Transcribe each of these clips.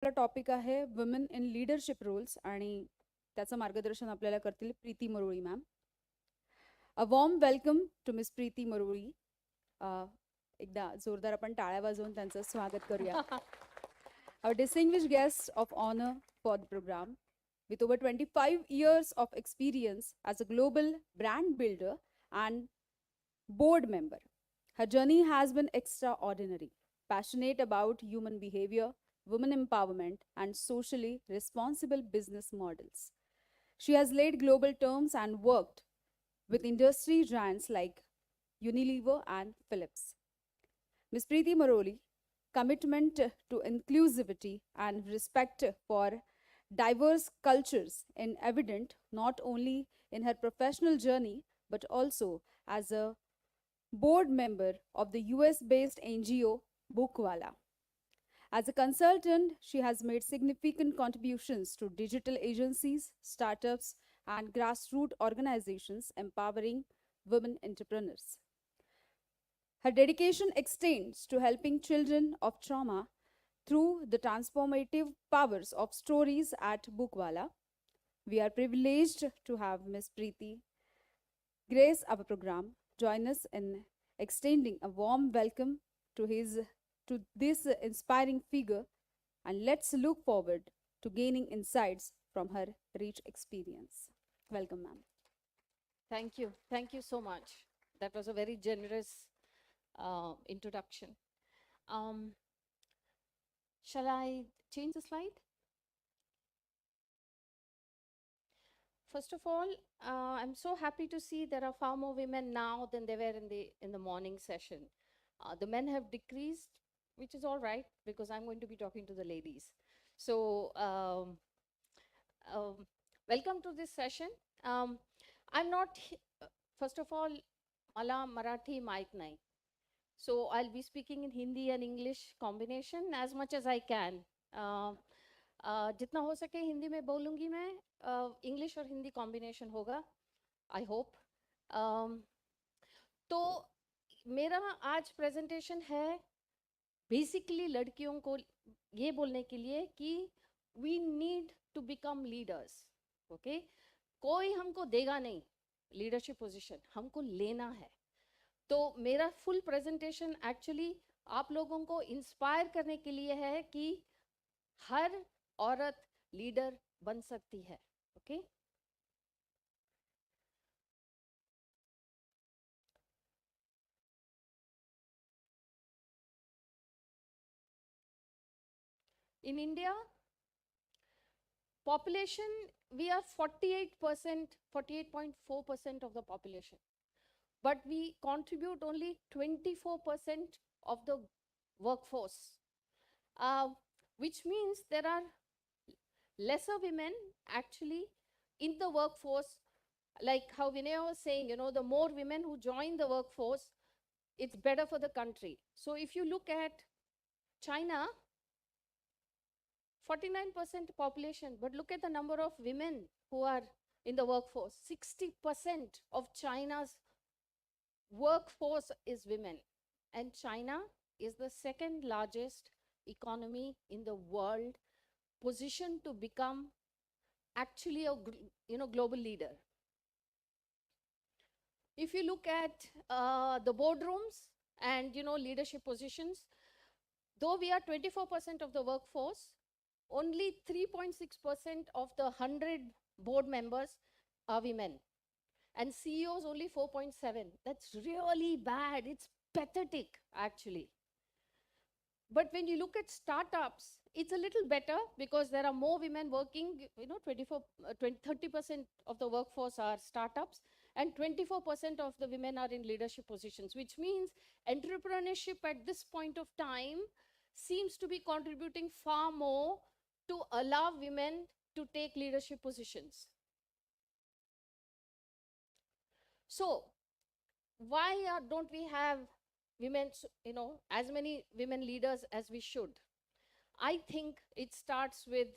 आपला टॉपिक आहे women in leadership roles आणि त्याचं मार्गदर्शन आपल्याला करतील Preeti Maroli ma'am. A warm welcome to Miss Preeti Maroli. एकदा जोरदार आपण टाळ्या वाजवून त्यांचं स्वागत करूया. Our distinguished guest of honor for the program, with over 25 years of experience as a global brand builder and board member. Her journey has been extraordinary. Passionate about human behavior, women empowerment, and socially responsible business models. She has led global terms and worked with industry giants like Unilever and Philips. Ms. Preeti Maroli, commitment to inclusivity and respect for diverse cultures in evident not only in her professional journey but also as a board member of the US based NGO Bookwala. As a consultant, she has made significant contributions to digital agencies, startups, and grassroots organizations empowering women entrepreneurs. Her dedication extends to helping children of trauma through the transformative powers of stories at Bookwala. We are privileged to have Ms. Preeti grace our program, join us in extending a warm welcome to this inspiring figure, and let's look forward to gaining insights from her rich experience. Welcome, ma'am. Thank you. Thank you so much. That was a very generous introduction. Um, shall I change the slide? First of all, I'm so happy to see there are far more women now than there were in the morning session. The men have decreased, which is all right because I'm going to be talking to the ladies. So, welcome to this session. I'm not, first of all, Mala Marathi mic nahi. So I'll be speaking in Hindi and English combination as much as I can. जितना हो सके हिंदी में बोलूँगी मैं, English और Hindi combination होगा, I hope. तो मेरा आज प्रेजेंटेशन है बेसिकली लड़कियों को ये बोलने के लिए कि we need to become leaders. Okay, कोई हमको देगा नहीं लीडरशिप पोजीशन, हमको लेना है. तो मेरा फुल प्रेजेंटेशन एक्चुअली आप लोगों को इंस्पायर करने के लिए है कि हर औरत लीडर बन सकती है. Okay, in India population we are 48%, 48.4% of the population, but we contribute only 24% of the workforce, which means there are lesser women actually in the workforce. Like how Vinay was saying, you know, the more women who join the workforce, it's better for the country. So if you look at China, 49% population, but look at the number of women who are in the workforce. 60% of China's workforce is women, and China is the second largest economy in the world, positioned to become actually a global leader. If you look at the boardrooms and leadership positions, though we are 24% of the workforce, only 3.6% of the 100 board members are women, and CEOs only 4.7. That's really bad. It's pathetic, actually. But when you look at startups, it's a little better because there are more women working. 30% of the workforce are startups, and 24% of the women are in leadership positions, which means entrepreneurship at this point of time seems to be contributing far more to allow women to take leadership positions. So why don't we have women, as many women leaders as we should? I think it starts with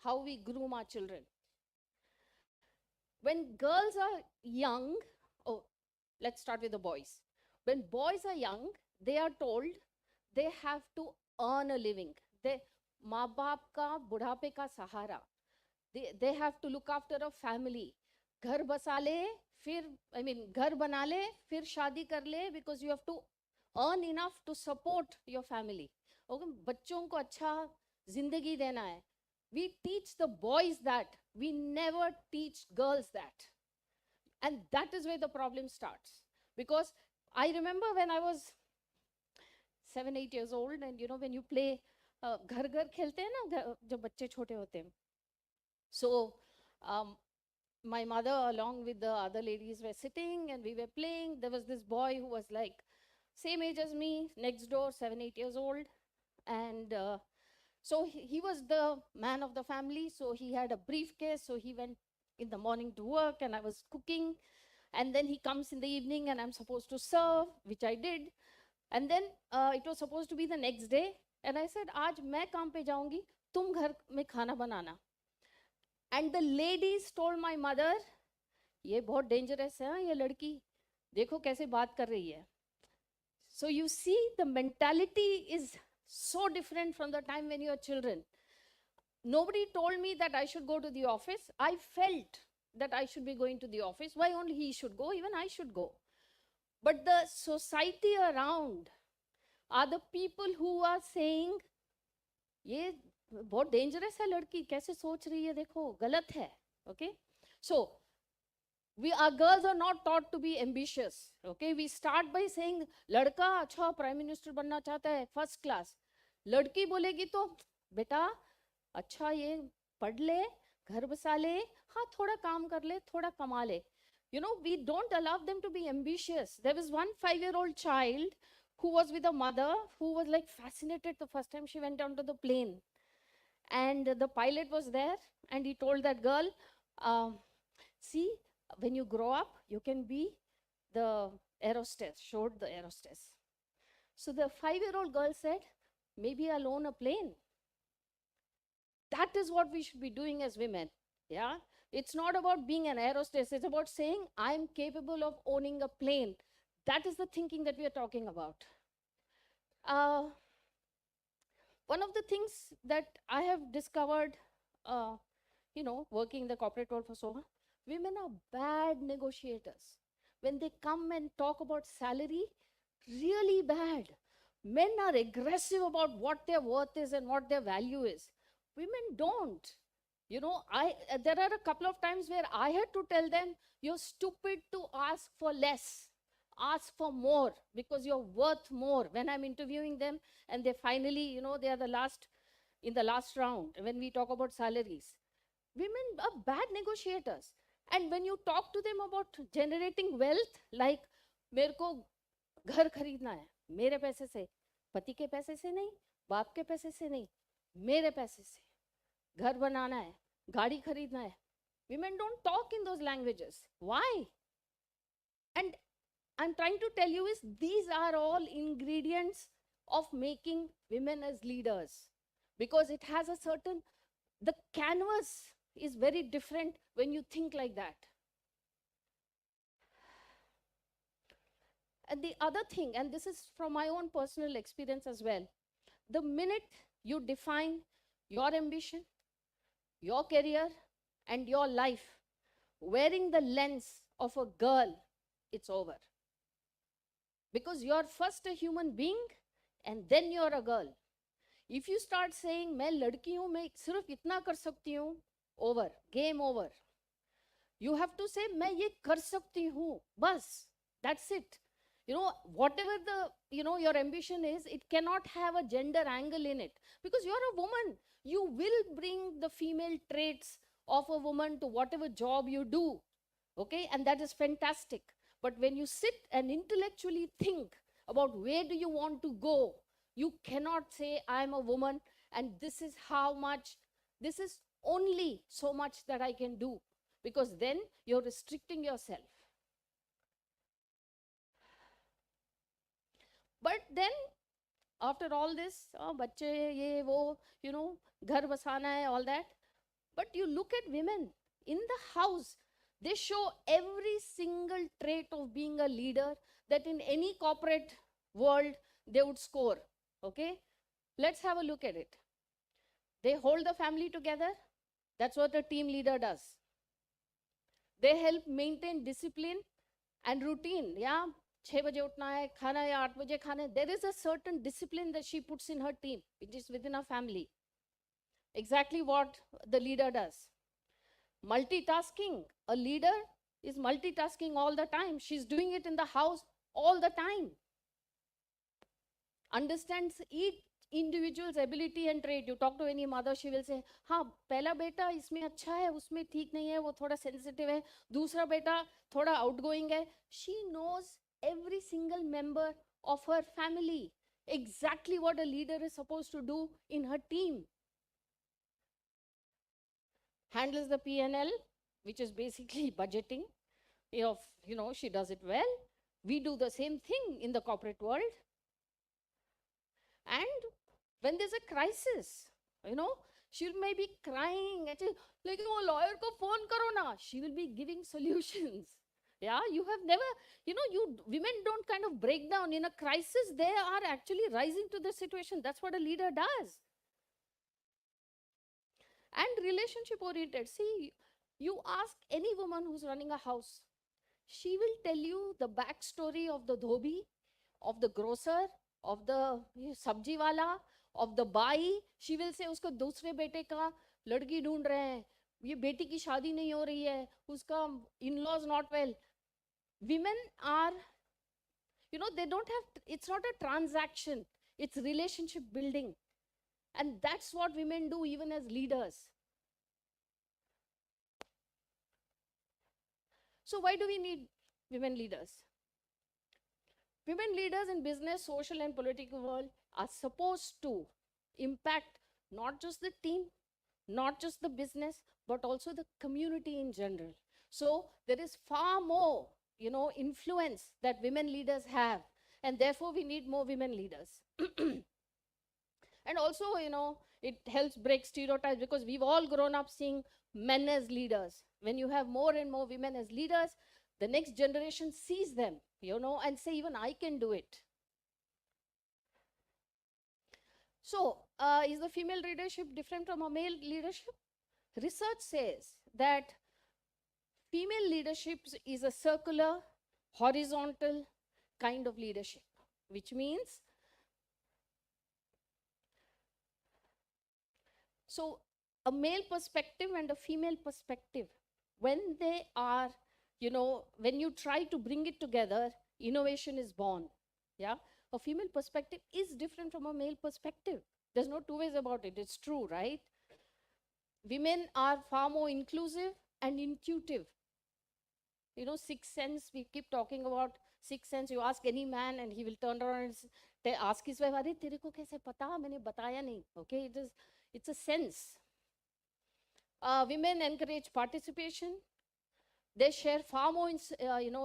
how we groom our children. When girls are young, let's start with the boys. When boys are young, they are told they have to earn a living. माँ बाप का बुढ़ापे का सहारा. They have to look after a family. घर बसा ले, फिर घर बना ले, फिर शादी कर ले, because you have to earn enough to support your family. Okay, बच्चों को अच्छा जिंदगी देना है. We teach the boys that. We never teach girls that. And that is where the problem starts. Because I remember when I was 7-8 years old, and when you play घर घर खेलते हैं ना जब बच्चे छोटे होते हैं. So um, my mother along with the other ladies were sitting and we were playing. There was this boy who was like same age as me, next door, 7-8 years old. And so he was the man of the family. So he had a briefcase. So he went in the morning to work and I was cooking. And then he comes in the evening and I'm supposed to serve, which I did. And then it was supposed to be the next day. And I said, आज मैं काम पे जाऊंगी, तुम घर में खाना बनाना. And the ladies told my mother, ये बहुत dangerous है ये लड़की, देखो कैसे बात कर रही है. So you see, the mentality is so different from the time when you are children. Nobody told me that I should go to the office. I felt that I should be going to the office. Why only he should go? Even I should go. But the society around are the people who are saying, ये बहुत dangerous है लड़की, कैसे सोच रही है, देखो गलत है. Okay, so our girls are not taught to be ambitious. Okay, we start by saying लड़का अच्छा प्राइम मिनिस्टर बनना चाहता है, फर्स्ट क्लास. लड़की बोलेगी तो बेटा अच्छा ये पढ़ ले, घर बसा ले, हाँ थोड़ा काम कर ले, थोड़ा कमा ले. We don't allow them to be ambitious. There was one 5-year-old child who was with a mother who was like fascinated the first time she went onto the plane. And the pilot was there and he told that girl, see, when you grow up, you can be the air hostess, showed the air hostess. So the 5-year-old girl said, maybe I'll own a plane. That is what we should be doing as women. Yeah, it's not about being an air hostess. It's about saying, I'm capable of owning a plane. That is the thinking that we are talking about. One of the things that I have discovered, working in the corporate world for so long, women are bad negotiators. When they come and talk about salary, really bad. Men are aggressive about what their worth is and what their value is. Women don't. There are a couple of times where I had to tell them, you're stupid to ask for less. Ask for more because you're worth more. When I'm interviewing them and they finally, they are in the last round when we talk about salaries. Women are bad negotiators. And when you talk to them about generating wealth, like मेरे को घर खरीदना है, मेरे पैसे से, पति के पैसे से नहीं, बाप के पैसे से नहीं, मेरे पैसे से, घर बनाना है, गाड़ी खरीदना है. Women don't talk in those languages. Why? And I'm trying to tell you is these are all ingredients of making women as leaders, because it has a certain, the canvas is very different when you think like that. And the other thing, and this is from my own personal experience as well, the minute you define your ambition, your career, and your life wearing the lens of a girl, it's over. Because you're first a human being and then you're a girl. If you start saying, मैं लड़की हूँ, मैं सिर्फ इतना कर सकती हूँ, over, game over. You have to say, मैं ये कर सकती हूँ, बस, that's it. Whatever your ambition is, it cannot have a gender angle in it. Because you're a woman, you will bring the female traits of a woman to whatever job you do. Okay, and that is fantastic. But when you sit and intellectually think about where do you want to go, you cannot say, I'm a woman and this is how much, this is only so much that I can do. Because then you're restricting yourself. But then, after all this, bacche, ye, wo, ghar basana hai, all that. But you look at women in the house, they show every single trait of being a leader that in any corporate world they would score. Okay? Let's have a look at it. They hold the family together. That's what a team leader does. They help maintain discipline and routine. Yeah, 6 baje utna hai, khana ya 8 baje khana hai. There is a certain discipline that she puts in her team, which is within her family. Exactly what the leader does. Multitasking. A leader is multitasking all the time. She's doing it in the house all the time. Understands each individual's ability and trait. You talk to any mother, she will say, हाँ पहला बेटा इसमें अच्छा है, उसमें ठीक नहीं है, वो थोड़ा sensitive है. दूसरा बेटा थोड़ा outgoing है. She knows every single member of her family. Exactly what a leader is supposed to do in her team. Handles the P&L, which is basically budgeting. She does it well. We do the same thing in the corporate world. And when there's a crisis, she may be crying and say, like, lawyer ko phone karo na. She will be giving solutions. Yeah, you have never, women don't kind of break down. In a crisis, they are actually rising to the situation. That's what a leader does. And relationship oriented. See, you ask any woman who's running a house, she will tell you the backstory of the dhobi, of the grocer, of the sabji wala, of the bai. She will say, uska dusre bete ka ladki dhoond rahe hain, ye beti ki shaadi nahi ho rahi hai, uska in-laws not well. Women are, they don't have, it's not a transaction, it's relationship building. And that's what women do even as leaders. So why do we need women leaders? Women leaders in business, social and political world are supposed to impact not just the team, not just the business, but also the community in general. So there is far more, influence that women leaders have, and therefore we need more women leaders. And also, it helps break stereotypes because we've all grown up seeing men as leaders. When you have more and more women as leaders, the next generation sees them, and say, even I can do it. So, is the female leadership different from a male leadership? Research says that female leadership is a circular, horizontal kind of leadership, which means, so a male perspective and a female perspective, when they are, when you try to bring it together, innovation is born. Yeah, a female perspective is different from a male perspective. There's no two ways about it. It's true, right? Women are far more inclusive and intuitive. Sixth sense, we keep talking about sixth sense. You ask any man and he will turn around and ask his wife, "Arey, tere ko kaise pata? Maine bataya nahi." Okay, it's a sense. Women encourage participation. They share far more,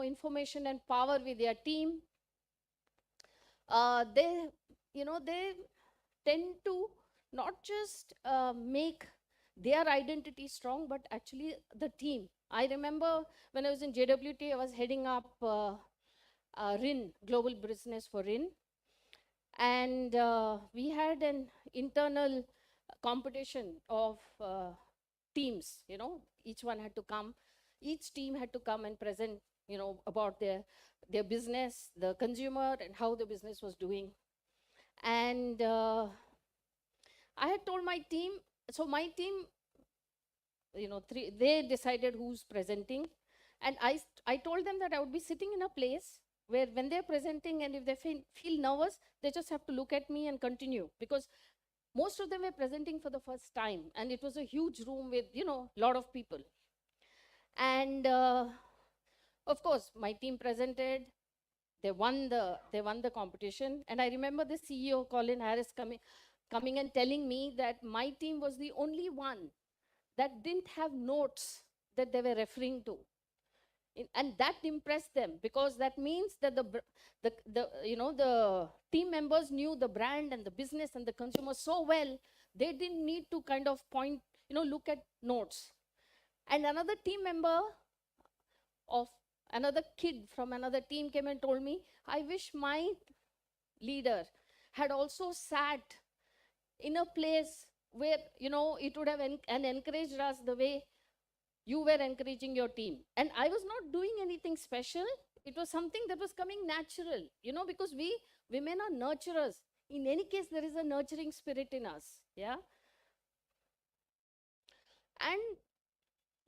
information and power with their team. They tend to not just make their identity strong, but actually the team. I remember when I was in JWT, I was heading up RIN, Global Business for RIN. And we had an internal competition of teams, each one had to come. Each team had to come and present, about their business, the consumer, and how the business was doing. And I had told my team, so my team, they decided who's presenting. And I told them that I would be sitting in a place where when they're presenting and if they feel nervous, they just have to look at me and continue. Because most of them were presenting for the first time. And it was a huge room with, a lot of people. And of course, my team presented. They won the competition. And I remember the CEO, Colin Harris, coming and telling me that my team was the only one that didn't have notes that they were referring to. And that impressed them, because that means that the team members knew the brand and the business and the consumer so well, they didn't need to kind of point, look at notes. And another team member of another kid from another team came and told me, I wish my leader had also sat in a place where, you know, it would have and encouraged us the way you were encouraging your team. And I was not doing anything special. It was something that was coming natural, you know, because we women are nurturers. In any case, there is a nurturing spirit in us. Yeah. And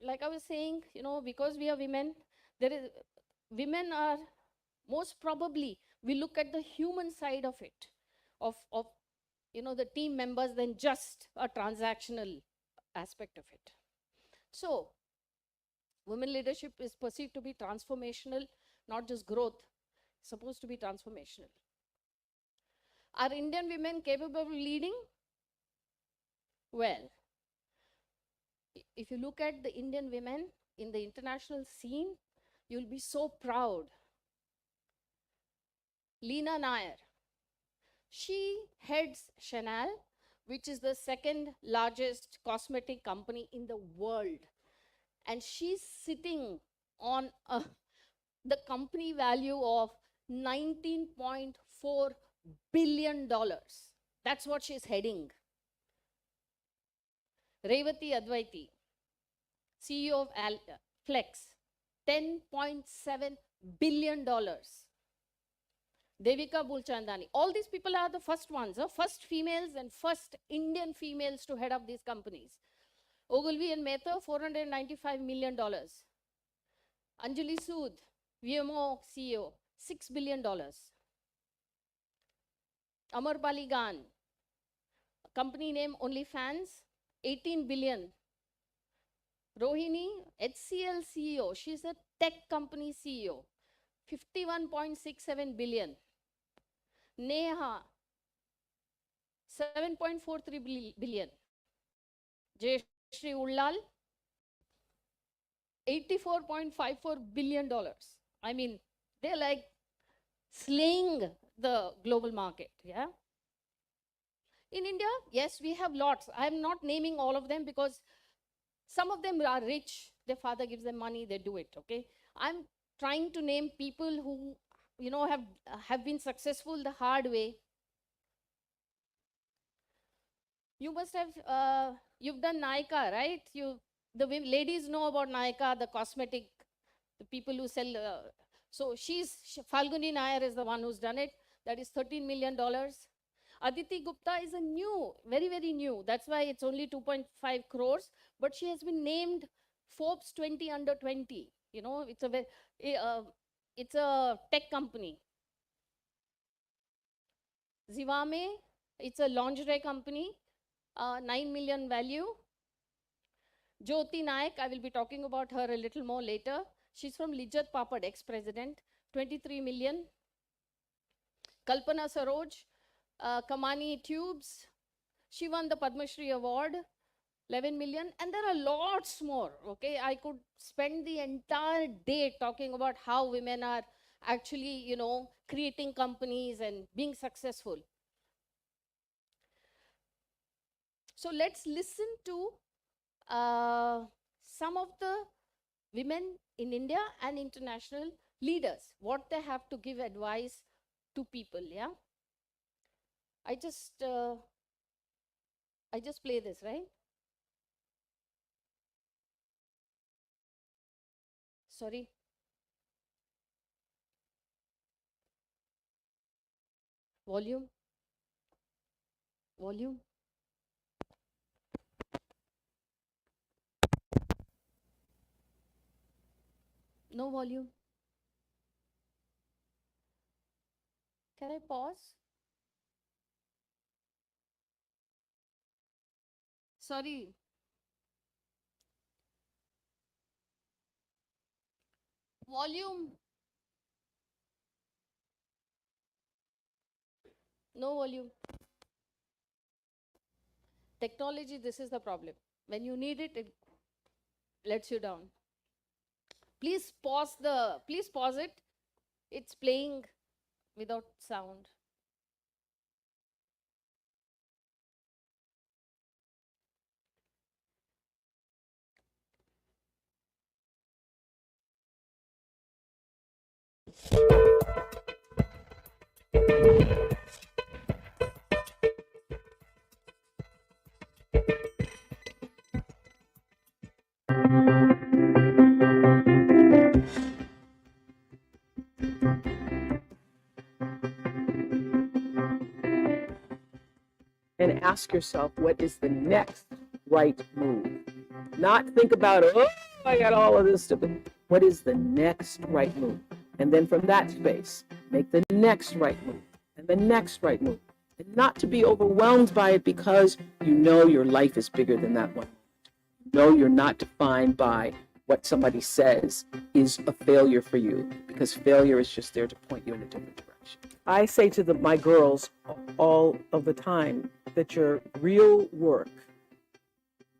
like I was saying, you know, because we are women, women are most probably, we look at the human side of it, of you know, the team members, than just a transactional aspect of it. So women leadership is perceived to be transformational, not just growth, supposed to be transformational. Are Indian women capable of leading? Well, if you look at the Indian women in the international scene, you'll be so proud. Leena Nair, she heads Chanel, which is the second largest cosmetic company in the world. And she's sitting on the company value of $19.4 billion. That's what she's heading. Revati Advaiti, CEO of Flex, $10.7 billion. Devika Bulchandani. All these people are the first ones, first females and first Indian females to head up these companies. Ogilvy and Mehta, $495 million. Anjali Sood, VMO CEO, $6 billion. Amarpali Gan, company name OnlyFans, 18 billion. Rohini, HCL CEO, she's a tech company CEO, 51.67 billion. Neha, 7.43 billion. Jayashree Ullal, $84.54 billion. I mean, they're like slaying the global market, yeah? In India, yes, we have lots. I'm not naming all of them because some of them are rich. Their father gives them money, they do it, okay? I'm trying to name people who, you know, have been successful the hard way. You must have, you've done Nykaa, right? The ladies know about Nykaa, the cosmetic, the people who sell. So Falguni Nair is the one who's done it. That is $13 million. Aditi Gupta is a new, very, very new. That's why it's only 2.5 crores. But she has been named Forbes 20 under 20. You know, it's a tech company. Zivame, it's a lingerie company, 9 million value. Jyoti Naik, I will be talking about her a little more later. She's from Lijjat Papad, ex-president, 23 million. Kalpana Saroj, Kamani Tubes, she won the Padma Shri Award, 11 million. And there are lots more, okay? I could spend the entire day talking about how women are actually, you know, creating companies and being successful. So let's listen to some of the women in India and international leaders, what they have to give advice to people, yeah? I just play this, right? Sorry. Volume. Volume. No volume. Can I pause? Sorry. Volume. No volume. Technology, this is the problem. When you need it, it lets you down. Please pause it. It's playing without sound. And ask yourself, what is the next right move? Not think about, oh, I got all of this stuff. What is the next right move? And then from that space, make the next right move and the next right move. And not to be overwhelmed by it, because you know your life is bigger than that one. You know you're not defined by what somebody says is a failure for you, because failure is just there to point you in a different direction. I say to my girls all of the time that your real work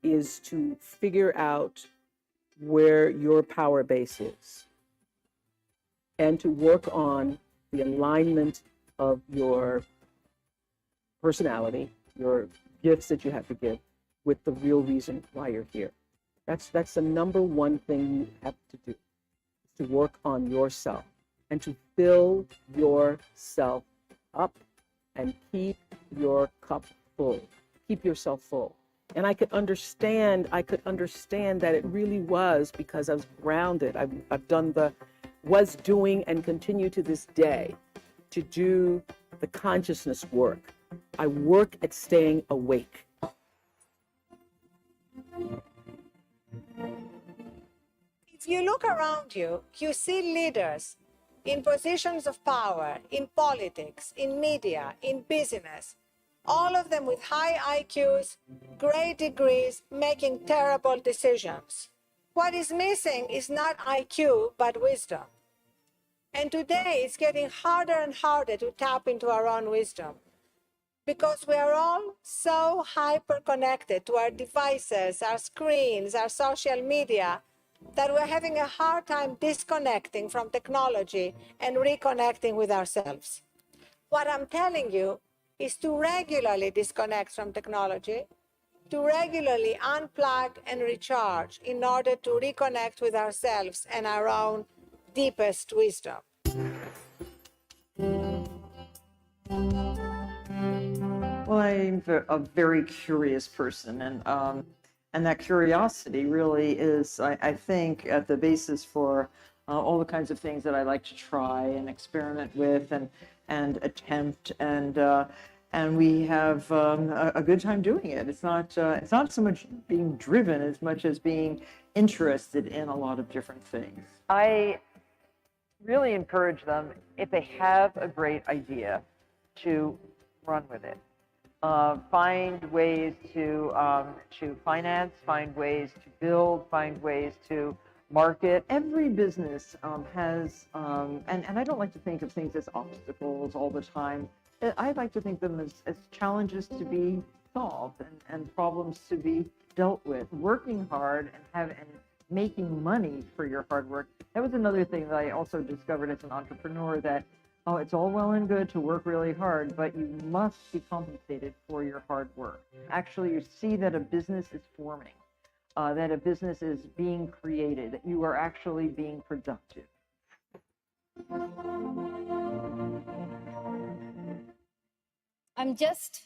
is to figure out where your power base is and to work on the alignment of your personality, your gifts that you have to give, with the real reason why you're here. That's the number one thing you have to do, is to work on yourself and to fill yourself up and keep your cup full. Keep yourself full. And I could understand that it really was because I was grounded. I've done was doing and continue to this day to do the consciousness work. I work at staying awake. If you look around you, you see leaders in positions of power, in politics, in media, in business, all of them with high IQs, great degrees, making terrible decisions. What is missing is not IQ, but wisdom. And today it's getting harder and harder to tap into our own wisdom, because we are all so hyper-connected to our devices, our screens, our social media, that we're having a hard time disconnecting from technology and reconnecting with ourselves. What I'm telling you is to regularly disconnect from technology, to regularly unplug and recharge in order to reconnect with ourselves and our own deepest wisdom. Well, I'm a very curious person, and that curiosity really is, I think, at the basis for all the kinds of things that I like to try and experiment with and attempt, and we have a good time doing it. It's not so much being driven as much as being interested in a lot of different things. I really encourage them, if they have a great idea, to run with it. Find ways to finance, find ways to build, find ways to market. Every business has, and I don't like to think of things as obstacles all the time. I like to think of them as challenges to be solved and problems to be dealt with. Working hard and making money for your hard work. That was another thing that I also discovered as an entrepreneur, that it's all well and good to work really hard, but you must be compensated for your hard work. Actually, you see that a business is forming, that a business is being created, that you are actually being productive. I'm just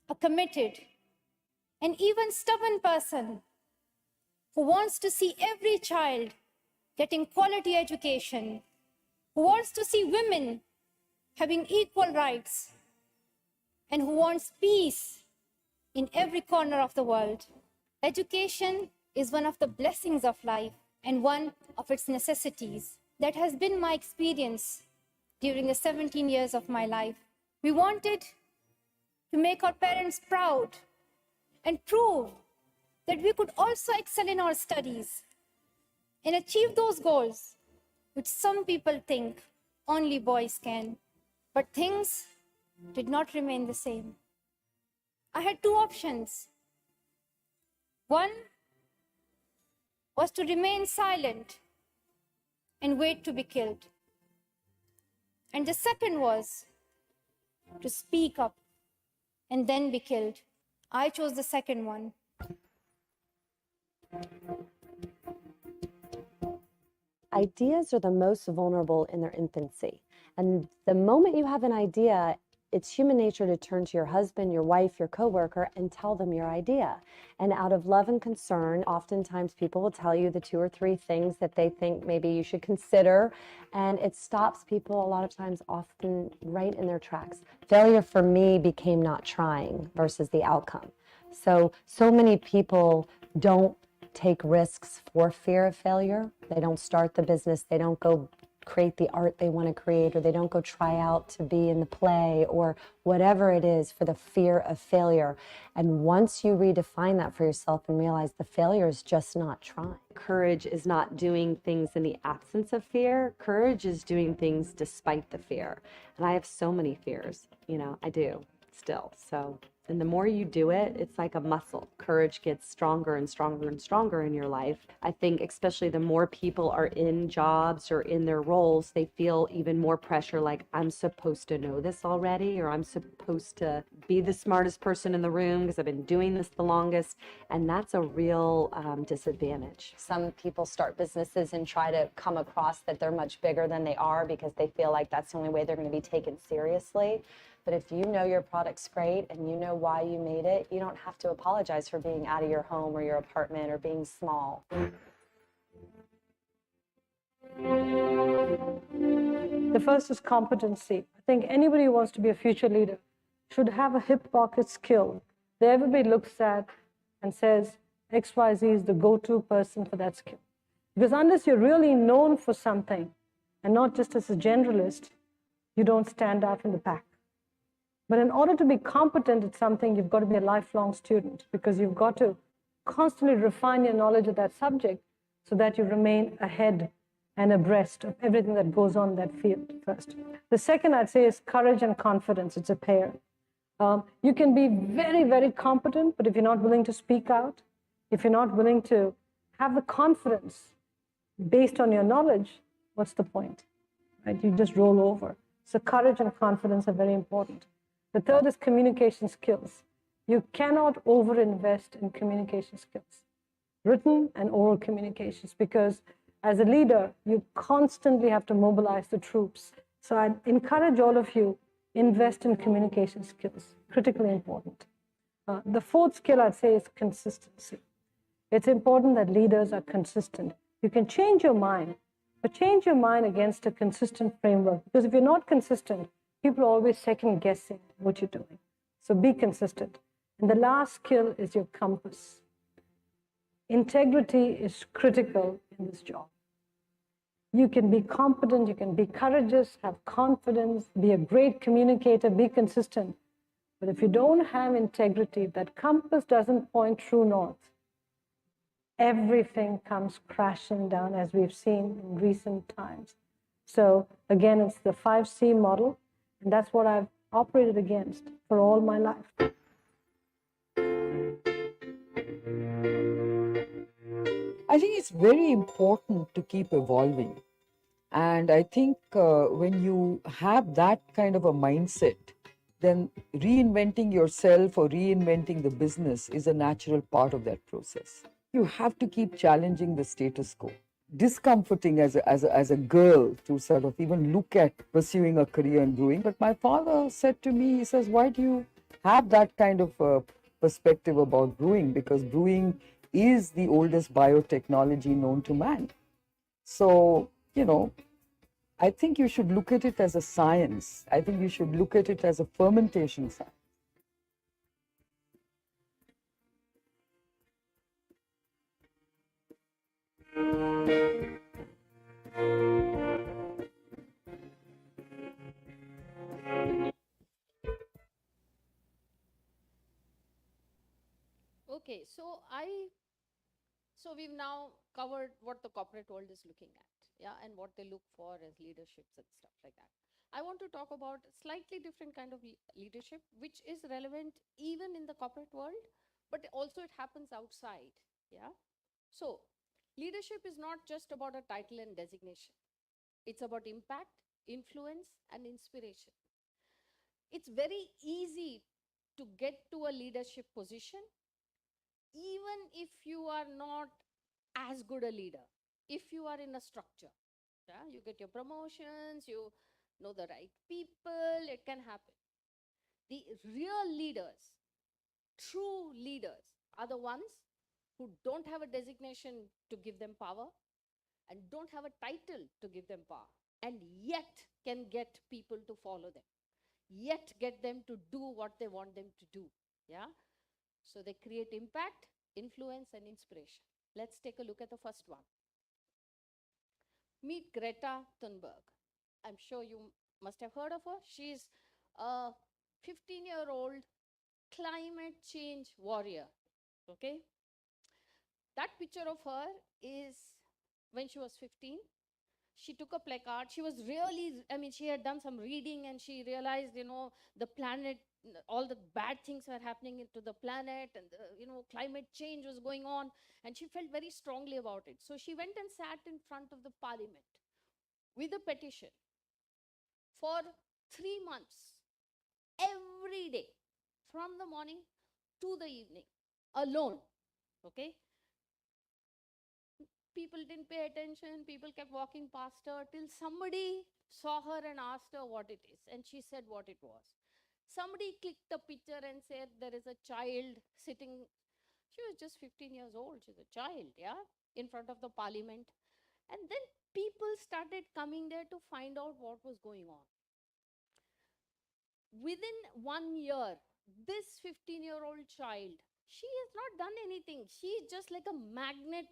a committed and even stubborn person who wants to see every child getting quality education, who wants to see women having equal rights, and who wants peace in every corner of the world. Education is one of the blessings of life and one of its necessities. That has been my experience during the 17 years of my life. We wanted to make our parents proud and prove that we could also excel in our studies and achieve those goals, which some people think only boys can. But things did not remain the same. I had two options. One was to remain silent and wait to be killed. And the second was to speak up and then be killed. I chose the second one. Ideas are the most vulnerable in their infancy. And the moment you have an idea, it's human nature to turn to your husband, your wife, your coworker, and tell them your idea. And out of love and concern, oftentimes people will tell you the 2 or 3 things that they think maybe you should consider, and it stops people a lot of times often right in their tracks. Failure for me became not trying versus the outcome. So many people don't take risks for fear of failure. They don't start the business, they don't go create the art they want to create, or they don't go try out to be in the play or whatever it is for the fear of failure. And once you redefine that for yourself and realize the failure is just not trying. Courage is not doing things in the absence of fear. Courage is doing things despite the fear. And I have so many fears, I do still. And the more you do it, it's like a muscle. Courage gets stronger and stronger and stronger in your life. I think especially the more people are in jobs or in their roles, they feel even more pressure, like I'm supposed to know this already, or I'm supposed to be the smartest person in the room because I've been doing this the longest. And that's a real disadvantage. Some people start businesses and try to come across that they're much bigger than they are because they feel like that's the only way they're going to be taken seriously. But if you know your product's great and you know why you made it, you don't have to apologize for being out of your home or your apartment or being small. The first is competency. I think anybody who wants to be a future leader should have a hip pocket skill that everybody looks at and says XYZ is the go-to person for that skill. Because unless you're really known for something and not just as a generalist, you don't stand out in the pack. But in order to be competent at something, you've got to be a lifelong student, because you've got to constantly refine your knowledge of that subject so that you remain ahead and abreast of everything that goes on in that field first. The second, I'd say, is courage and confidence. It's a pair. You can be very, very competent, but if you're not willing to speak out, if you're not willing to have the confidence based on your knowledge, what's the point? Right? You just roll over. So courage and confidence are very important. The third is communication skills. You cannot overinvest in communication skills, written and oral communications, because as a leader, you constantly have to mobilize the troops. So I encourage all of you, invest in communication skills, critically important. The fourth skill, I'd say, is consistency. It's important that leaders are consistent. You can change your mind, but change your mind against a consistent framework, because if you're not consistent, people are always second guessing what you're doing. So be consistent. And the last skill is your compass. Integrity is critical in this job. You can be competent, you can be courageous, have confidence, be a great communicator, be consistent. But if you don't have integrity, that compass doesn't point true north, everything comes crashing down, as we've seen in recent times. So again, it's the 5C model. And that's what I've operated against for all my life. I think it's very important to keep evolving. And I think when you have that kind of a mindset, then reinventing yourself or reinventing the business is a natural part of that process. You have to keep challenging the status quo. Discomforting as a girl to sort of even look at pursuing a career in brewing. But my father said to me, he says, why do you have that kind of perspective about brewing? Because brewing is the oldest biotechnology known to man. So, I think you should look at it as a science. I think you should look at it as a fermentation science. Okay, so we've now covered what the corporate world is looking at, yeah, and what they look for as leaderships and stuff like that. I want to talk about a slightly different kind of leadership, which is relevant even in the corporate world, but also it happens outside, yeah. So leadership is not just about a title and designation. It's about impact, influence, and inspiration. It's very easy to get to a leadership position even if you are not as good a leader, if you are in a structure. Yeah? You get your promotions, you know the right people, it can happen. The real leaders, true leaders, are the ones who don't have a designation to give them power and don't have a title to give them power, and yet can get people to follow them, yet get them to do what they want them to do. Yeah. So they create impact, influence, and inspiration. Let's take a look at the first one. Meet Greta Thunberg. I'm sure you must have heard of her. She's a 15-year-old climate change warrior. Okay. That picture of her is when she was 15. She took a placard. She was really, I mean, she had done some reading and she realized, the planet, all the bad things were happening into the planet, and, climate change was going on. And she felt very strongly about it. So she went and sat in front of the parliament with a petition for 3 months, every day, from the morning to the evening, alone. Okay. People didn't pay attention. People kept walking past her till somebody saw her and asked her what it is. And she said what it was. Somebody clicked a picture and said there is a child sitting. She was just 15 years old. She's a child, yeah, in front of the parliament. And then people started coming there to find out what was going on. Within 1 year, this 15-year-old child, she has not done anything. She just like a magnet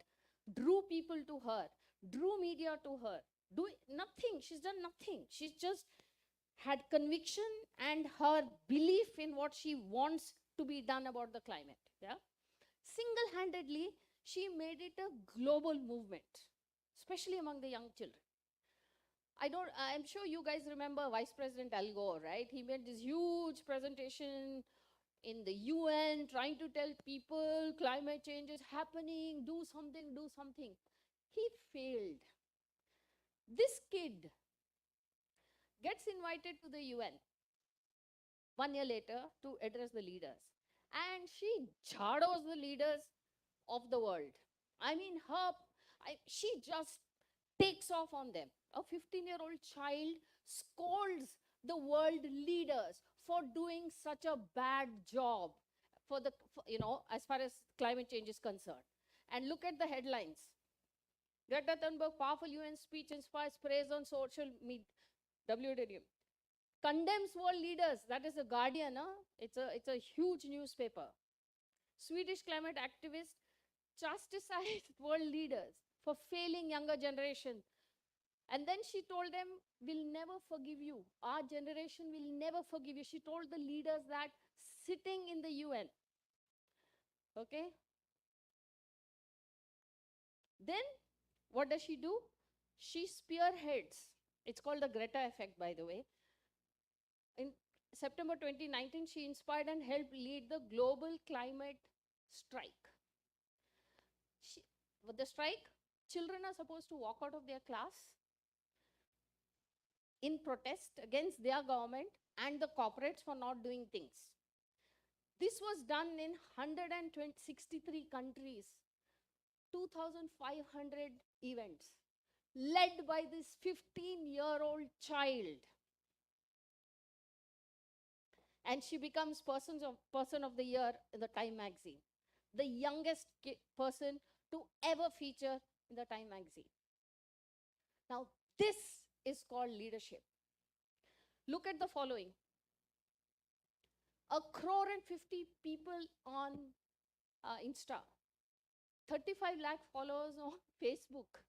drew people to her, drew media to her, do nothing. She's done nothing. She's just had conviction and her belief in what she wants to be done about the climate. Yeah, single-handedly, she made it a global movement, especially among the young children. I'm sure you guys remember Vice President Al Gore, right? He made this huge presentation in the UN trying to tell people climate change is happening, do something, do something. He failed. This kid gets invited to the UN 1 year later to address the leaders. And she jhados the leaders of the world. I mean, she just takes off on them. A 15-year-old child scolds the world leaders for doing such a bad job as far as climate change is concerned. And look at the headlines. Greta Thunberg, powerful UN speech inspires praise on social media. WWM. Condemns world leaders. That is the Guardian. It's a huge newspaper. Swedish climate activist chastised world leaders for failing younger generation. And then she told them, we'll never forgive you. Our generation will never forgive you. She told the leaders that sitting in the UN. Okay. Then what does she do? She spearheads. It's called the Greta effect, by the way. In September 2019, she inspired and helped lead the global climate strike. With the strike, children are supposed to walk out of their class in protest against their government and the corporates for not doing things. This was done in 163 countries, 2,500 events, led by this 15-year-old child. And she becomes person of the year in the Time magazine, the youngest person to ever feature in the Time magazine. Now, this is called leadership. Look at the following. 1,50,000,000 people on Insta, 35 lakh followers on Facebook,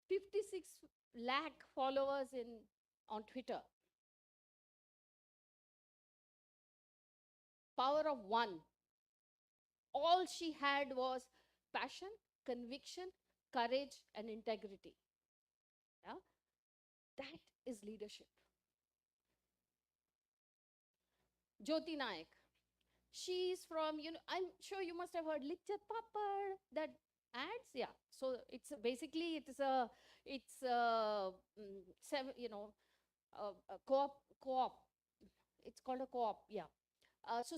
56 lakh followers on Twitter. Power of one. All she had was passion, conviction, courage, and integrity. Yeah? That is leadership. Jyoti Nayak. She's from, I'm sure you must have heard Lichat Papad, that ads. Yeah. So it's basically, it's a co-op. It's called a co-op. Yeah. So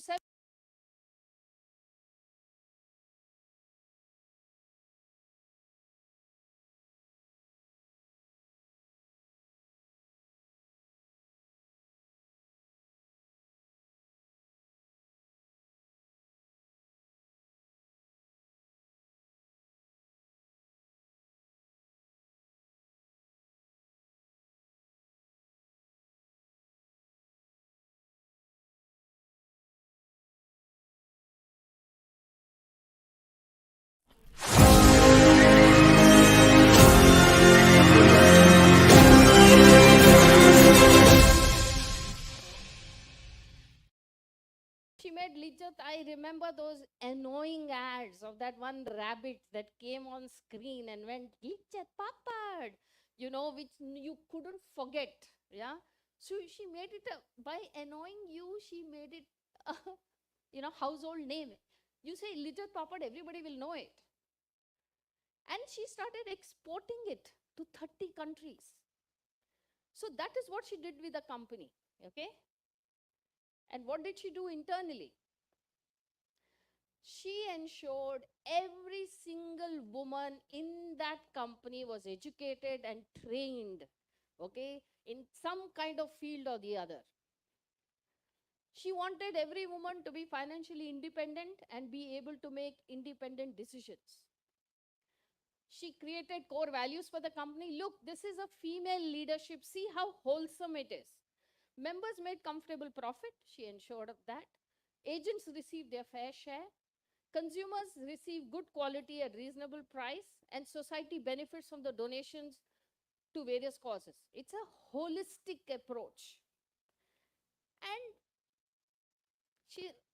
Lijjat, I remember those annoying ads of that one rabbit that came on screen and went, Lijjat Papad, you know, which you couldn't forget. Yeah. So she made it, by annoying you, she made it, a, household name. You say Lijjat Papad, everybody will know it. And she started exporting it to 30 countries. So that is what she did with the company. Okay. And what did she do internally? She ensured every single woman in that company was educated and trained, okay, in some kind of field or the other. She wanted every woman to be financially independent and be able to make independent decisions. She created core values for the company. Look, this is a female leadership. See how wholesome it is. Members made comfortable profit. She ensured of that. Agents received their fair share. Consumers receive good quality at reasonable price, and society benefits from the donations to various causes. It's a holistic approach. And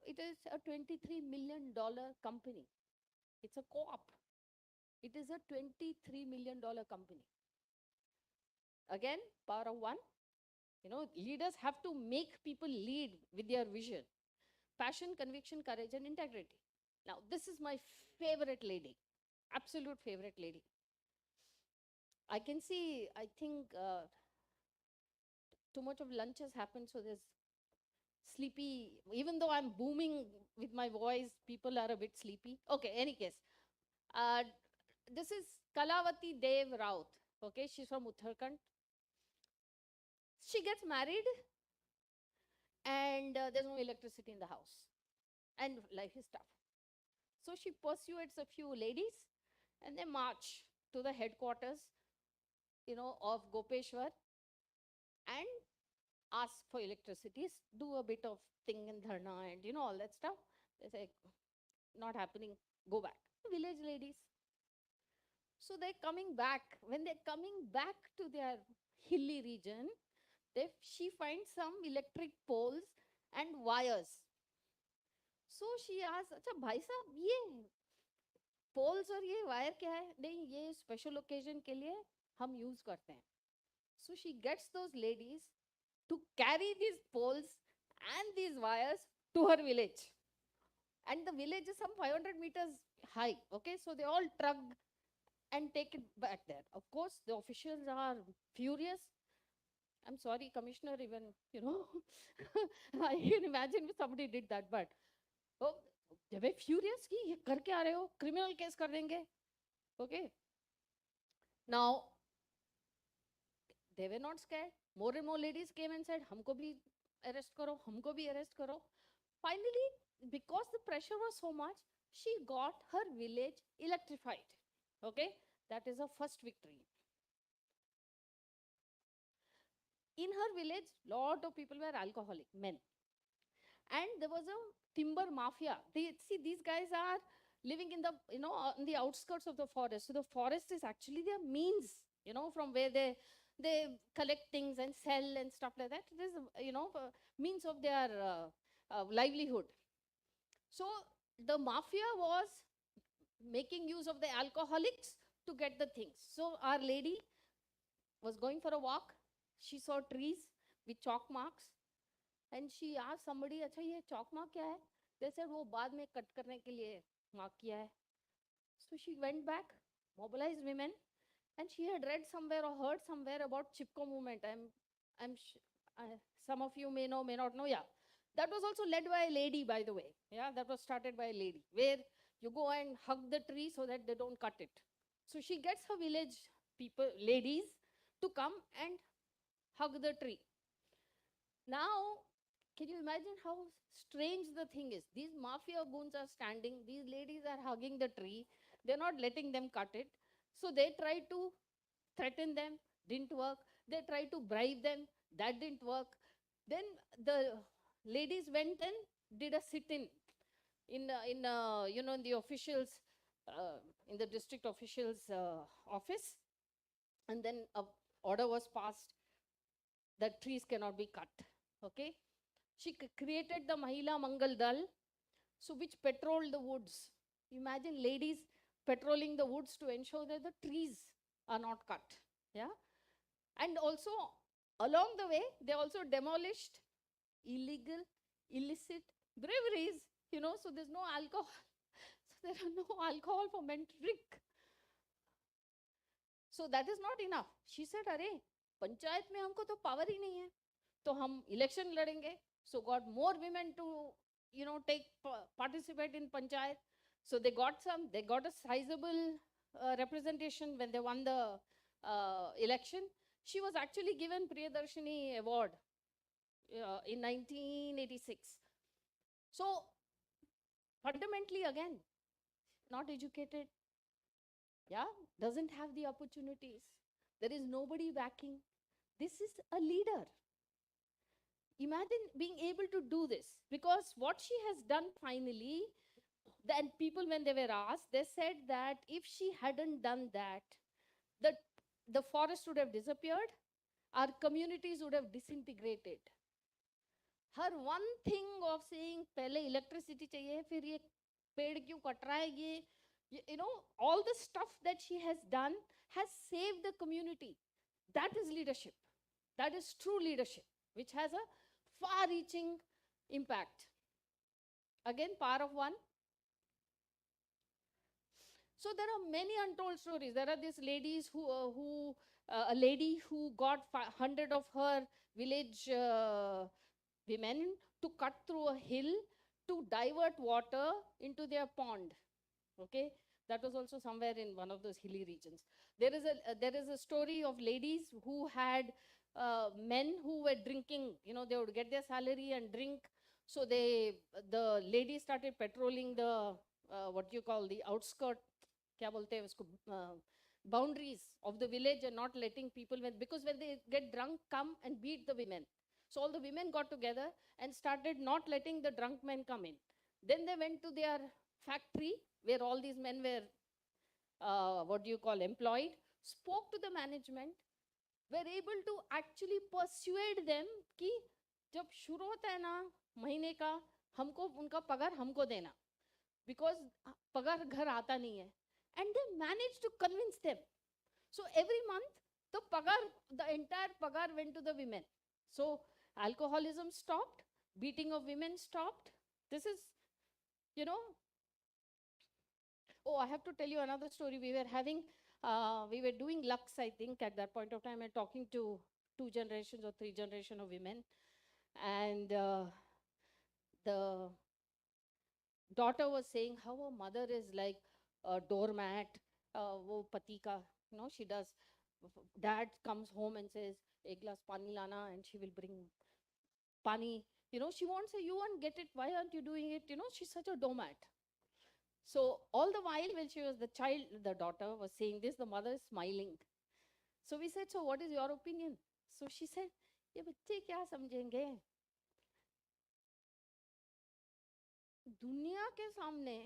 it is a $23 million company. It's a co-op. It is a $23 million company. Again, power of one. Leaders have to make people lead with their vision. Passion, conviction, courage, and integrity. Now, this is my favorite lady, absolute favorite lady. I can see, I think too much of lunch has happened, so there's sleepy. Even though I'm booming with my voice, people are a bit sleepy. Okay, any case. This is Kalavati Dev Raut. Okay, she's from Uttarakhand. She gets married, and there's no electricity in the house, and life is tough. So she persuades a few ladies, and they march to the headquarters, of Gopeshwar, and ask for electricity, do a bit of thing in dharna and all that stuff. They say, not happening, go back. Village ladies. So they're coming back. When they're coming back to their hilly region, she finds some electric poles and wires. So she asks, अच्छा भाई साहब ये poles और ये wire क्या है? नहीं, ये special occasion के लिए हम use करते हैं. So she gets those ladies to carry these poles and these wires to her village. And the village is some 500 meters high. Okay, so they all trug and take it back there. Of course, the officials are furious. I'm sorry, Commissioner, even, I can imagine if somebody did that, but they were furious कि ये करके आ रहे हो, criminal case कर देंगे. Okay. Now, they were not scared. More and more ladies came and said, हमको भी arrest करो, हमको भी arrest करो. Finally, because the pressure was so much, she got her village electrified. Okay, that is her first victory. In her village, lot of people were alcoholic, men. And there was a timber mafia. These guys are living in the, on the outskirts of the forest. So the forest is actually their means, from where they collect things and sell and stuff like that. It is, means of their livelihood. So the mafia was making use of the alcoholics to get the things. So our lady was going for a walk. She saw trees with chalk marks, and she asked somebody, अच्छा ये chalk mark क्या है? They said वो बाद में cut करने के लिए mark किया है. So she went back, mobilized women, and she had read somewhere or heard somewhere about Chipko movement. Some of you may know, may not know. Yeah, that was also led by a lady, by the way. Yeah, that was started by a lady, where you go and hug the tree so that they don't cut it. So she gets her village people, ladies, to come and hug the tree. Now, can you imagine how strange the thing is? These mafia goons are standing, these ladies are hugging the tree, they're not letting them cut it. So they tried to threaten them, didn't work. They tried to bribe them, that didn't work. Then the ladies went and did a sit-in in the officials, in the district officials' office, and then an order was passed that trees cannot be cut. Okay, she created the Mahila Mangal Dal, so which patrolled the woods. Imagine ladies patrolling the woods to ensure that the trees are not cut. Yeah. And also, along the way, they also demolished illegal, illicit breweries, so there's no alcohol. So there are no alcohol for men to drink. So that is not enough. She said, अरे पंचायत में हमको तो power ही नहीं है, तो हम election लड़ेंगे. So got more women to, participate in panchayat. So they got a sizable representation when they won the election. She was actually given Priyadarshini Award in 1986. So fundamentally, again, not educated, doesn't have the opportunities. There is nobody backing. This is a leader. Imagine being able to do this, because what she has done finally, then people, when they were asked, they said that if she hadn't done that, the forest would have disappeared, our communities would have disintegrated. Her one thing of saying, पहले electricity चाहिए, फिर ये पेड़ क्यों cut रहा है, ये, all the stuff that she has done has saved the community. That is leadership. That is true leadership, which has a far-reaching impact. Again, power of one. So there are many untold stories. There are these ladies a lady who got 100 of her village women to cut through a hill to divert water into their pond. Okay, that was also somewhere in one of those hilly regions. There is a story of ladies who had men who were drinking. They would get their salary and drink. So the ladies started patrolling the the outskirt, क्या बोलते हैं उसको, boundaries of the village, and not letting people, because when they get drunk, come and beat the women. So all the women got together and started not letting the drunk men come in. Then they went to their factory where all these men were, employed, spoke to the management, were able to actually persuade them कि जब शुरू होता है ना महीने का, हमको उनका पगार हमको देना, because पगार घर आता नहीं है. And they managed to convince them. So every month, the entire pagar went to the women. So alcoholism stopped, beating of women stopped. This is, Oh, I have to tell you another story. We were doing Lux, I think, at that point of time, and talking to 2 generations or 3 generations of women. And the daughter was saying how her mother is like a doormat, wo pati ka, she does. Dad comes home and says, "Ek glass pani lana," and she will bring pani. She won't say, "You won't get it. Why aren't you doing it?" She's such a doormat. So all the while when she was the daughter was saying this, the mother is smiling. So we said, "So what is your opinion?" So she said, "ये बच्चे क्या समझेंगे? दुनिया के सामने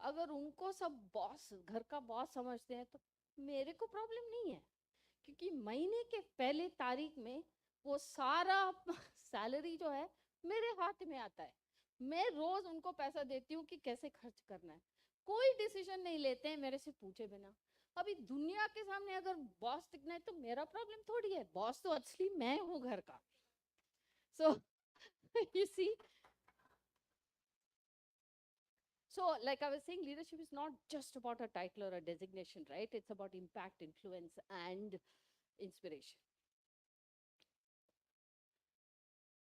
अगर उनको सब बॉस, घर का बॉस समझते हैं, तो मेरे को प्रॉब्लम नहीं है, क्योंकि महीने के पहले तारीख में वो सारा सैलरी जो है मेरे हाथ में आता है. मैं रोज उनको पैसा देती हूँ कि कैसे खर्च करना है. कोई डिसीजन नहीं लेते हैं मेरे से पूछे बिना. अभी दुनिया के सामने अगर बॉस दिखना है तो मेरा प्रॉब्लम थोड़ी है, बॉस तो असली मैं हूँ घर का." So you see, so like I was saying, leadership is not just about a title or a designation, right? It's about impact, influence, and inspiration.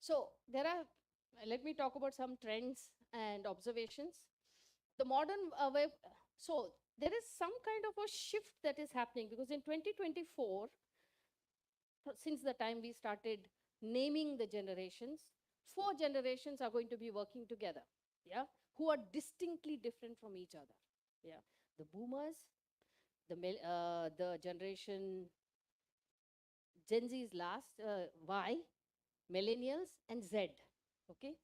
So let me talk about some trends and observations. The modern web, so there is some kind of a shift that is happening, because in 2024, since the time we started naming the generations, 4 generations are going to be working together, who are distinctly different from each other. The boomers, the generation Gen Z is last, Y, millennials, and Z. Okay,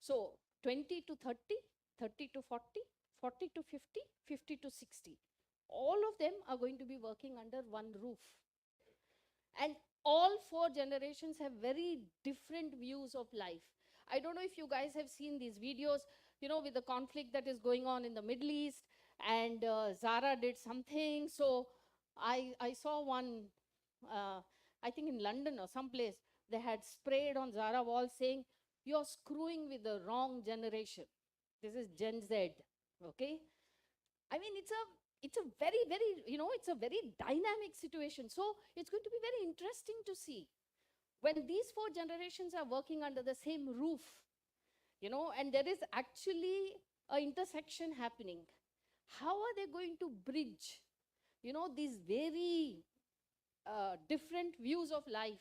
so 20 to 30, 30 to 40, 40 to 50, 50 to 60. All of them are going to be working under one roof. And all 4 generations have very different views of life. I don't know if you guys have seen these videos. with the conflict that is going on in the Middle East, and Zara did something. So I saw one, I think in London or someplace, they had sprayed on Zara wall saying, "You're screwing with the wrong generation. This is Gen Z." Okay? I mean, it's a very, very, it's a very dynamic situation. So it's going to be very interesting to see when these four generations are working under the same roof, and there is actually an intersection happening. How are they going to bridge, these very different views of life?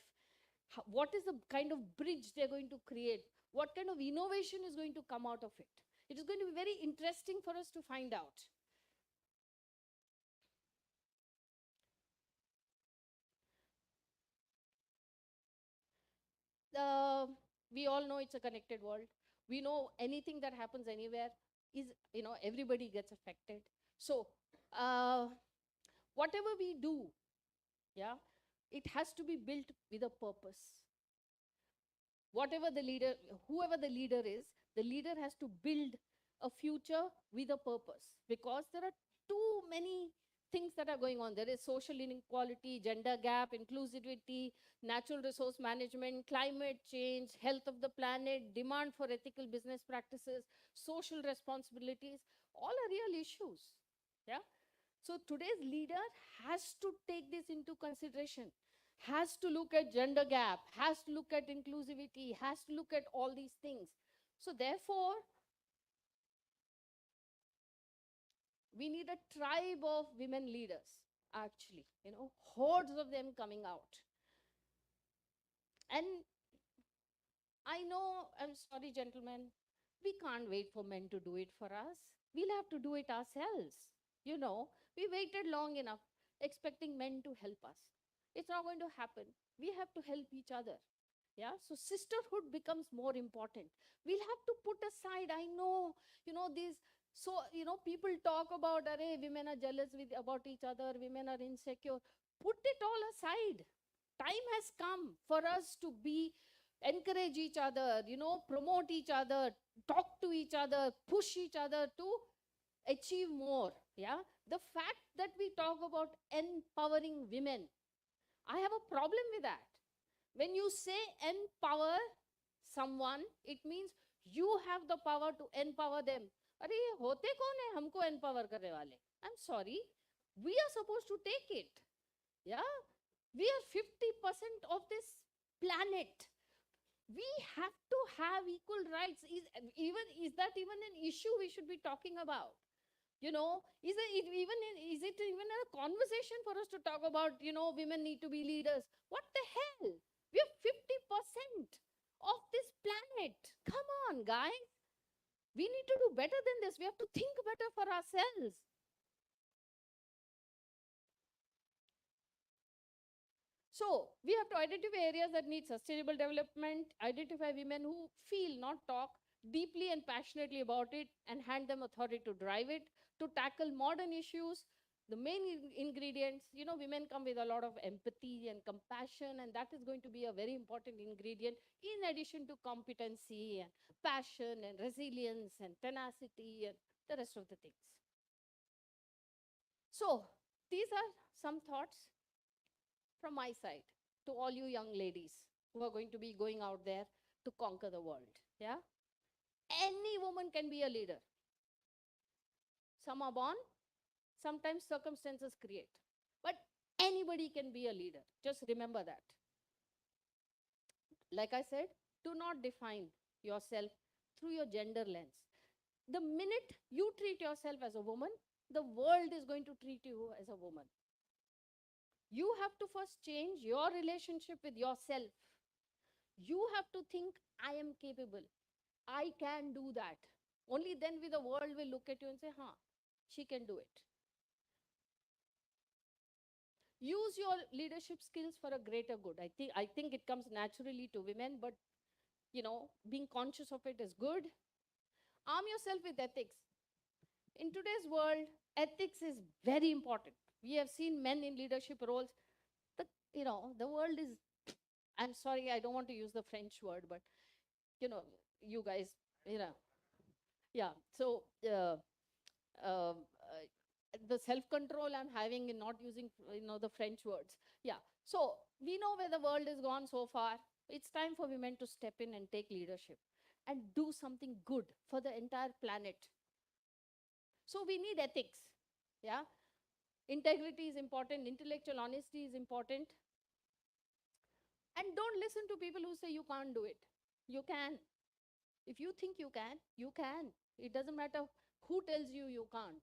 What is the kind of bridge they're going to create? What kind of innovation is going to come out of it? It is going to be very interesting for us to find out. We all know it's a connected world. We know anything that happens anywhere is, everybody gets affected. So whatever we do, yeah, it has to be built with a purpose. Whatever the leader, whoever the leader is, the leader has to build a future with a purpose, because there are too many things that are going on. There is social inequality, gender gap, inclusivity, natural resource management, climate change, health of the planet, demand for ethical business practices, social responsibilities, all are real issues. Yeah. So today's leader has to take this into consideration, has to look at gender gap, has to look at inclusivity, has to look at all these things. So therefore, we need a tribe of women leaders, actually, hordes of them coming out. And I know, I'm sorry, gentlemen, we can't wait for men to do it for us. We'll have to do it ourselves. We waited long enough expecting men to help us. It's not going to happen. We have to help each other. Yeah, so sisterhood becomes more important. We'll have to put aside, I know, these, so, people talk about, women are jealous about each other, women are insecure. Put it all aside. Time has come for us to encourage each other, promote each other, talk to each other, push each other to achieve more. Yeah, the fact that we talk about empowering women, I have a problem with that. When you say empower someone, it means you have the power to empower them. अरे ये होते कौन है हमको empower करने वाले? I'm sorry, we are supposed to take it. Yeah, we are 50% of this planet. We have to have equal rights. Is that even an issue we should be talking about? Is it even a conversation for us to talk about, women need to be leaders? What the hell? We are 50% of this planet. Come on, guys. We need to do better than this. We have to think better for ourselves. So we have to identify areas that need sustainable development, identify women who feel, not talk, deeply and passionately about it, and hand them authority to drive it, to tackle modern issues. The main ingredients, women come with a lot of empathy and compassion, and that is going to be a very important ingredient in addition to competency and passion and resilience and tenacity and the rest of the things. So these are some thoughts from my side to all you young ladies who are going to be going out there to conquer the world. Yeah, any woman can be a leader. Some are born, sometimes circumstances create, but anybody can be a leader. Just remember that. Like I said, do not define yourself through your gender lens. The minute you treat yourself as a woman, the world is going to treat you as a woman. You have to first change your relationship with yourself. You have to think, I am capable. I can do that. Only then the world will look at you and say, she can do it. Use your leadership skills for a greater good. I think it comes naturally to women, but being conscious of it is good. Arm yourself with ethics. In today's world, ethics is very important. We have seen men in leadership roles. The world is, I'm sorry, I don't want to use the French word, but you guys, Yeah. So uh, the self-control I'm having in not using, the French words. Yeah. So we know where the world has gone so far. It's time for women to step in and take leadership and do something good for the entire planet. So we need ethics. Yeah. Integrity is important. Intellectual honesty is important. And don't listen to people who say you can't do it. You can. If you think you can, you can. It doesn't matter who tells you you can't.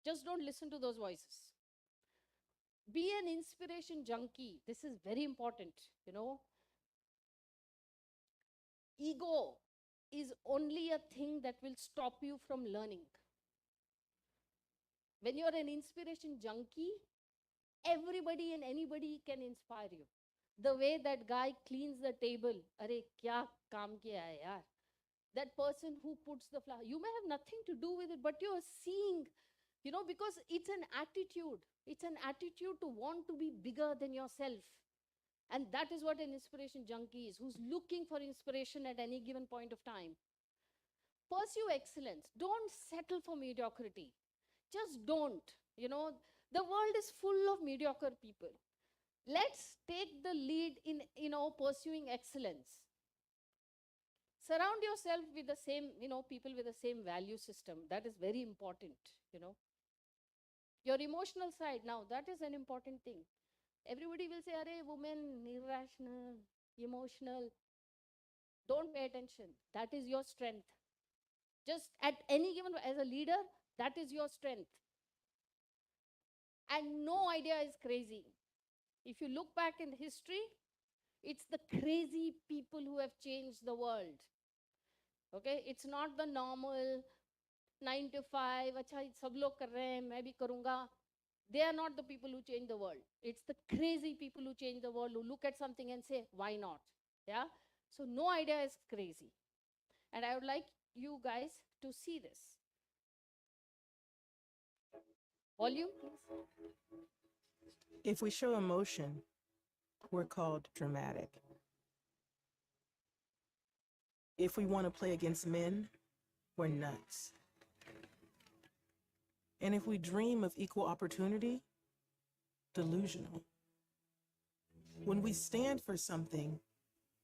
Just don't listen to those voices. Be an inspiration junkie. This is very important, Ego is only a thing that will stop you from learning. When you're an inspiration junkie, everybody and anybody can inspire you. The way that guy cleans the table, are kya kaam kiya hai yaar? That person who puts the flower, you may have nothing to do with it, but you're seeing, because it's an attitude. It's an attitude to want to be bigger than yourself. And that is what an inspiration junkie is, who's looking for inspiration at any given point of time. Pursue excellence. Don't settle for mediocrity. Just don't. The world is full of mediocre people. Let's take the lead in, pursuing excellence. Surround yourself with the same, people with the same value system. That is very important, Your emotional side, now, that is an important thing. Everybody will say, "Arey, women, irrational, emotional." Don't pay attention. That is your strength. Just at any given, as a leader, that is your strength. And no idea is crazy. If you look back in history, it's the crazy people who have changed the world. Okay? It's not the normal 9 to 5, acha, sab log kar rahe hain, main bhi karunga. They are not the people who change the world. It's the crazy people who change the world, who look at something and say, why not? Yeah? So no idea is crazy. And I would like you guys to see this. Volume, please. If we show emotion, we're called dramatic. If we want to play against men, we're nuts. And if we dream of equal opportunity, delusional. When we stand for something,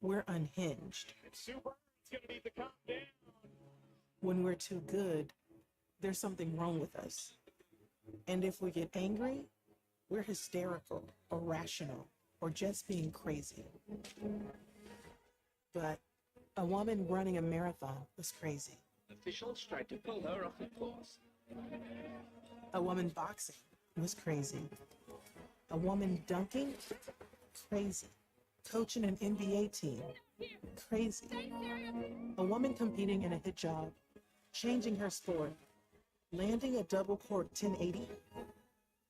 we're unhinged. When we're too good, there's something wrong with us. And if we get angry, we're hysterical or rational or just being crazy. But a woman running a marathon was crazy. Officials tried to pull her off the course. A woman boxing was crazy. A woman dunking, crazy. Coaching an NBA team, crazy. A woman competing in a hijab, changing her sport, landing a double cork 1080,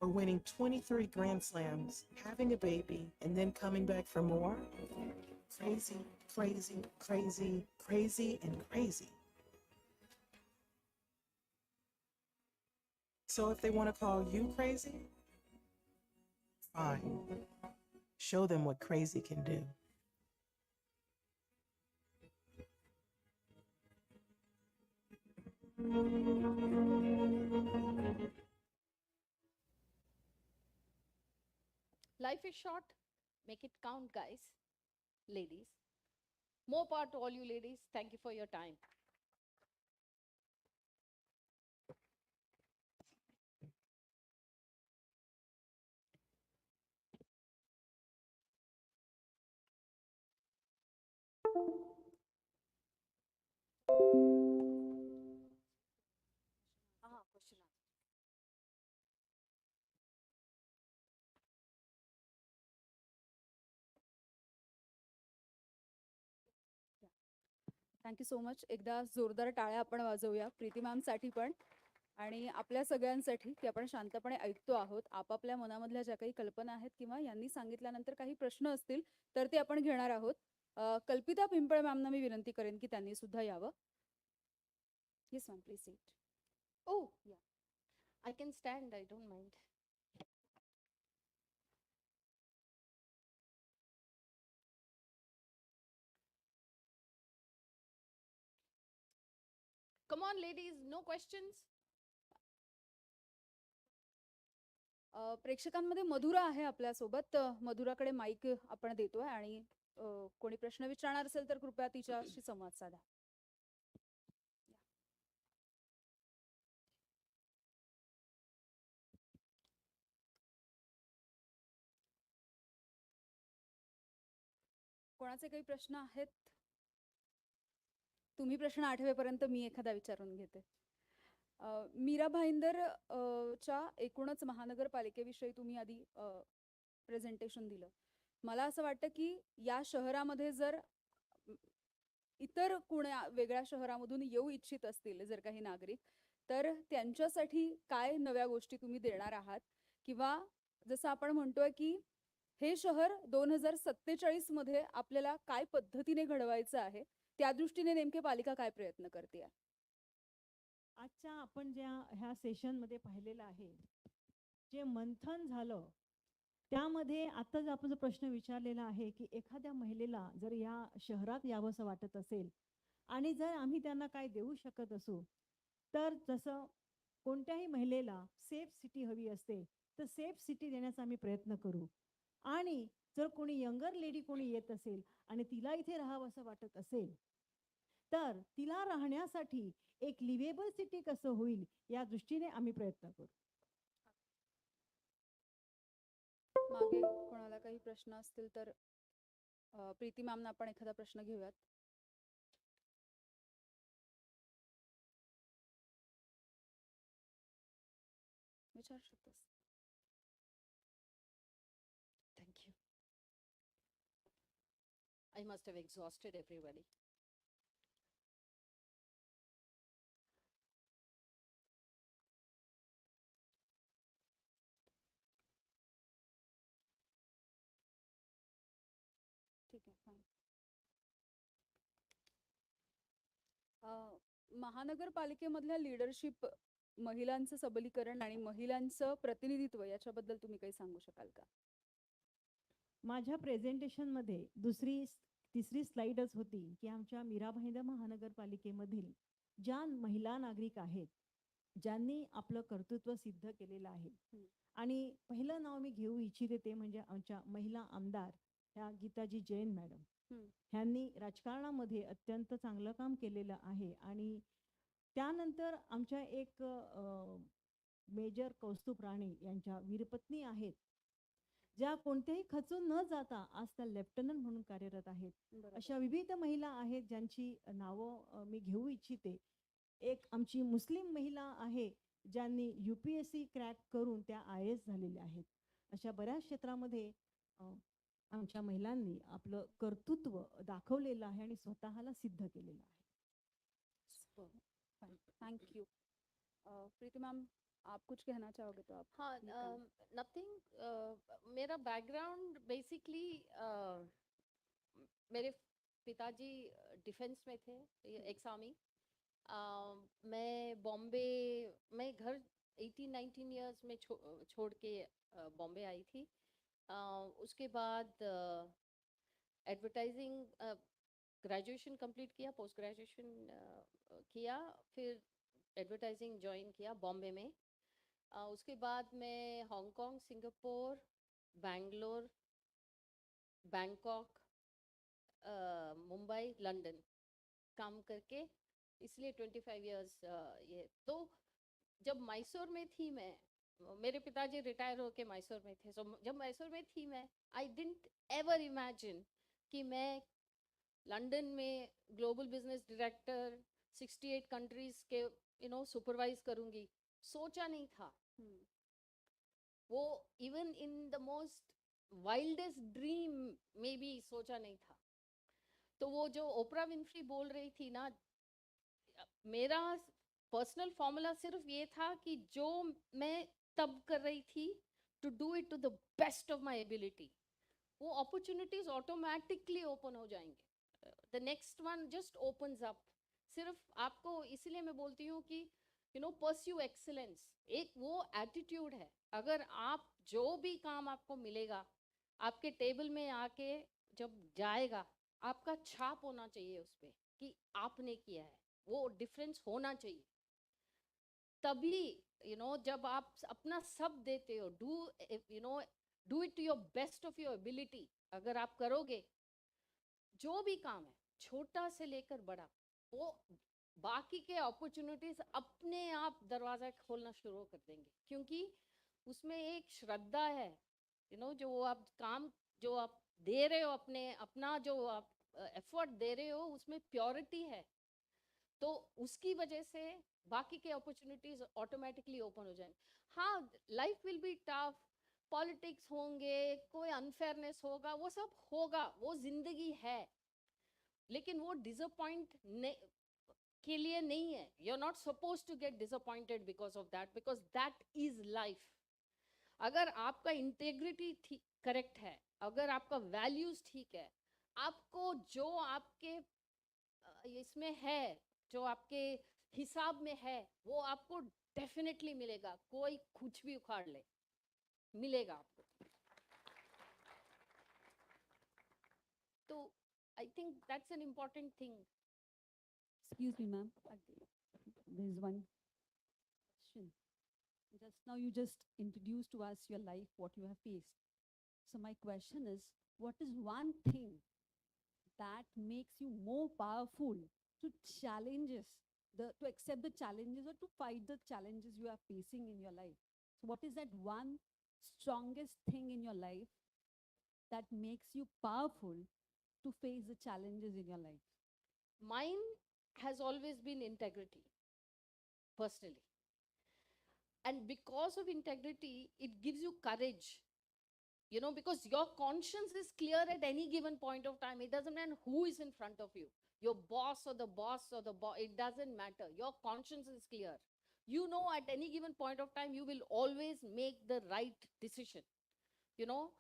or winning 23 Grand Slams, having a baby, and then coming back for more. Crazy, crazy, crazy, crazy, and crazy. So if they want to call you crazy, fine. Show them what crazy can do. Life is short. Make it count, guys. Ladies. More power to all you ladies. Thank you for your time. Question answer. Thank you so much. एकदा जोरदार टाळ्या आपण वाजवूया प्रीती मॅमसाठी पण आणि आपल्या सगळ्यांसाठी, की आपण शांतपणे ऐकतो आहोत. आपापल्या मनामधल्या ज्या काही कल्पना आहेत किंवा यांनी सांगितल्यानंतर काही प्रश्न असतील तर ते आपण घेणार आहोत. कल्पिता पिंपळ मॅमना मी विनंती करेन की त्यांनी सुद्धा यावं. Yes ma'am, please seat. Oh, yeah. I can stand. I don't mind. Come Come on, ladies, no questions. प्रेक्षकांमध्ये मधुरा आहे आपल्यासोबत. मधुराकडे माईक आपण देतोय आणि कोणी प्रश्न विचारणार असेल तर कृपया तिच्याशी संवाद साधा. कोणाचे काही प्रश्न आहेत? तुम्ही प्रश्न आठवेपर्यंत मी एखादा विचारून घेते. मीरा भाईंदर च्या एकूणच महानगरपालिकेविषयी तुम्ही आधी प्रेझेंटेशन दिलं. मला असं वाटतं की या शहरामध्ये जर इतर कोण्या वेगळ्या शहरामधून येऊ इच्छित असतील जर काही नागरिक, तर त्यांच्यासाठी काय नव्या गोष्टी तुम्ही देणार आहात? किंवा जसं आपण म्हणतोय की हे शहर 2047 मध्ये आपल्याला काय पद्धतीने घडवायचं आहे, त्या दृष्टीने नेमके पालिका काय प्रयत्न करते? आजच्या आपण ज्या ह्या सेशनमध्ये पाहिलेलं आहे, जे मंथन झालं त्यामध्ये आता जो आपण जो प्रश्न विचारलेला आहे की एखाद्या महिलेला जर या शहरात यावंसं वाटत असेल आणि जर आम्ही त्यांना काय देऊ शकत असू, तर जसं कोणत्याही महिलेला सेफ सिटी हवी असते, तर सेफ सिटी देण्याचा आम्ही प्रयत्न करू. आणि जर कोणी यंगर लेडी कोणी येत असेल आणि तिला इथे राहावं असं वाटत असेल, तर तिला राहण्यासाठी एक लिव्हेबल सिटी कसं होईल या दृष्टीने आम्ही प्रयत्न करू. मागे कोणाला काही प्रश्न असतील तर प्रीती मॅमना आपण एखादा प्रश्न घेऊयात. विचारू शकतोस. Thank you. I must have exhausted everybody. ठीक आहे, fine. महानगरपालिकेमधल्या लीडरशिप, महिलांचं सबलीकरण आणि महिलांचं प्रतिनिधित्व याच्याबद्दल तुम्ही काही सांगू शकाल का? माझ्या प्रेझेंटेशनमध्ये तिसरी स्लाइडच होती की आमच्या मीरा भाईंदर महानगरपालिकेमधील ज्या महिला नागरिक आहेत, ज्यांनी आपलं कर्तृत्व सिद्ध केलेलं आहे. आणि पहिलं नाव मी घेऊ इच्छिते ते म्हणजे आमच्या महिला आमदार ह्या गीताजी जैन मॅडम. ह्यांनी राजकारणामध्ये अत्यंत चांगलं काम केलेलं आहे. आणि त्यानंतर आमच्या एक मेजर कौस्तुभ राणे यांच्या वीरपत्नी आहेत, ज्या कोणत्याही खचून न जाता आज त्या लेफ्टनंट म्हणून कार्यरत आहेत. अशा विविध महिला आहेत ज्यांची नावं मी घेऊ इच्छिते. एक आमची मुस्लिम महिला आहे ज्यांनी UPSC क्रॅक करून त्या IAS झालेल्या आहेत. अशा बऱ्याच क्षेत्रामध्ये आमच्या महिलांनी आपलं कर्तृत्व दाखवलेलं आहे आणि स्वतःला सिद्ध केलेलं आहे. Thank you. प्रीति मैम, आप कुछ कहना चाहोगे तो आप? हाँ, नथिंग. मेरा बैकग्राउंड बेसिकली मेरे पिताजी डिफेंस में थे, एक्स आर्मी. मैं बॉम्बे मैं घर 18-19 ईयर्स में छोड़ के बॉम्बे आई थी. उसके बाद एडवर्टाइजिंग ग्रेजुएशन कंप्लीट किया, पोस्ट ग्रेजुएशन किया, फिर एडवर्टाइजिंग ज्वाइन किया बॉम्बे में. उसके बाद मैं Hong Kong, Singapore, Bangalore, Bangkok, Mumbai, London काम करके, इसलिए 25 इयर्स ये. तो जब मैसूर में थी मैं, मेरे पिताजी रिटायर होके मैसूर में थे, so जब मैसूर में थी मैं, आई डिडंट एवर इमेजिन कि मैं लंदन में ग्लोबल बिजनेस डायरेक्टर 68 कंट्रीज के सुपरवाइज करूंगी. सोचा नहीं था. वो even in the most wildest dream में भी सोचा नहीं था. तो वो जो ओपरा विनफ्री बोल रही थी ना, मेरा पर्सनल फॉर्मूला सिर्फ ये था कि जो मैं तब कर रही थी, to do it to the best of my ability, वो अपॉर्चुनिटीज ऑटोमेटिकली ओपन हो जाएंगे. The next one just opens up. सिर्फ आपको इसलिए मैं बोलती हूँ कि परस्यू एक्सीलेंस, एक वो एटीट्यूड है. अगर आप जो भी काम आपको मिलेगा, आपके टेबल में आके जब जाएगा, आपका छाप होना चाहिए उस पर कि आपने किया है. वो डिफरेंस होना चाहिए. तभी जब आप अपना सब देते हो, do it to your best of your ability. अगर आप करोगे, जो भी काम है छोटा से लेकर बड़ा, वो बाकी के अपॉर्चुनिटीज अपने आप दरवाजा खोलना शुरू कर देंगे, क्योंकि उसमें एक श्रद्धा है. जो आप काम जो आप दे रहे हो, अपना जो आप एफर्ट दे रहे हो, उसमें प्योरिटी है. तो उसकी वजह से बाकी के अपॉर्चुनिटीज ऑटोमेटिकली ओपन हो जाएंगे. हाँ, life will be tough, politics होंगे, कोई अनफेयरनेस होगा, वो सब होगा, वो जिंदगी है. लेकिन वो डिसअपॉइंट के लिए नहीं है. You are not suppose to get disappointed because of that, because that is life. अगर आपका इंटेग्रिटी करेक्ट है, अगर आपका वैल्यूज ठीक है, आपको जो आपके इसमें है, जो आपके हिसाब में है, वो आपको डेफिनेटली मिलेगा. कोई कुछ भी उखाड़ ले, मिलेगा आपको. तो I think that's an important thing. Excuse me, ma'am. There's one question. Just now, you just introduced to us your life, what you have faced. So, my question is, what is one thing that makes you more powerful to challenges, to accept the challenges or to fight the challenges you are facing in your life? So, what is that one strongest thing in your life that makes you powerful to face the challenges in your life? Mine has always been integrity, personally. And because of integrity, it gives you courage. Because your conscience is clear at any given point of time. It doesn't matter who is in front of you, your boss or the boss or the boss, it doesn't matter. Your conscience is clear. At any given point of time, you will always make the right decision. you know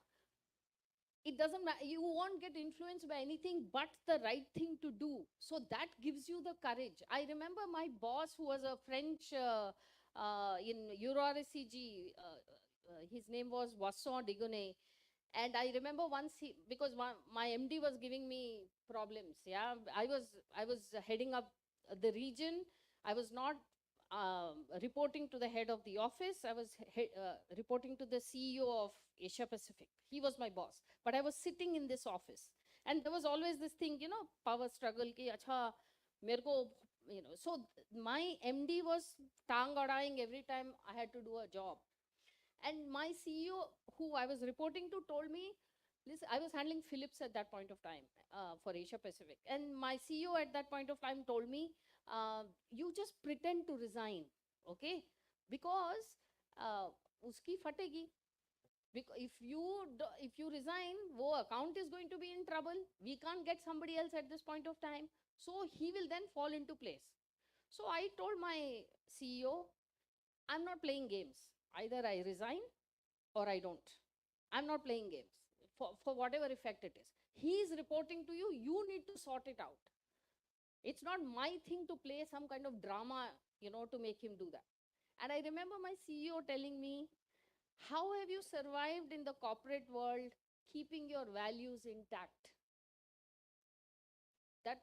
it doesn't matter, you won't get influenced by anything but the right thing to do. So that gives you the courage. I remember my boss, who was a French in EuroRCG, his name was Wasson Digonet. And I remember once because my MD was giving me problems. Yeah, I was heading up the region. I was not reporting to the head of the office. I was reporting to the CEO of Asia Pacific. He was my boss, but I was sitting in this office, and there was always this thing, power struggle. Ki acha, merko, So my MD was tang adaying every time I had to do a job. And my CEO, who I was reporting to, told me, listen, I was handling Philips at that point of time for Asia Pacific. And my CEO at that point of time told me, you just pretend to resign, okay? Because uski fategi. Because if you resign, wo account is going to be in trouble. We can't get somebody else at this point of time. So he will then fall into place. So I told my CEO, I'm not playing games. Either I resign or I don't. I'm not playing games for whatever effect it is. He is reporting to you, you need to sort it out. It's not my thing to play some kind of drama, to make him do that. And I remember my CEO telling me, how have you survived in the corporate world keeping your values intact? That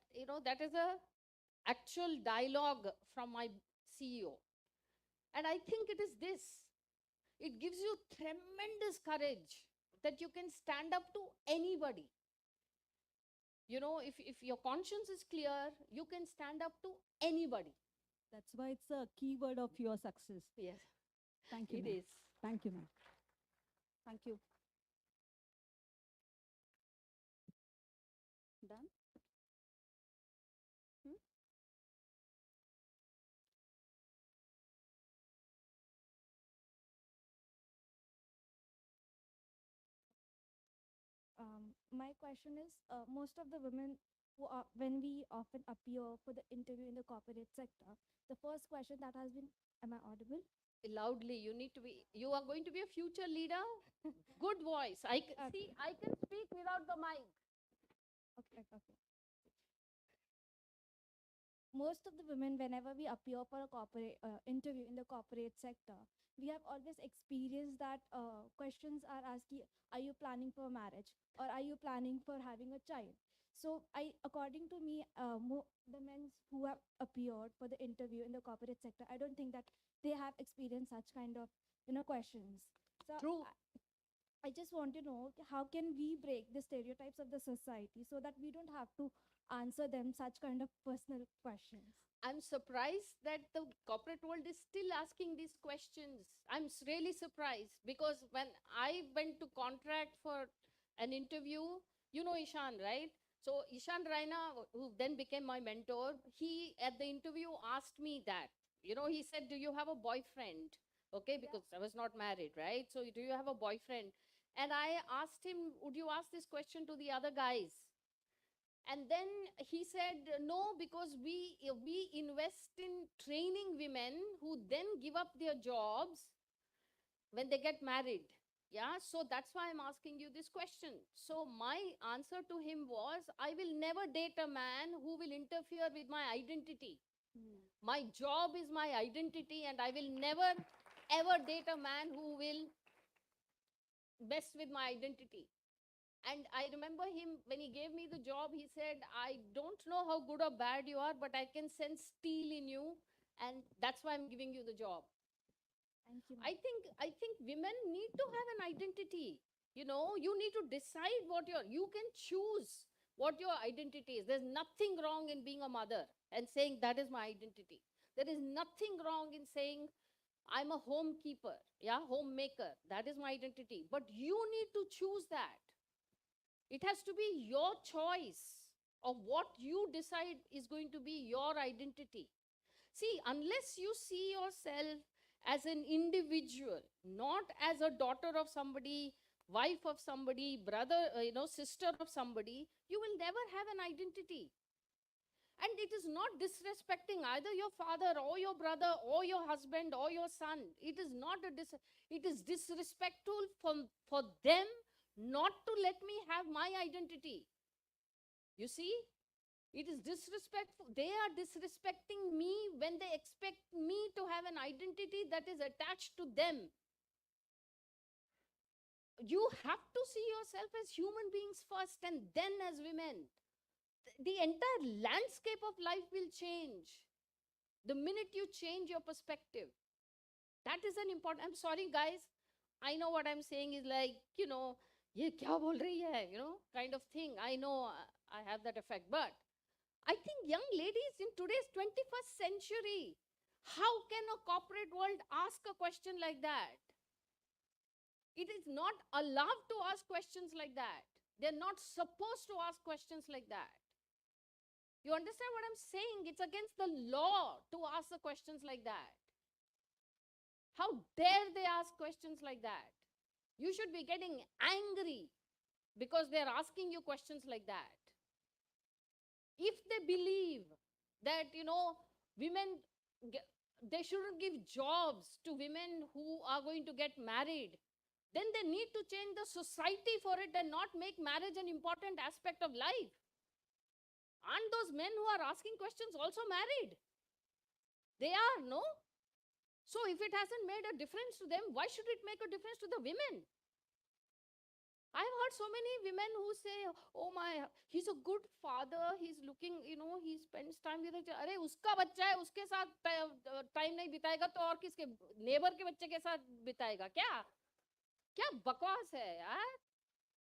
is a actual dialogue from my CEO. And I think it is this. It gives you tremendous courage that you can stand up to anybody. If your conscience is clear, you can stand up to anybody. That's why it's a keyword of your success. Yes. Thank you, It ma'am. is. Thank you, ma'am. Thank you. Done? Hmm? My question is, most of the women when we often appear for the interview in the corporate sector, the first question that has been, am I audible? Loudly, you are going to be a future leader. Good voice. I can speak without the mic. Okay. Most of the women, whenever we appear for a corporate interview in the corporate sector, we have always experienced that questions are asked, are you planning for marriage or are you planning for having a child? So according to me, the men who have appeared for the interview in the corporate sector, I don't think that they have experienced such kind of, questions. So True. I just want to know how can we break the stereotypes of the society so that we don't have to answer them such kind of personal questions. I'm surprised that the corporate world is still asking these questions. Really surprised because when I went to contract for an interview, you know Ishan, right? So Ishan Raina, who then became my mentor, he at the interview asked me that. He said, "Do you have a boyfriend?" Okay, because I was not married, right? So, do you have a boyfriend? And I asked him, "Would you ask this question to the other guys?" And then he said, "No, because we invest in training women who then give up their jobs when they get married." Yeah, so that's why I'm asking you this question. So my answer to him was, I will never date a man who will interfere with my identity. My job is my identity, and I will never ever date a man who will mess with my identity. And I remember him when he gave me the job, he said, "I don't know how good or bad you are, but I can sense steel in you, and that's why I'm giving you the job." Thank you. I think women need to have an identity. You need to decide what you can choose what your identity is. There's nothing wrong in being a mother and saying that is my identity. There is nothing wrong in saying I'm a homekeeper, yeah, homemaker. That is my identity. But you need to choose that. It has to be your choice of what you decide is going to be your identity. See, unless you see yourself as an individual, not as a daughter of somebody, wife of somebody, brother, sister of somebody, you will never have an identity. And it is not disrespecting either your father or your brother or your husband or your son. It is not it is disrespectful for them not to let me have my identity. You see, it is disrespectful. They are disrespecting me when they expect me to have an identity that is attached to them. You have to see yourself as human beings first and then as women. The entire landscape of life will change the minute you change your perspective. That is an important. I'm sorry, guys. I know what I'm saying is like, ye kya bol rahi hai, kind of thing. I know I have that effect. But I think young ladies in today's 21st century, how can a corporate world ask a question like that? It is not allowed to ask questions like that. They're not supposed to ask questions like that. You understand what I'm saying? It's against the law to ask the questions like that. How dare they ask questions like that? You should be getting angry because they're asking you questions like that. If they believe that, women, they shouldn't give jobs to women who are going to get married, then they need to change the society for it and not make marriage an important aspect of life. Aren't those men who are asking questions also married? They are, no? So if it hasn't made a difference to them, why should it make a difference to the women? I've heard so many women who say, "Oh my, he's a good father, he's looking, he spends time with it." अरे उसका बच्चा है, उसके साथ time नहीं बिताएगा तो और किसके, नेबर के बच्चे के साथ बिताएगा क्या? क्या बकवास है यार?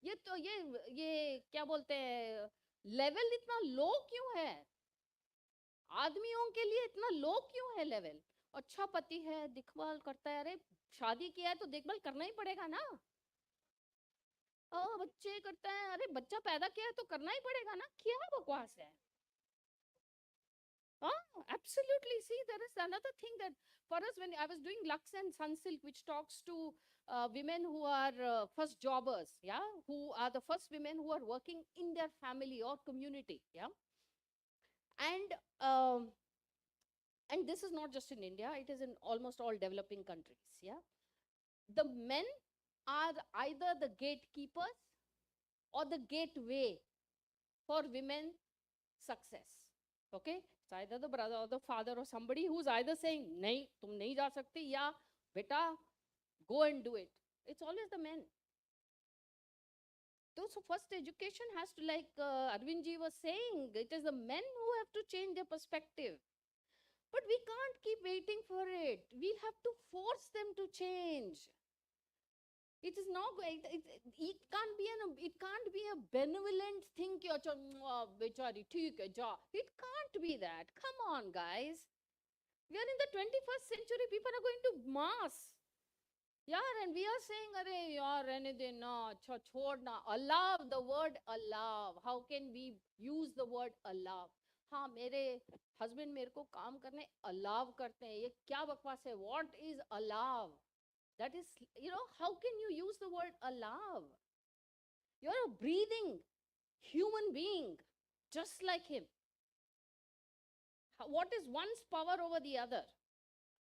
ये क्या बोलते हैं, लेवल इतना लो क्यों है? आदमियों के लिए इतना लो क्यों है लेवल? अच्छा पति है, देखभाल करता है, अरे शादी किया है तो देखभाल करना ही पड़ेगा ना? बच्चे करता है, अरे बच्चा पैदा किया है तो करना ही पड़ेगा ना? क्या बकवास है? Absolutely. See, there is another thing that for us, when I was doing Lux and Sunsilk, which talks to women who are first jobbers, yeah, who are the first women who are working in their family or community, yeah, and and this is not just in India; it is in almost all developing countries, yeah. The men are either the gatekeepers or the gateway for women success. Okay, it's either the brother or the father or somebody who's either saying nahi tum nahi ja sakti, ya beta go and do it. It's always the men. So first education has to, like Arvindji was saying, it is the men who have to change their perspective. But we can't keep waiting for it. We have to force them to change. It is not going. It can't be It can't be a benevolent thing. कि अच्छा बेचारी ठीक है जा. It can't be that. Come on, guys. We are in the 21st century. People are going to mass. Yeah, and we are saying, अरे यार रहने देना, अच्छा छोड़ना. Allow, the word allow. How can we use the word allow? हाँ, मेरे husband मेरे को काम करने allow करते हैं. ये क्या बकवास है? What is allow? That is, how can you use the word allow? You're a breathing human being, just like him. What is one's power over the other?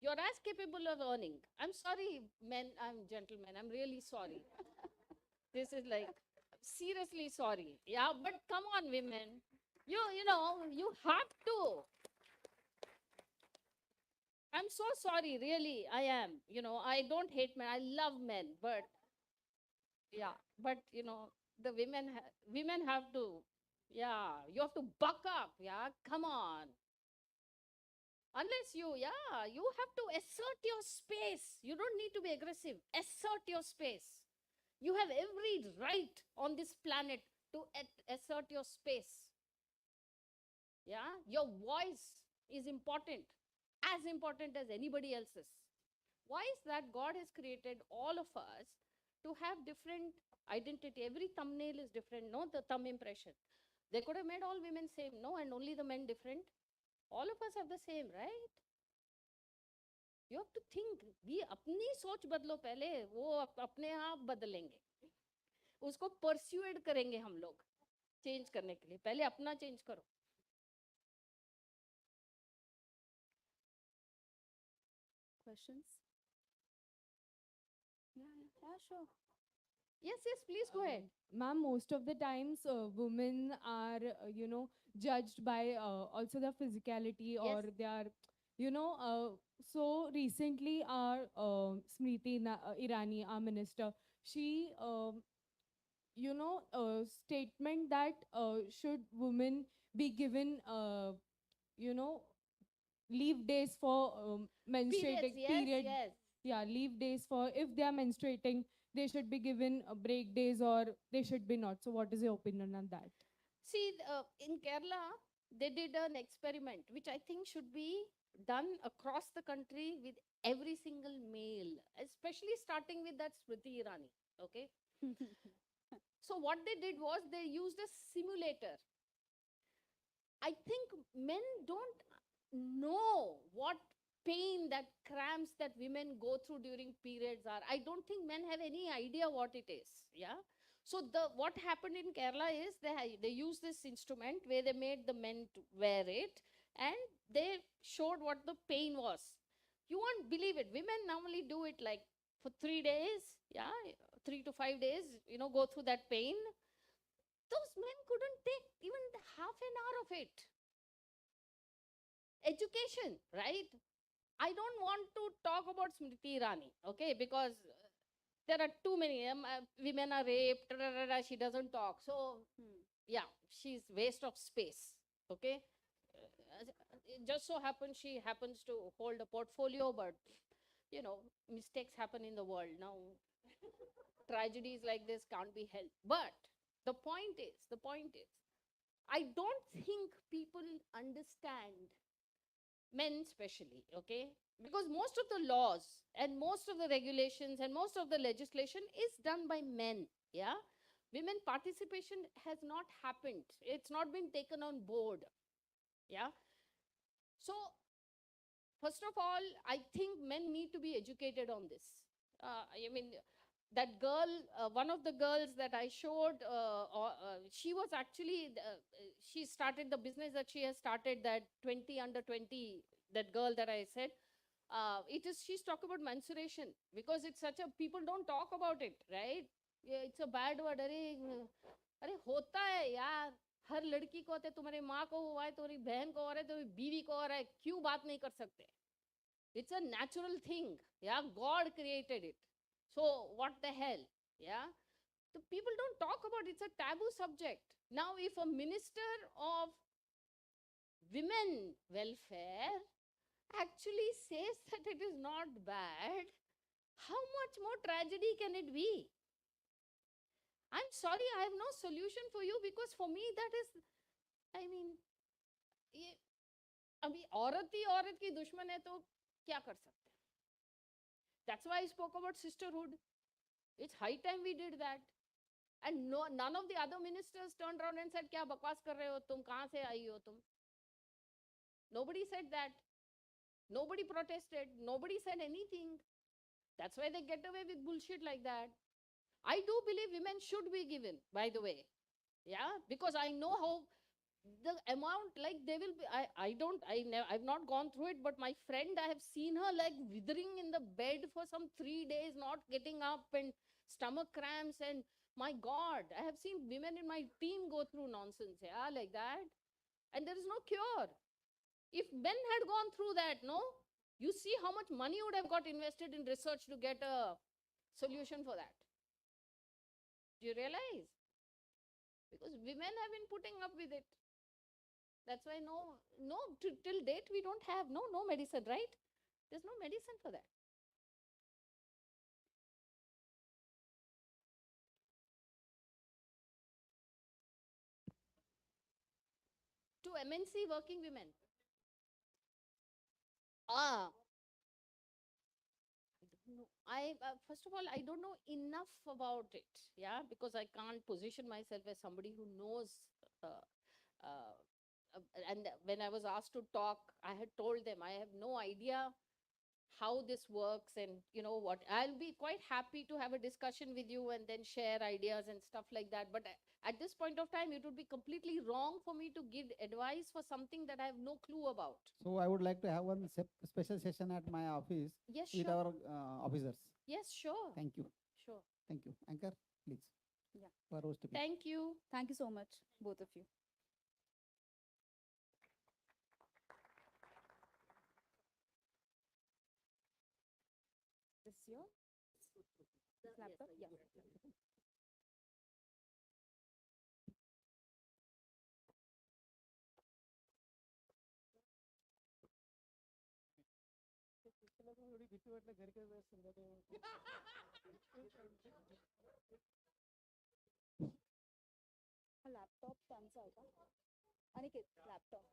You're as capable of earning. I'm sorry, men, I'm gentlemen, I'm really sorry. This is like, seriously sorry. Yeah, but come on, women. You have to. I'm so sorry, really, I am. I don't hate men, I love men, but yeah, but the women have to, yeah, you have to buck up, yeah, come on. Unless you have to assert your space. You don't need to be aggressive. Assert your space. You have every right on this planet to assert your space. Yeah, your voice is important, as important as anybody else's. Why is that? God has created all of us to have different identity. Every thumbnail is different, no? The thumb impression. They could have made all women same, no? And only the men different. All of us have the same, right? You have to think. We अपनी सोच बदलो पहले, वो अपने आप बदलेंगे. उसको परस्यूएड करेंगे हम लोग चेंज करने के लिए. पहले अपना चेंज करो. Questions? Yeah, sure. Yes, please go ahead. Ma'am, most of the times women are, judged by also their physicality or Yes. their, so recently our Smriti Irani, our minister, she, statement that should women be given, you know, leave days for menstruating Periods, yes. yeah, leave days for if they are menstruating, they should be given break days or they should be not. So what is your opinion on that? See, in Kerala, they did an experiment, which I think should be done across the country with every single male, especially starting with that Smriti Irani. Okay. So what they did was they used a simulator. I think men don't know what pain, that cramps that women go through during periods are. I don't think men have any idea what it is. Yeah. So what happened in Kerala is they used this instrument where they made the men to wear it and they showed what the pain was. You won't believe it. Women normally do it like for 3 days. Yeah, 3 to 5 days. Go through that pain. Those men couldn't take even half an hour of it. Education, right? I don't want to talk about Smriti Irani, okay, because there are too many women are raped, she doesn't talk. So, yeah, she's waste of space, okay. It just so happens she happens to hold a portfolio, but mistakes happen in the world now. Tragedies like this can't be helped. But the point is, I don't think people understand, men especially, okay, because most of the laws and most of the regulations and most of the legislation is done by men. Yeah, women participation has not happened. It's not been taken on board. Yeah. So first of all, I think men need to be educated on this. I mean, that girl, one of the girls that I showed, she was actually, she started the business that she has started, that 20 under 20, that girl that I said. She's talking about menstruation because it's such a, people don't talk about it, right? Yeah, it's a bad word. अरे होता है यार, हर लड़की को होता है, तुम्हारी माँ को हुआ है, तुम्हारी बहन को हो रहा है, तुम्हारी बीवी को हो रहा है, क्यों बात नहीं कर सकते? It's a natural thing. Yeah, God created it. So what the hell? Yeah. The people don't talk about it. It's a taboo subject. Now, if a minister of women welfare actually says that it is not bad, how much more tragedy can it be? I'm sorry, I have no solution for you, because for me that is, I mean, ये अभी औरत ही औरत की दुश्मन है तो क्या कर सकते हैं? That's why I spoke about sisterhood. It's high time we did that. And no, none of the other ministers turned around and said, क्या बकवास कर रहे हो तुम, कहाँ से आई हो तुम? Nobody said that. Nobody protested. Nobody said anything. That's why they get away with bullshit like that. I do believe women should be given, by the way. Yeah, because I know how the amount, like they will be, I've not gone through it, but my friend, I have seen her like withering in the bed for some 3 days, not getting up, and stomach cramps, and my God, I have seen women in my team go through nonsense, yeah, like that. And there is no cure. If men had gone through that, no, you see how much money would have got invested in research to get a solution for that. Do you realize? Because women have been putting up with it. That's why till date we don't have no medicine, right? There's no medicine for that. To MNC working women. First of all, I don't know enough about it, yeah, because I can't position myself as somebody who knows. Uh, uh, and when I was asked to talk, I had told them I have no idea how this works, and you know what, I'll be quite happy to have a discussion with you and then share ideas and stuff like that. But at this point of time, it would be completely wrong for me to give advice for something that I have no clue about. So I would like to have one special session at my office Yes, with sure. our officers. Yes, sure. Thank you. Sure. Thank you. Anchor, please. Yeah. For host to be. Thank you. Thank you so much, both of you. This your laptop? Yeah. हा laptop त्यांचा आहे का? Aniket laptop.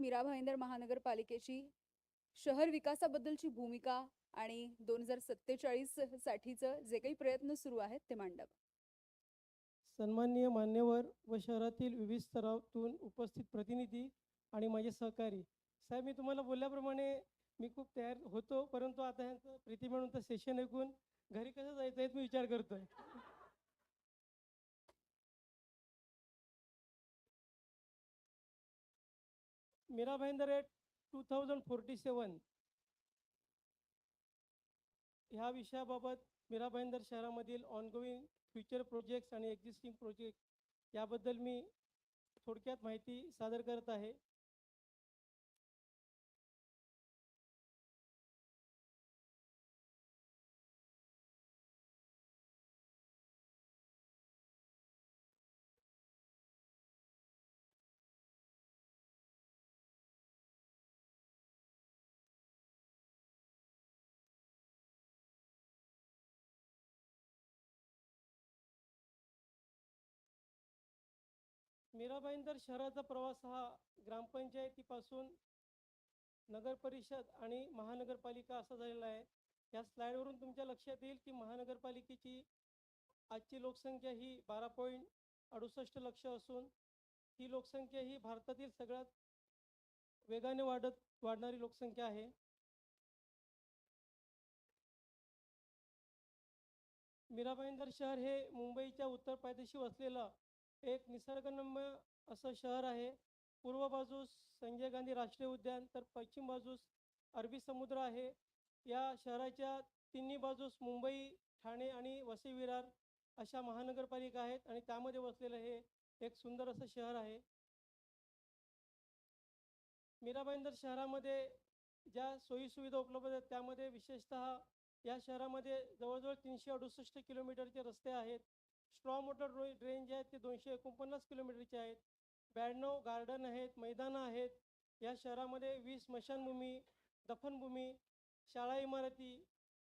Meera Bhayandar महानगरपालिकेची शहर विकासाबद्दलची भूमिका आणि 2047 साठीचं जे काही प्रयत्न सुरू आहेत ते मांडावं. सन्माननीय मान्यवर व शहरातील विविध स्तरातून उपस्थित प्रतिनिधी आणि माझे सहकारी साहेब, मी तुम्हाला बोलल्याप्रमाणे मी खूप तयार होतो, परंतु आता ह्यांचं प्रीती म्हणून सेशन ऐकून घरी कसं जायचं आहे मी विचार करतोय. मीरा भाईंदर एट 2047 ह्या विषयाबाबत मीरा भाईंदर शहरामधील ऑनगोईंग फ्युचर प्रोजेक्ट्स आणि एक्झिस्टिंग प्रोजेक्ट याबद्दल मी थोडक्यात माहिती सादर करत आहे. मीरा भाईंदर शहराचा प्रवास हा ग्रामपंचायतीपासून नगर परिषद आणि महानगरपालिका असा झालेला आहे. या स्लाइडवरून तुमच्या लक्षात येईल की महानगरपालिकेची आजची लोकसंख्या ही 12.68 लक्ष असून ही लोकसंख्या ही भारतातील सगळ्यात वेगाने वाढणारी लोकसंख्या आहे. मीरा भाईंदर शहर हे मुंबईच्या उत्तर पायथ्याशी वसलेलं एक निसर्गरम्य असं शहर आहे. पूर्व बाजूस संजय गांधी राष्ट्रीय उद्यान तर पश्चिम बाजूस अरबी समुद्र आहे. या शहराच्या तिन्ही बाजूस मुंबई, ठाणे आणि वसई विरार अशा महानगरपालिका आहेत आणि त्यामध्ये वसलेलं हे एक सुंदर असं शहर आहे. मीरा भाईंदर शहरामध्ये ज्या सोयीसुविधा उपलब्ध आहेत त्यामध्ये विशेषतः या शहरामध्ये जवळजवळ 368 किलोमीटरचे रस्ते आहेत. स्ट्रॉ मोटर ड्रेन जे आहेत ते 249 किलोमीटरचे आहेत. 92 गार्डन आहेत, मैदानं आहेत. या शहरामध्ये 20 स्मशानभूमी, दफनभूमी, शाळा इमारती,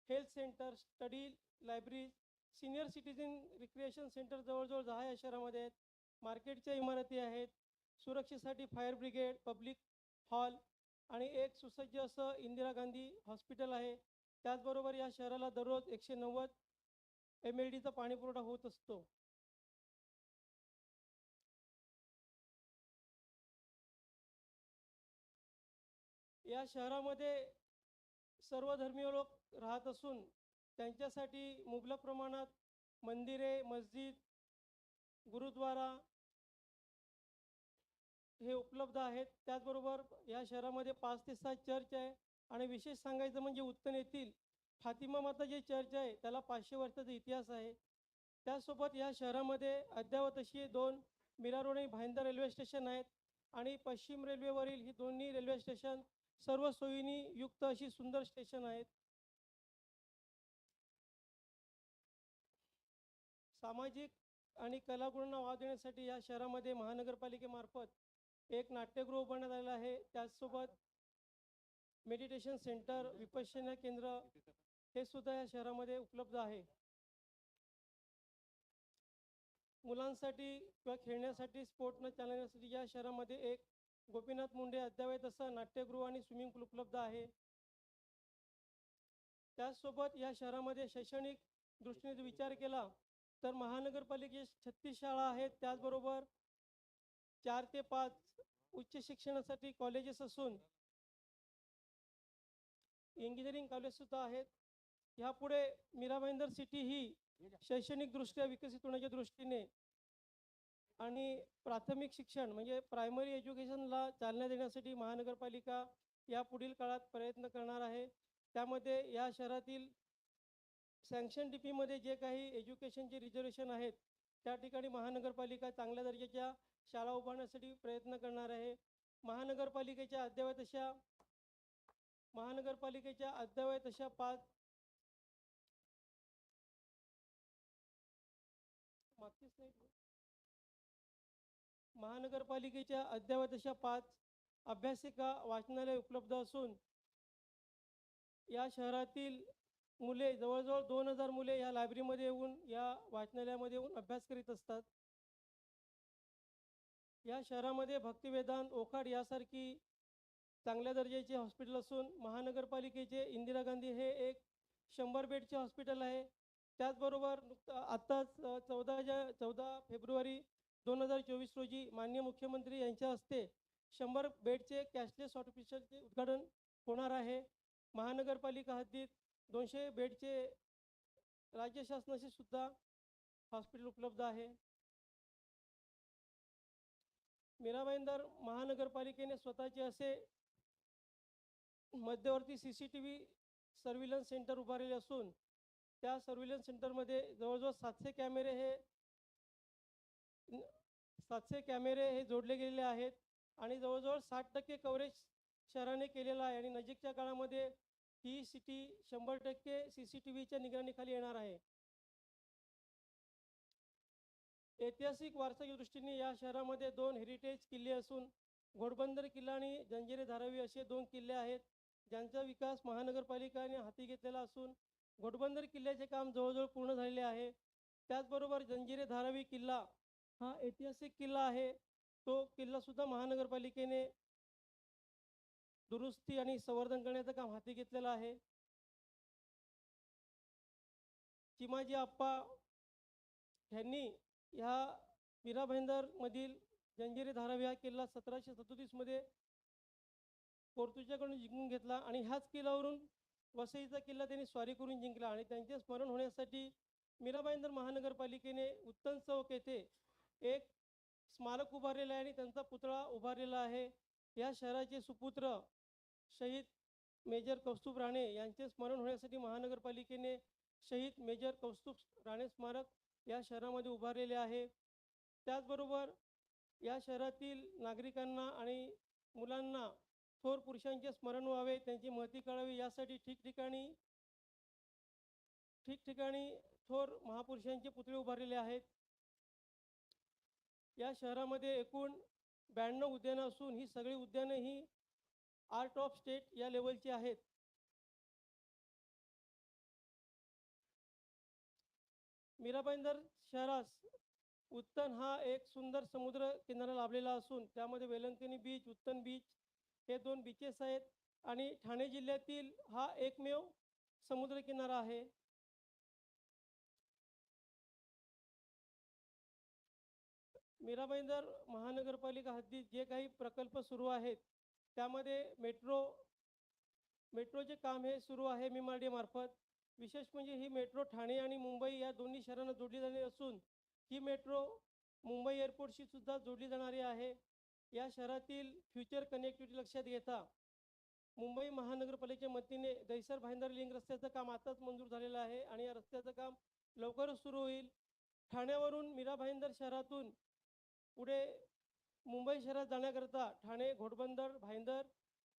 health centre, study libraries, senior citizen recreation centre जवळजवळ 10 या शहरामध्ये आहेत. मार्केटच्या इमारती आहेत. सुरक्षेसाठी फायर ब्रिगेड, पब्लिक हॉल आणि एक सुसज्ज असं इंदिरा गांधी हॉस्पिटल आहे. त्याचबरोबर या शहराला दररोज 190 MLDचा पाणी पुरवठा होत असतो. या शहरामध्ये सर्व धर्मीय लोक राहत असून त्यांच्यासाठी मुबलक प्रमाणात मंदिरे, मस्जिद, गुरुद्वारा हे उपलब्ध आहेत. त्याचबरोबर या शहरामध्ये 5 ते 7 चर्च आहे आणि विशेष सांगायचं म्हणजे उत्तन येथील फातिमा माता जे चर्च आहे त्याला 500 वर्षाचा इतिहास आहे. त्यासोबत या शहरामध्ये अद्ययावत अशी 2 मीरा रोड आणि भाईंदर रेल्वे स्टेशन आहेत आणि पश्चिम रेल्वेवरील ही दोन्ही रेल्वे स्टेशन सर्व सोयींनी युक्त अशी सुंदर स्टेशन आहेत. सामाजिक आणि कलागुणांना वाव देण्यासाठी या शहरामध्ये महानगरपालिकेमार्फत एक नाट्यगृह उभारण्यात आलेलं आहे. त्याचसोबत मेडिटेशन सेंटर, विपश्यना केंद्र हे सुद्धा या शहरामध्ये उपलब्ध आहे. मुलांसाठी किंवा खेळण्यासाठी, स्पोर्टनं चालवण्यासाठी या शहरामध्ये एक गोपीनाथ मुंडे अद्ययावत असं नाट्यगृह आणि स्विमिंग पूल उपलब्ध आहे. त्याचसोबत या शहरामध्ये शैक्षणिक दृष्टीने जर विचार केला तर महानगरपालिकेत 36 शाळा आहेत. त्याचबरोबर 4 ते 5 उच्च शिक्षणासाठी कॉलेजेस असून इंजिनिअरिंग कॉलेजसुद्धा आहेत. ह्यापुढे मीरा भाईंदर सिटी ही शैक्षणिकदृष्ट्या विकसित होण्याच्या दृष्टीने आणि प्राथमिक शिक्षण म्हणजे प्रायमरी एज्युकेशनला चालना देण्यासाठी महानगरपालिका या पुढील काळात प्रयत्न करणार आहे. त्यामध्ये या शहरातील सँक्शन DPमध्ये जे काही एज्युकेशनचे रिझर्वेशन आहेत त्या ठिकाणी महानगरपालिका चांगल्या दर्जाच्या शाळा उभारण्यासाठी प्रयत्न करणार आहे. महानगरपालिकेच्या अद्ययावत अशा 5 महानगरपालिकेच्या अद्ययावत अशा 5 अभ्यासिका वाचनालय उपलब्ध असून या शहरातील मुले जवळजवळ 2000 मुले या लायब्ररीमध्ये येऊन या वाचनालयामध्ये येऊन अभ्यास करीत असतात. या शहरामध्ये भक्तिवेदांत, ओखाड यासारखी चांगल्या दर्जाचे हॉस्पिटल असून महानगरपालिकेचे इंदिरा गांधी हे एक 100 बेडचे हॉस्पिटल आहे. त्याचबरोबर आत्ताच 14 फेब्रुवारी 2024 रोजी माननीय मुख्यमंत्री यांच्या हस्ते 100 बेडचे कॅशलेस हॉस्पिटलचे उद्घाटन होणार आहे. महानगरपालिका हद्दीत 200 बेडचे राज्य शासनाशी सुद्धा हॉस्पिटल उपलब्ध आहे. मीरा भाईंदर महानगरपालिकेने स्वतःचे असे मध्यवर्ती CCTV सर्व्हिलन्स सेंटर उभारलेले असून त्या सर्व्हिलन्स सेंटरमध्ये जवळजवळ 700 कॅमेरे हे जोडले गेलेले आहेत आणि जवळजवळ 60% कव्हरेज शहराने केलेला आहे आणि नजीकच्या काळामध्ये ही सिटी 100% CCTVच्या निगराणीखाली येणार आहे. ऐतिहासिक वारसाच्या दृष्टीने या शहरामध्ये 2 हेरिटेज किल्ले असून घोडबंदर किल्ला आणि जंजिरे धारावी असे 2 किल्ले आहेत ज्यांचा विकास महानगरपालिकेने हाती घेतलेला असून घोडबंदर किल्ल्याचे काम जवळजवळ पूर्ण झालेले आहे. त्याचबरोबर जंजिरे धारावी किल्ला हा ऐतिहासिक किल्ला आहे. तो किल्लासुद्धा महानगरपालिकेने दुरुस्ती आणि संवर्धन करण्याचं काम हाती घेतलेलं आहे. चिमाजी आप्पा ह्यांनी ह्या मीरा भाईंदरमधील जंजिरी धारावी हा किल्ला 1737 मध्ये पोर्तुगीजाकडून जिंकून घेतला आणि ह्याच किल्ल्यावरून वसईचा किल्ला त्यांनी स्वारी करून जिंकला आणि त्यांचे स्मरण होण्यासाठी मीरा भाईंदर महानगरपालिकेने उत्तम चौक येथे एक स्मारक उभारलेलं आहे आणि त्यांचा पुतळा उभारलेला आहे. या शहराचे सुपुत्र शहीद मेजर कौस्तुभ राणे यांचे स्मरण होण्यासाठी महानगरपालिकेने शहीद मेजर कौस्तुभ राणे स्मारक या शहरामध्ये उभारलेले आहे. त्याचबरोबर या शहरातील नागरिकांना आणि मुलांना थोर पुरुषांचे स्मरण व्हावे, त्यांची महती कळावी यासाठी ठिकठिकाणी थोर महापुरुषांचे पुतळे उभारलेले आहेत. या शहरामध्ये एकूण 92 उद्यानं असून ही सगळी उद्यानं ही आर्ट ऑफ स्टेट या लेवलची आहेत. मीरा भाईंदर शहरास उत्तन हा एक सुंदर समुद्र किनारा लाभलेला असून त्यामध्ये वेलंकनी बीच, उत्तन बीच हे 2 बीचेस आहेत आणि ठाणे जिल्ह्यातील हा एकमेव समुद्र किनारा आहे. मीरा भाईंदर महानगरपालिका हद्दीत जे काही प्रकल्प सुरू आहेत त्यामध्ये मेट्रोचे काम हे सुरू आहे MMRDA मार्फत. विशेष म्हणजे ही मेट्रो ठाणे आणि मुंबई या दोन्ही शहरांना जोडली जाणारी असून ही मेट्रो मुंबई एअरपोर्टशी सुद्धा जोडली जाणारी आहे. या शहरातील फ्युचर कनेक्टिव्हिटी लक्षात घेता मुंबई महानगरपालिकेच्या वतीने दहिसर भाईंदर लिंक रस्त्याचं काम आताच मंजूर झालेलं आहे आणि या रस्त्याचं काम लवकरच सुरू होईल. ठाण्यावरून मीरा भाईंदर शहरातून पुढे मुंबई शहरात जाण्याकरता ठाणे, घोडबंदर, भाईंदर,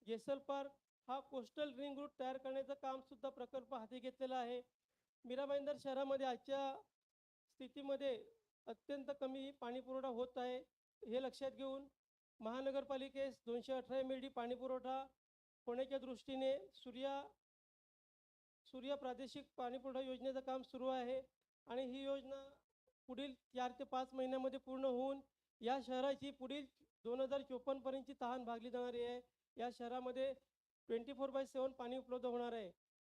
जेसल पार्क हा कोस्टल रिंग रूट तयार करण्याचं काम सुद्धा प्रकल्प हाती घेतलेला आहे. मीरा भाईंदर शहरामध्ये आजच्या स्थितीमध्ये अत्यंत कमी पाणी पुरवठा होत आहे. हे लक्षात घेऊन महानगरपालिकेस 218 MLD पाणी पुरवठा होण्याच्या दृष्टीने सूर्या प्रादेशिक पाणी पुरवठा योजनेचं काम सुरू आहे आणि ही योजना पुढील 4 ते 5 महिन्यामध्ये पूर्ण होऊन या शहराची पुढील 2054 पर्यंतची तहान भागली जाणारी आहे. या शहरामध्ये 24/7 पाणी उपलब्ध होणार आहे.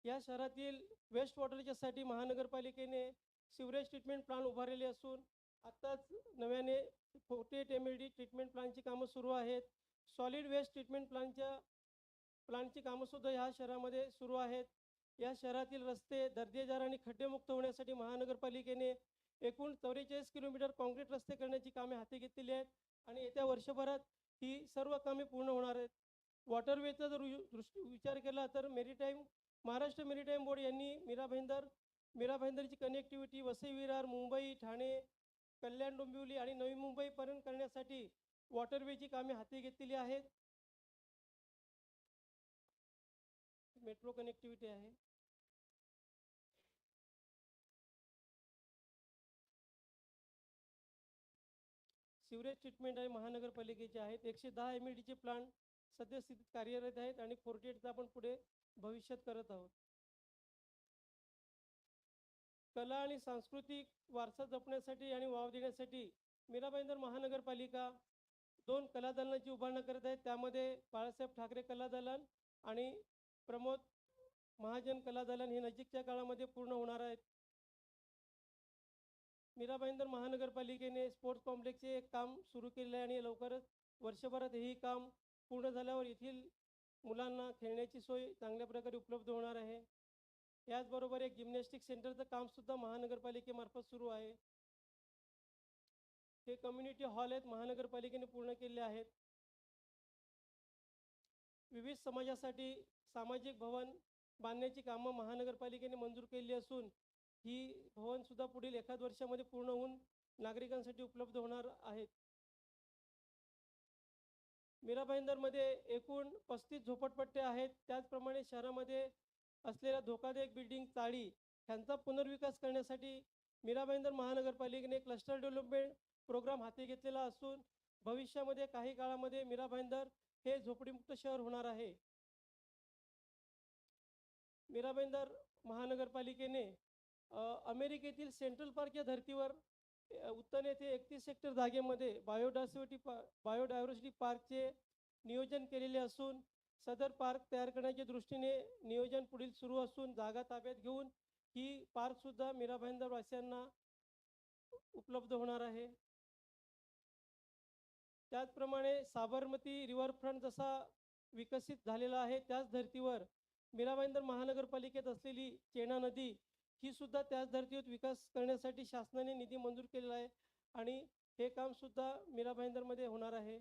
या शहरातील वेस्ट वॉटरच्यासाठी महानगरपालिकेने सिवरेज ट्रीटमेंट प्लांट उभारलेले असून आत्ताच नव्याने 48 MLD ट्रीटमेंट प्लांटची कामं सुरू आहेत. सॉलिड वेस्ट ट्रीटमेंट प्लांटची कामंसुद्धा ह्या शहरामध्ये सुरू आहेत. या शहरातील रस्ते दर्जेदार आणि खड्डेमुक्त होण्यासाठी महानगरपालिकेने एकूण 44 किलोमीटर कॉन्क्रीट रस्ते करण्याची कामे हाती घेतलेली आहेत आणि येत्या वर्षभरात ही सर्व कामे पूर्ण होणार आहेत. वॉटरवेचा जर विचार केला तर महाराष्ट्र मेरीटाईम बोर्ड यांनी मीरा भाईंदरची कनेक्टिव्हिटी वसई विरार, मुंबई, ठाणे, कल्याण डोंबिवली आणि नवी मुंबईपर्यंत करण्यासाठी वॉटरवेची कामे हाती घेतलेली आहेत. मेट्रो कनेक्टिव्हिटी आहे. सिवरेज ट्रीटमेंट आहे महानगरपालिकेचे आहेत. 110 MLDचे प्लांट सद्यस्थितीत कार्यरत आहेत आणि 48चा आपण पुढे भविष्यात करत आहोत. कला आणि सांस्कृतिक वारसा जपण्यासाठी आणि वाव देण्यासाठी मीरा भाईंदर महानगरपालिका 2 कलादालनांची उभारणी करत आहे. त्यामध्ये बाळासाहेब ठाकरे कलादालन आणि प्रमोद महाजन कलादालन हे नजीकच्या काळामध्ये पूर्ण होणार आहेत. मीरा भाईंदर महानगरपालिकेने स्पोर्ट्स कॉम्प्लेक्सचे एक काम सुरू केले आहे आणि लवकरच वर्षभरात हेही काम पूर्ण झाल्यावर येथील मुलांना खेळण्याची सोय चांगल्या प्रकारे उपलब्ध होणार आहे. याचबरोबर एक जिम्नॅस्टिक सेंटरचं कामसुद्धा महानगरपालिकेमार्फत सुरू आहे. हे कम्युनिटी हॉल आहेत महानगरपालिकेने पूर्ण केले आहेत. विविध समाजासाठी सामाजिक भवन बांधण्याची कामं महानगरपालिकेने मंजूर केली असून ही भवनसुद्धा पुढील एखाद वर्षामध्ये पूर्ण होऊन नागरिकांसाठी उपलब्ध होणार आहेत. मीरा भाईंदरमध्ये एकूण 35 झोपडपट्ट्या आहेत. त्याचप्रमाणे शहरामध्ये असलेल्या धोकादायक बिल्डिंग, चाळी ह्यांचा पुनर्विकास करण्यासाठी मीरा भाईंदर महानगरपालिकेने क्लस्टर डेव्हलपमेंट प्रोग्राम हाती घेतलेला असून भविष्यामध्ये काही काळामध्ये मीरा भाईंदर हे झोपडीमुक्त शहर होणार आहे. मीरा भाईंदर महानगरपालिकेने अमेरिकेतील सेंट्रल पार्क या धर्तीवर उत्तन येथे 31 हेक्टर जागेमध्ये बायोडायव्हर्सिटी पार्कचे नियोजन केलेले असून सदर पार्क तयार करण्याच्या दृष्टीने नियोजन पुढील सुरू असून जागा ताब्यात घेऊन ही पार्कसुद्धा मीरा भाईंदर वासियांना उपलब्ध होणार आहे. त्याचप्रमाणे साबरमती रिव्हरफ्रंट जसा विकसित झालेला आहे, त्याच धर्तीवर मीरा भाईंदर महानगरपालिकेत असलेली चेना नदी ही सुद्धा त्याच धर्तीवर विकास करण्यासाठी शासनाने निधी मंजूर केलेला आहे आणि हे काम सुद्धा मीरा भाईंदरमध्ये होणार आहे.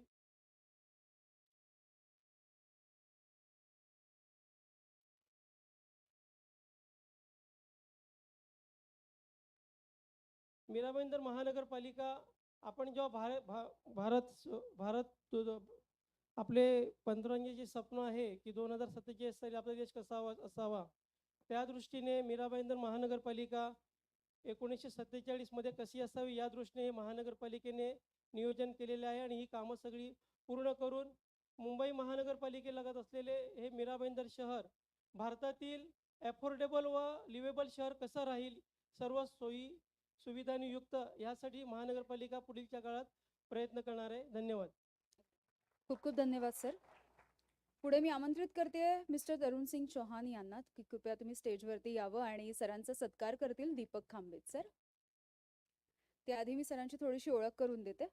मीरा भाईंदर महानगरपालिका आपण जेव्हा भारत आपले पंतप्रधानांचे जे स्वप्न आहे की 2047 साली आपला देश कसा असावा, त्या दृष्टीने मीरा भाईंदर महानगरपालिका 1947 मध्ये कशी असावी या दृष्टीने महानगरपालिकेने नियोजन केलेले आहे आणि ही कामं सगळी पूर्ण करून मुंबई महानगरपालिकेलगत असलेले हे मीरा भाईंदर शहर भारतातील अफोर्डेबल व लिवेबल शहर कसं राहील, सर्व सोयी सुविधांनी युक्त, यासाठी महानगरपालिका पुढीलच्या काळात प्रयत्न करणार आहे. धन्यवाद. खूप खूप धन्यवाद सर. पुढे मी आमंत्रित करते मिस्टर तरुण सिंग चौहान यांना की कृपया तुम्ही स्टेजवरती यावं आणि सरांचा सत्कार करतील दीपक खांबेत सर. त्याआधी मी सरांची थोडीशी ओळख करून देते.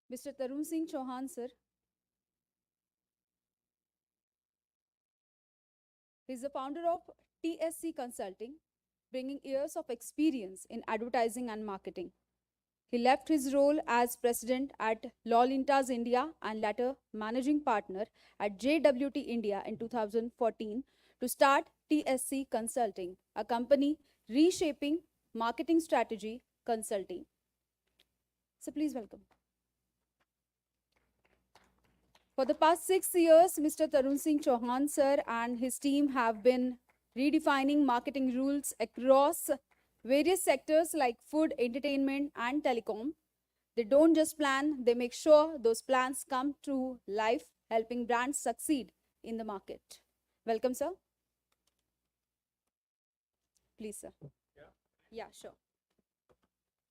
Mister Tarun Singh Chauhan sir, he is the founder of TSC Consulting, bringing years of experience in advertising and marketing. He left his role as president at Lolintas India and later managing partner at JWT India in 2014 to start TSC Consulting, a company reshaping marketing strategy consulting. So please welcome. For the past 6 years, Mr. Tarun Singh Chauhan sir and his team have been redefining marketing rules across various sectors like food, entertainment, and telecom. They don't just plan, they make sure those plans come to life, helping brands succeed in the market. Welcome, sir. Please, sir. Yeah, sure.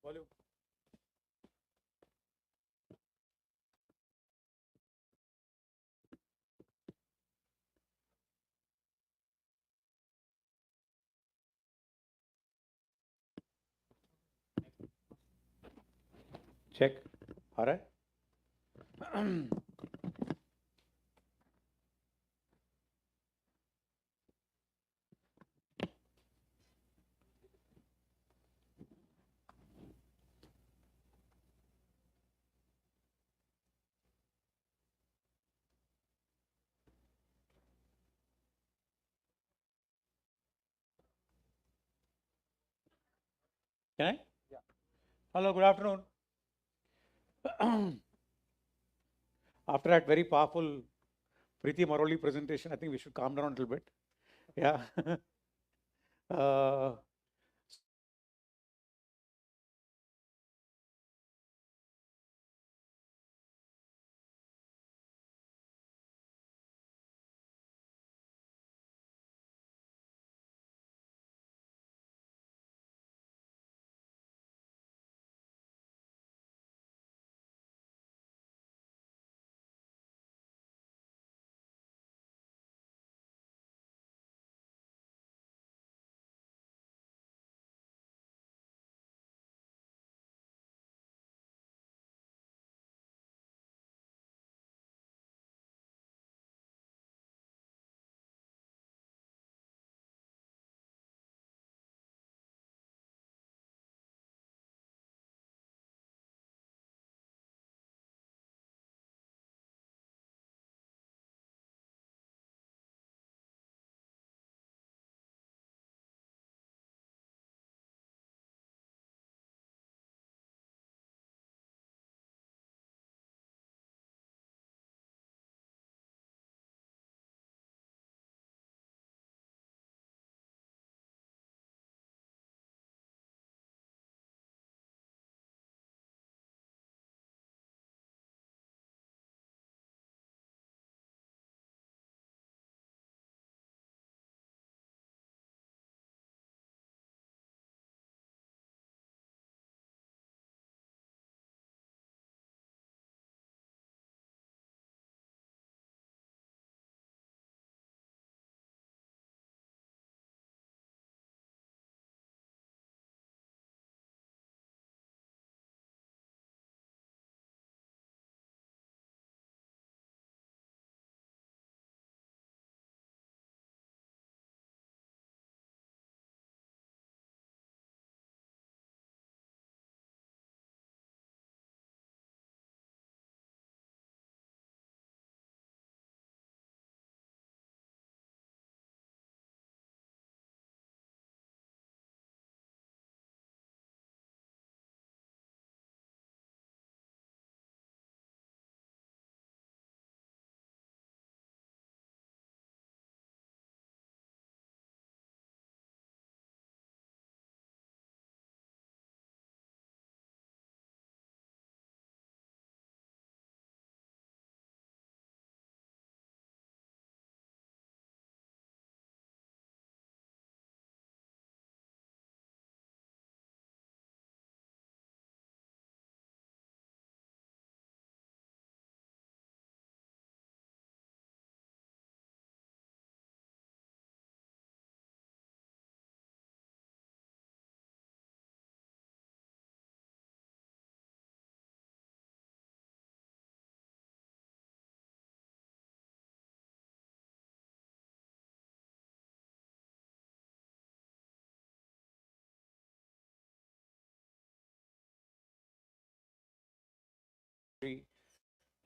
Volume. Check आ रहा है? Can I? Yeah. Hello, good afternoon. After that very powerful Preeti Maroli presentation, I think we should calm down a little bit. Yeah.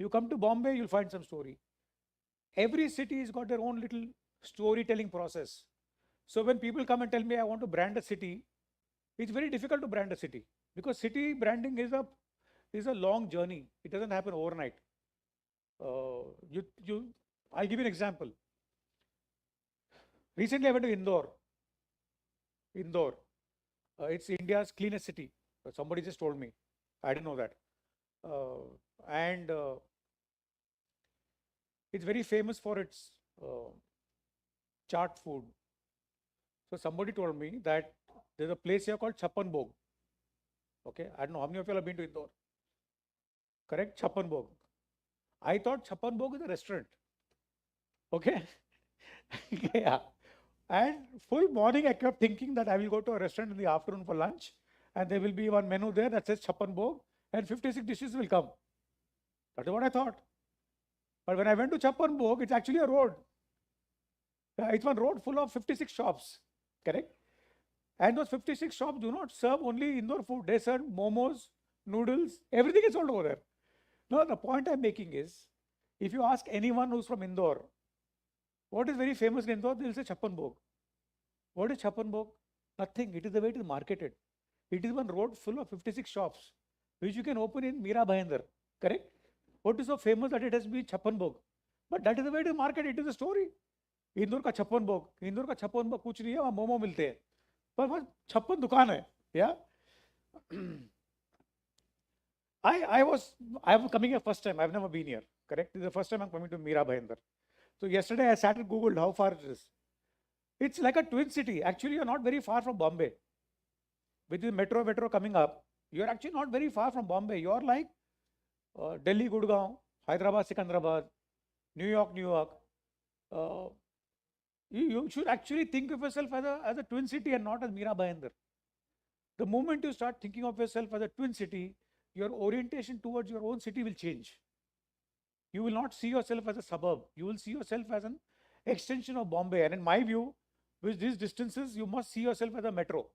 You come to Bombay, you'll find some story. Every city has got their own little storytelling process. So when people come and tell me I want to brand a city, it's very difficult to brand a city because city branding is a long journey. It doesn't happen overnight. I'll give you an example. Recently, I went to Indore. Indore, it's India's cleanest city. Somebody just told me. I didn't know that. And it's very famous for its chaat food. So somebody told me that there's a place here called Chappan Bhog. Okay, I don't know how many of you have been to Indore. Correct? Chappan Bhog. I thought Chappan Bhog is a restaurant. Okay? Yeah. And full morning I kept thinking that I will go to a restaurant in the afternoon for lunch and there will be one menu there that says Chappan Bhog and 56 dishes will come. That is what I thought. But when I went to Chappan Bhog, it's actually a road. It's one road full of 56 shops. Correct? And those 56 shops do not serve only Indore food. They serve momos, noodles, everything is sold over there. No, the point I'm making is, if you ask anyone who's from Indore, what is very famous in Indore, they'll say Chappan Bhog. What is Chappan Bhog? Nothing. It is the way it is marketed. It is one road full of 56 shops, which you can open in Mira Bhayandar. Correct? What is so famous that it has been Chappan Bhog? But that is the way it is marketed. It is a story. Indore का छप्पन भोग, इंदौर का छप्पन भोग कुछ नहीं है, वहाँ मोमो मिलते हैं, पर वहाँ छप्पन दुकान है. Yeah. I'm coming here first time. I've never been here. Correct? This is the first time I'm coming to Mira Bhayandar. So yesterday I sat and Googled how far it is. It's like a twin city. Actually, you're not very far from Bombay. With the metro coming up, you're actually not very far from Bombay. You're like Delhi, Gurgaon, Hyderabad, Secunderabad, New York. You should actually think of yourself as a twin city and not as Mira Bhayandar. The moment you start thinking of yourself as a twin city, your orientation towards your own city will change. You will not see yourself as a suburb. You will see yourself as an extension of Bombay. And in my view, with these distances, you must see yourself as a metro.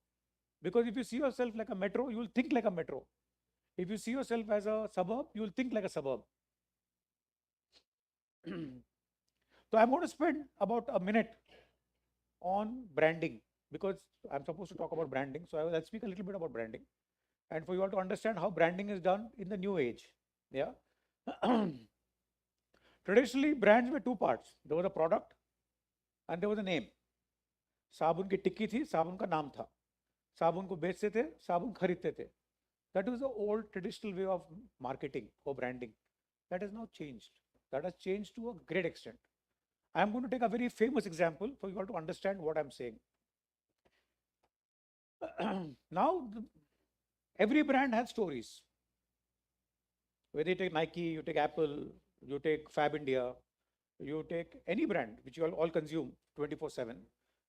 Because if you see yourself like a metro, you will think like a metro. If you see yourself as a suburb, you will think like a suburb. So I'm going to spend about a minute on branding because I'm supposed to talk about branding. So I'll speak a little bit about branding and for you all to understand how branding is done in the new age. Yeah. Traditionally, brands were two parts. There was a product and there was a name. साबुन की टिक्की थी, साबुन का नाम था. साबुन को बेचते थे, साबुन खरीदते थे. That was the old traditional way of marketing or branding. That has now changed. That has changed to a great extent. I'm going to take a very famous example for you all to understand what I'm saying. Now, every brand has stories. Whether you take Nike, you take Apple, you take Fab India, you take any brand which you all consume 24/7.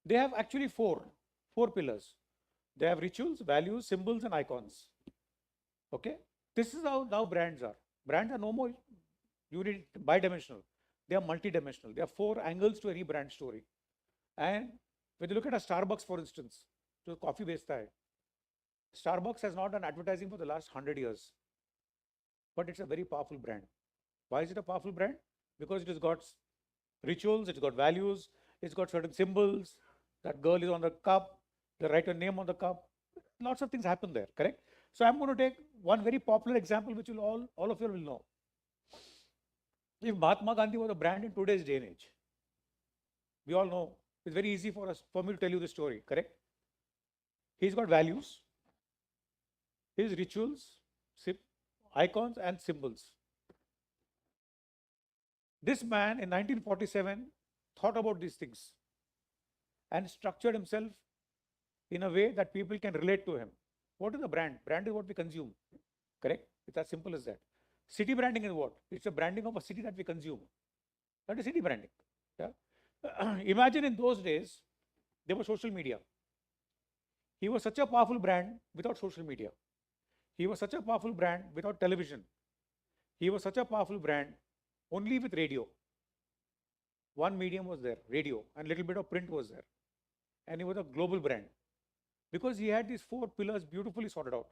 They have actually four pillars. They have rituals, values, symbols, and icons. Okay? This is how now brands are. Brands are no more bidimensional. They are multidimensional. There are four angles to any brand story. And when you look at a Starbucks, for instance, to coffee बेचता है, Starbucks has not done advertising for the last 100 years. But it's a very powerful brand. Why is it a powerful brand? Because it has got rituals, it's got values, it's got certain symbols. That girl is on the cup, they write her name on the cup. Lots of things happen there, correct? So I'm going to take one very popular example which will all of you will know. If Mahatma Gandhi was a brand in today's day and age, we all know, it's very easy for me to tell you the story, correct? He's got values, his rituals, icons and symbols. This man in 1947 thought about these things and structured himself in a way that people can relate to him. What is a brand? Brand is what we consume, correct? It's as simple as that. City branding is what? It's a branding of a city that we consume. That is city branding. Yeah? Imagine in those days, there was social media. He was such a powerful brand without social media. He was such a powerful brand without television. He was such a powerful brand only with radio. One medium was there, radio, and a little bit of print was there. And he was a global brand because he had these four pillars beautifully sorted out.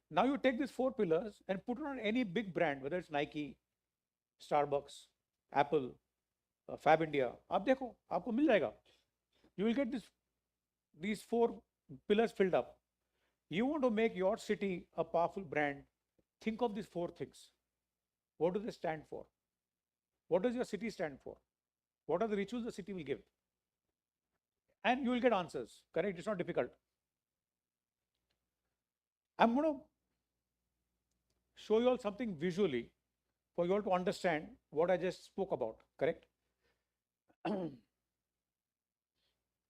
Now you take these four pillars and put it on any big brand, whether it's Nike, Starbucks, Apple, Fab India. आप देखो, आपको मिल जाएगा. You will get these 4 pillars filled up. You want to make your city a powerful brand, think of these 4 things. What do they stand for? What does your city stand for? What are the rituals the city will give? And you will get answers, correct? It's not difficult. I'm going to show you all something visually for you all to understand what I just spoke about, correct?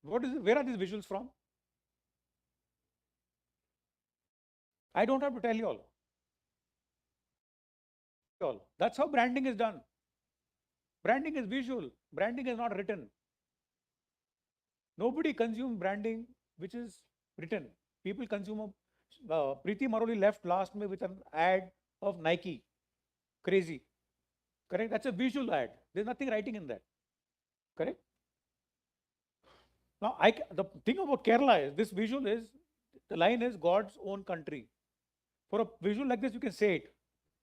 Where are these visuals from? I don't have to tell you all. That's how branding is done. Branding is visual. Branding is not written. Nobody consumes branding which is written. People consume Preeti Maroli left last May with an ad of Nike. Crazy. Correct? That's a visual ad. There's nothing writing in that. Correct? Now, the thing about Kerala is, this visual is, the line is God's own country. For a visual like this, you can say it.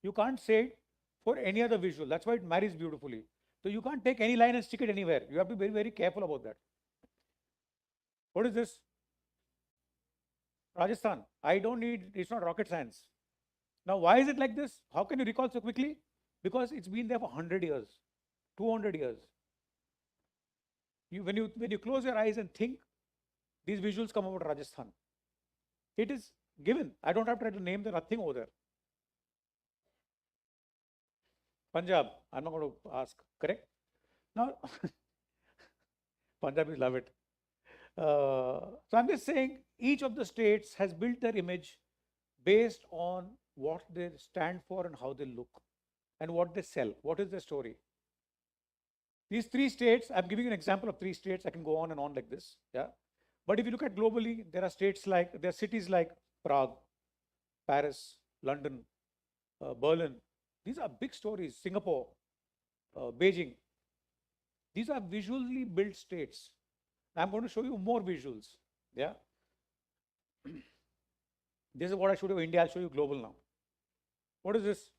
You can't say it for any other visual. That's why it marries beautifully. So you can't take any line and stick it anywhere. You have to be very, very careful about that. What is this? Rajasthan. I don't need, it's not rocket science. Now, why is it like this? How can you recall so quickly? Because it's been there for 100 years, 200 years. When you close your eyes and think, these visuals come out of Rajasthan. It is given. I don't have to try to name, there's nothing over there. Punjab, I'm not going to ask, correct? Now, Punjabis love it. So I'm just saying, each of the states has built their image based on what they stand for and how they look and what they sell. What is their story? These 3 states, I'm giving you an example of 3 states. I can go on and on like this. Yeah. But if you look at globally, there are cities like Prague, Paris, London, Berlin. These are big stories. Singapore, Beijing. These are visually built states. I'm going to show you more visuals. Yeah. This is what I showed you India. I'll show you global now. What is this?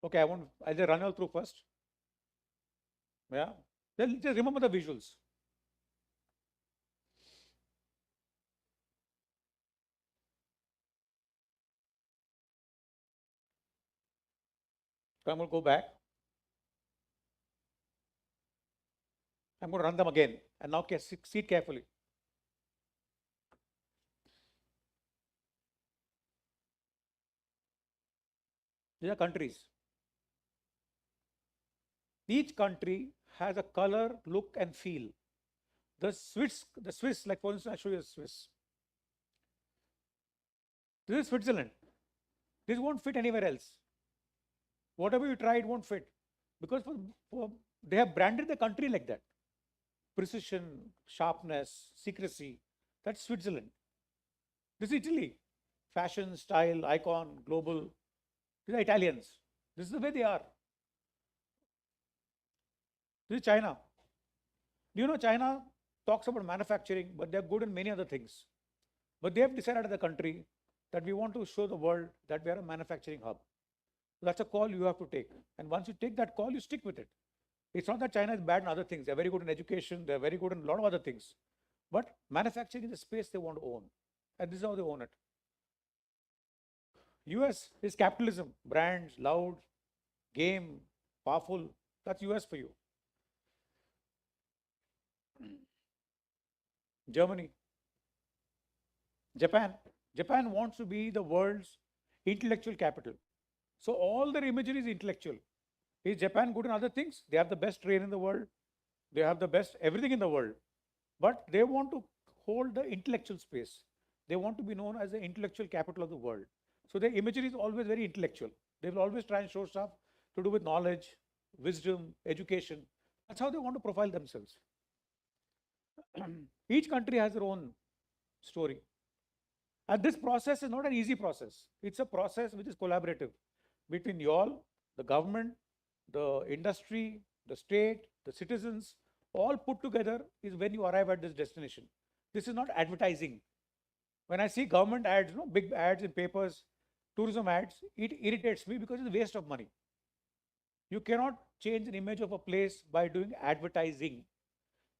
Okay, I'll just run all through first. Yeah. Then just remember the visuals. So I'm going to go back. I'm going to run them again. And now see it carefully. These are countries. Each country has a color, look, and feel. The Swiss, like for instance, I'll show you the Swiss. This is Switzerland. This won't fit anywhere else. Whatever you try, it won't fit. Because they have branded the country like that. Precision, sharpness, secrecy. That's Switzerland. This is Italy. Fashion, style, icon, global. These are Italians. This is the way they are. This is China. Do you know China talks about manufacturing, but they're good in many other things. But they have decided as a country that we want to show the world that we are a manufacturing hub. That's a call you have to take. And once you take that call, you stick with it. It's not that China is bad in other things. They're very good in education. They're very good in a lot of other things. But manufacturing is the space they want to own. And this is how they own it. US is capitalism. Brands, loud, game, powerful. That's US for you. Germany. Japan. Japan wants to be the world's intellectual capital. So all their imagery is intellectual. Is Japan good in other things? They have the best train in the world. They have the best everything in the world. But they want to hold the intellectual space. They want to be known as the intellectual capital of the world. So their imagery is always very intellectual. They will always try and show stuff to do with knowledge, wisdom, education. That's how they want to profile themselves. Each country has their own story. And this process is not an easy process. It's a process which is collaborative between you all, the government, the industry, the state, the citizens, all put together is when you arrive at this destination. This is not advertising. When I see government ads, big ads in papers, tourism ads, it irritates me because it's a waste of money. You cannot change an image of a place by doing advertising.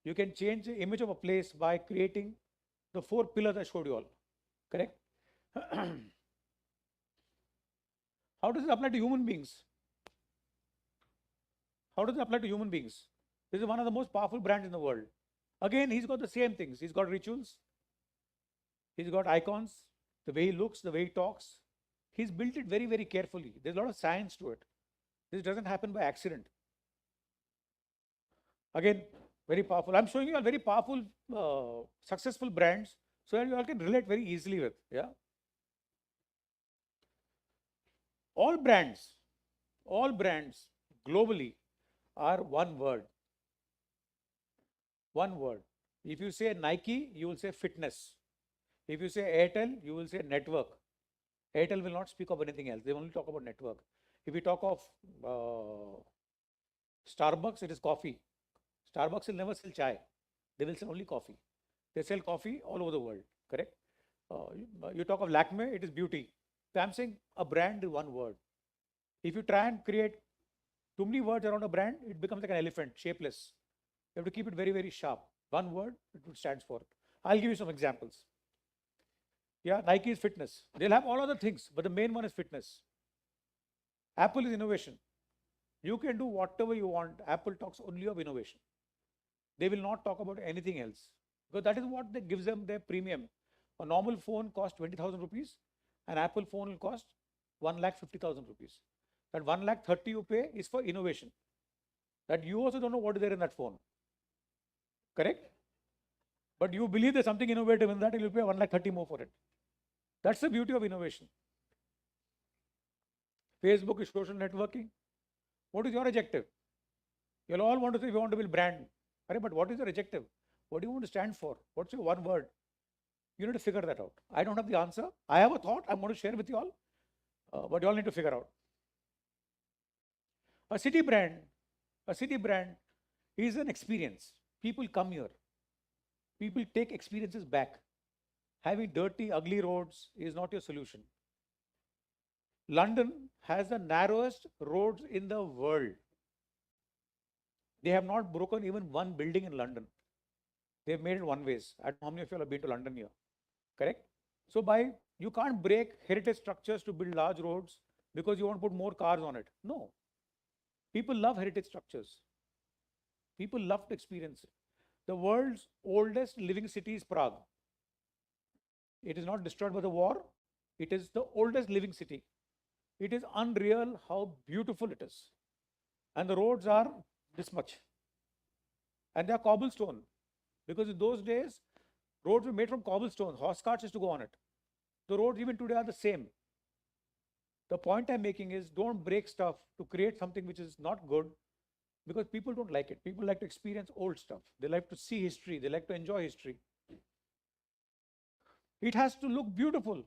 You can change the image of a place by creating the 4 pillars I showed you all. Correct? How does it apply to human beings? How does it apply to human beings? This is one of the most powerful brands in the world. Again, he's got the same things. He's got rituals. He's got icons, the way he looks, the way he talks. He's built it very, very carefully. There's a lot of science to it. This doesn't happen by accident. Again, very powerful. I'm showing you all very powerful, successful brands so that you all can relate very easily with. Yeah. All brands globally are one word. One word. If you say Nike, you will say fitness. If you say Airtel, you will say network. Airtel will not speak of anything else. They only talk about network. If we talk of Starbucks, it is coffee. Starbucks will never sell chai. They will sell only coffee. They sell coffee all over the world. Correct? You talk of Lakme, it is beauty. So I'm saying a brand is one word. If you try and create too many words around a brand, it becomes like an elephant, shapeless. You have to keep it very, very sharp. One word, it stands for. I'll give you some examples. Yeah, Nike is fitness. They'll have all other things, but the main one is fitness. Apple is innovation. You can do whatever you want. Apple talks only of innovation. They will not talk about anything else because that is what that gives them their premium. A normal phone costs 20,000 rupees. An Apple phone will cost 1,50,000 rupees. That 1,30,000 you pay is for innovation. That you also don't know what is there in that phone. Correct? But you believe there's something innovative in that, you'll pay 1,30,000 more for it. That's the beauty of innovation. Facebook is social networking. What is your objective? You'll all want to say, we want to build brand. But what is your objective? What do you want to stand for? What's your one word? You need to figure that out. I don't have the answer. I have a thought I'm going to share with you all, but you all need to figure out. A city brand is an experience. People come here. People take experiences back. Having dirty, ugly roads is not your solution. London has the narrowest roads in the world. They have not broken even one building in London. They've made it one ways. I don't know how many of you have been to London here. Correct? So you can't break heritage structures to build large roads because you want to put more cars on it. No. People love heritage structures. People love to experience it. The world's oldest living city is Prague. It is not destroyed by the war. It is the oldest living city. It is unreal how beautiful it is. And the roads are this much. And they are cobblestone. Because in those days, roads were made from cobblestone. Horse carts used to go on it. The roads even today are the same. The point I'm making is don't break stuff to create something which is not good because people don't like it. People like to experience old stuff. They like to see history. They like to enjoy history. It has to look beautiful.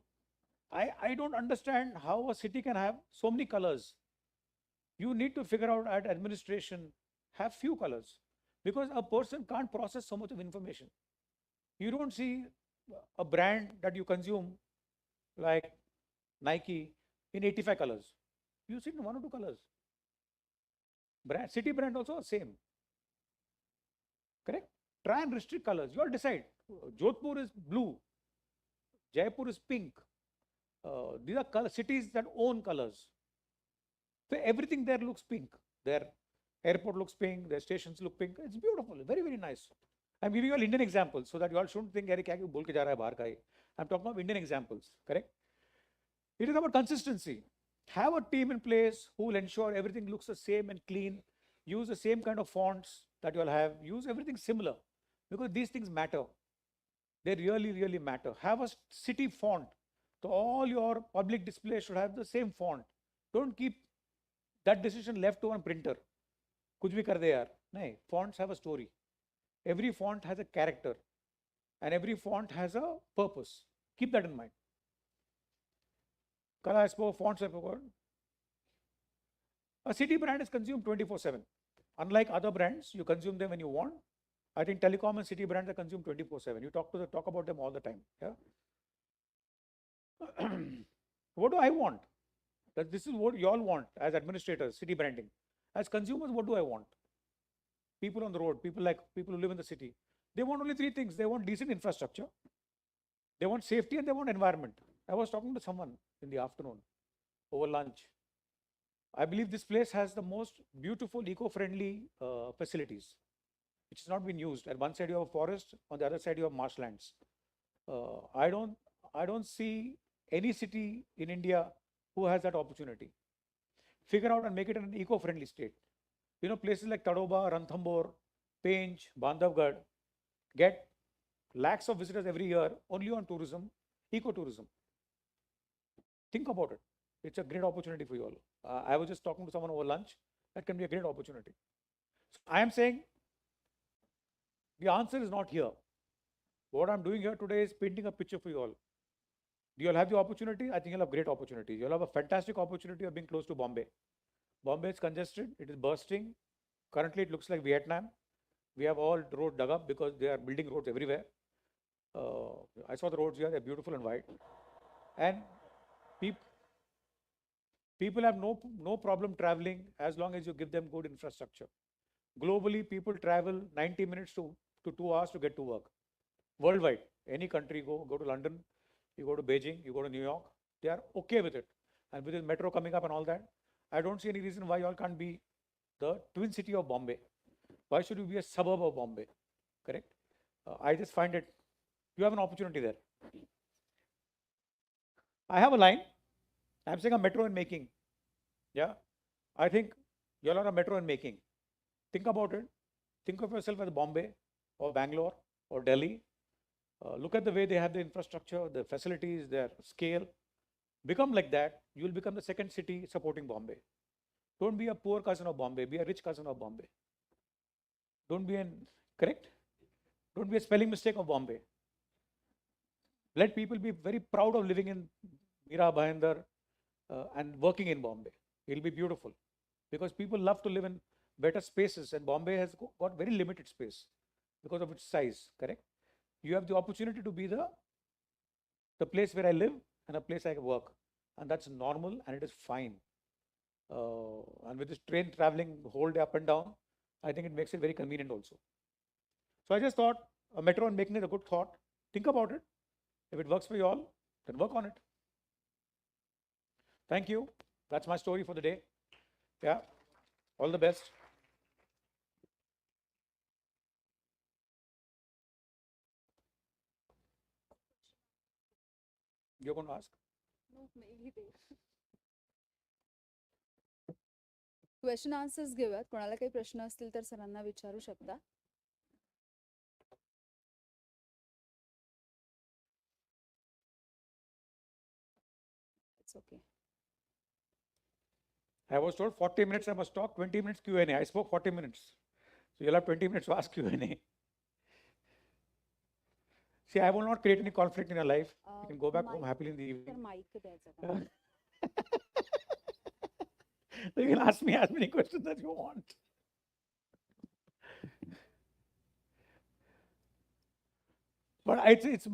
I don't understand how a city can have so many colors. You need to figure out at administration, have few colors because a person can't process so much of information. You don't see a brand that you consume like Nike in 85 colors. You see it in 1 or 2 colors. City brand also same. Correct? Try and restrict colors. You all decide. Jodhpur is blue. Jaipur is pink. These are cities that own colors. So everything there looks pink. Their airport looks pink. Their stations look pink. It's beautiful. Very, very nice. I'm giving you all Indian examples so that you all shouldn't think, Eric, kya bol ke ja raha hai bahar ka hai. I'm talking about Indian examples. Correct? It is about consistency. Have a team in place who will ensure everything looks the same and clean. Use the same kind of fonts that you all have. Use everything similar because these things matter. They really, really matter. Have a city font. So all your public displays should have the same font. Don't keep that decision left to one printer. Kuch bhi kar de yaar. No, fonts have a story. Every font has a character and every font has a purpose. Keep that in mind. Kala I spoke fonts. A city brand is consumed 24/7. Unlike other brands, you consume them when you want. I think telecom and city brands are consumed 24/7. You talk about them all the time. Yeah. What do I want? That this is what you all want as administrators, city branding. As consumers, what do I want? People on the road, people who live in the city, they want only three things. They want decent infrastructure, they want safety, and they want environment. I was talking to someone in the afternoon over lunch. I believe this place has the most beautiful eco-friendly facilities, which has not been used. At one side you have a forest, on the other side you have marshlands. I don't see any city in India who has that opportunity. Figure out and make it an eco-friendly state. You know, places like Tadoba, Ranthambore, Pench, Bandhavgarh get lakhs of visitors every year only on tourism, ecotourism. Think about it. It's a great opportunity for you all. I was just talking to someone over lunch. That can be a great opportunity. So I am saying the answer is not here. What I'm doing here today is painting a picture for you all. Do you all have the opportunity? I think you'll have great opportunity. You'll have a fantastic opportunity of being close to Bombay. Bombay is congested. It is bursting. Currently, it looks like Vietnam. We have all roads dug up because they are building roads everywhere. I saw the roads here. They're beautiful and wide. And people have no problem traveling as long as you give them good infrastructure. Globally, people travel 90 minutes to 2 hours to get to work. Worldwide, any country go to London, you go to Beijing, you go to New York, they are okay with it. And with the metro coming up and all that, I don't see any reason why you all can't be the twin city of Bombay. Why should you be a suburb of Bombay? Correct? I just find it, you have an opportunity there. I have a line. I'm saying a metro in making. Yeah. I think you all are a metro in making. Think about it. Think of yourself as Bombay or Bangalore or Delhi. Look at the way they have the infrastructure, the facilities, their scale. Become like that. You will become the second city supporting Bombay. Don't be a poor cousin of Bombay. Be a rich cousin of Bombay. Don't be correct? Don't be a spelling mistake of Bombay. Let people be very proud of living in Mira Bhayandar and working in Bombay. It'll be beautiful because people love to live in better spaces, and Bombay has got very limited space because of its size, correct? You have the opportunity to be the place where I live and a place I work, and that's normal and it is fine. And with this train traveling whole day up and down, I think it makes it very convenient also. So I just thought a metro and making it a good thought. Think about it. If it works for you all, then work on it. Thank you. That's my story for the day. Yeah. All the best. You're going to ask? No, maybe they. Question answers घेऊयात. कोणाला काही प्रश्न असतील तर सरांना विचारू शकता. It's okay. I was told 40 minutes I must talk, 20 minutes Q&A. I spoke 40 minutes. So you'll have 20 minutes to ask Q&A. See, I will not create any conflict in your life. You can go back home happily in the evening. So you can ask me as many questions as you want. But it's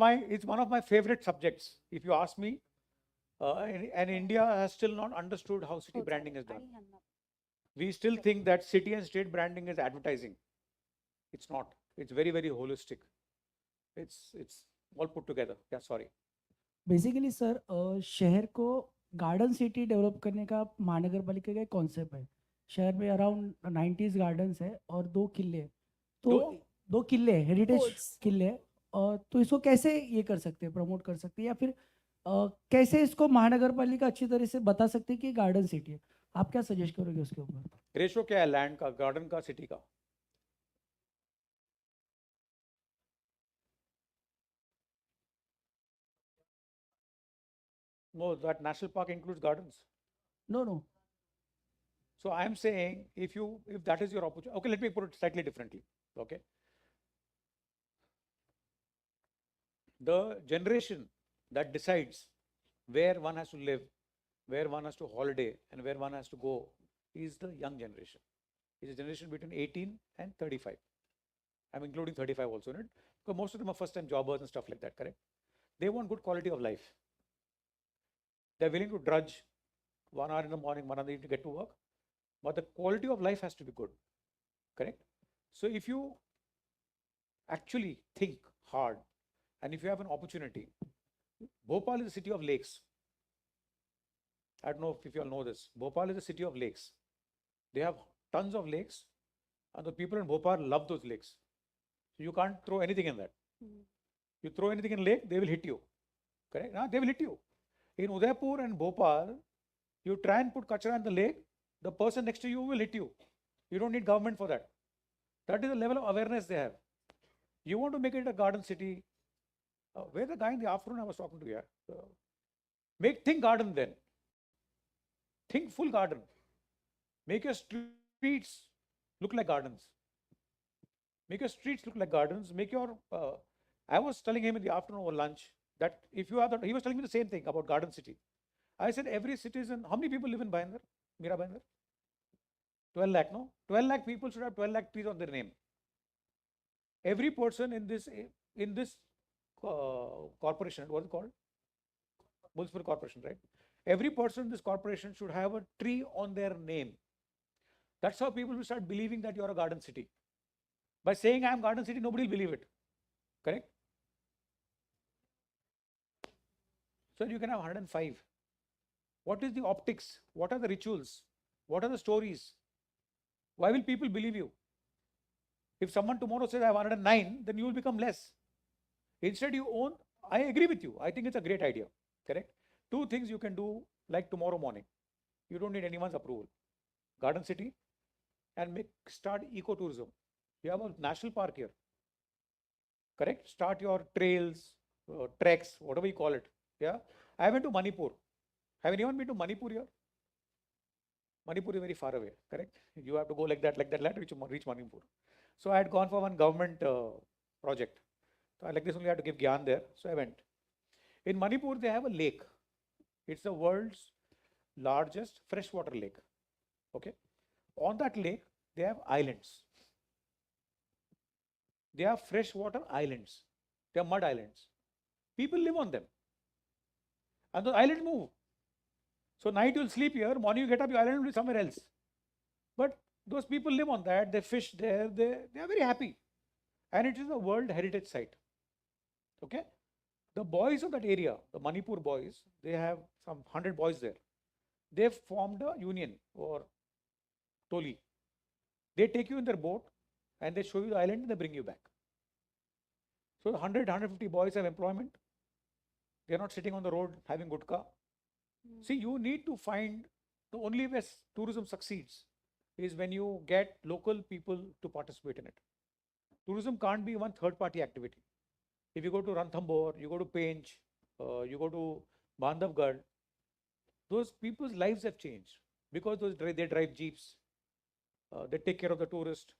one of my favorite subjects. If you ask me, and India has still not understood how city branding is done. We still think that city and state branding is advertising. It's not. It's very, very holistic. It's all put together. Yeah, sorry. Basically sir शहर को garden city develop करने का महानगर पालिका का एक concept है. शहर में अराउंड 90s गार्डन्स है और 2 किले हैं. तो 2 किले हेरिटेज किले हैं. और तो इसको कैसे ये कर सकते हैं, प्रमोट कर सकते हैं, या फिर कैसे इसको महानगर पालिका अच्छी तरह से बता सकते हैं कि गार्डन सिटी है? आप क्या सजेस्ट करोगे उसके ऊपर? रेशो क्या है लैंड का, गार्डन का, सिटी का? No, that national park includes gardens. No. So I am saying if that is your opportunity, okay, let me put it slightly differently. Okay. The generation that decides where one has to live, where one has to holiday, and where one has to go is the young generation. It's a generation between 18 and 35. I'm including 35 also in it, because most of them are first-time jobbers and stuff like that, correct? They want good quality of life. They're willing to drudge 1 hour in the morning, 1 hour in the evening to get to work. But the quality of life has to be good. Correct? So if you actually think hard and if you have an opportunity, Bhopal is a city of lakes. I don't know if you all know this. Bhopal is a city of lakes. They have tons of lakes, and the people in Bhopal love those lakes. So you can't throw anything in that. You throw anything in lake, they will hit you. Correct? They will hit you. In Udaipur and Bhopal, you try and put kachra in the lake, the person next to you will hit you. You don't need government for that. That is the level of awareness they have. You want to make it a garden city. Where the guy in the afternoon I was talking to here. Think garden then. Think full garden. Make your streets look like gardens. Make your streets look like gardens. Make your. I was telling him in the afternoon over lunch that if you are he was telling me the same thing about garden city. I said every citizen. How many people live in Bhayandar? Mira Bhayandar? 12 lakh, no? 12 lakh people should have 12 lakh trees on their name. Every person in this corporation, what is it called? Municipal corporation, right? Every person in this corporation should have a tree on their name. That's how people will start believing that you are a garden city. By saying I am garden city, nobody will believe it. Correct? So you can have 105. What is the optics? What are the rituals? What are the stories? Why will people believe you? If someone tomorrow says I have 109, then you will become less. Instead you own, I agree with you. I think it's a great idea. Correct? 2 things you can do like tomorrow morning. You don't need anyone's approval. Garden city and start ecotourism. You have a national park here. Correct? Start your trails, treks, whatever you call it. Yeah. I went to Manipur. Have anyone been to Manipur here? Manipur is very far away, correct? You have to go like that, to reach Manipur. So I had gone for one government project. So I like this only had to give gyan there. So I went. In Manipur, they have a lake. It's the world's largest freshwater lake. Okay. On that lake, they have islands. They have freshwater islands. They are mud islands. People live on them. And the islands move. So night you'll sleep here, morning you get up, your island will be somewhere else. But those people live on that, they fish there, they are very happy. And it is a World Heritage Site. Okay? The boys of that area, the Manipur boys, they have some 100 boys there. They've formed a union or toli. They take you in their boat and they show you the island and they bring you back. So 150 boys have employment. They're not sitting on the road having gutka. See, you need to find the only way tourism succeeds is when you get local people to participate in it. Tourism can't be one third-party activity. If you go to Ranthambore, you go to Pench, you go to Bandhavgarh, those people's lives have changed because they drive jeeps, they take care of the tourist,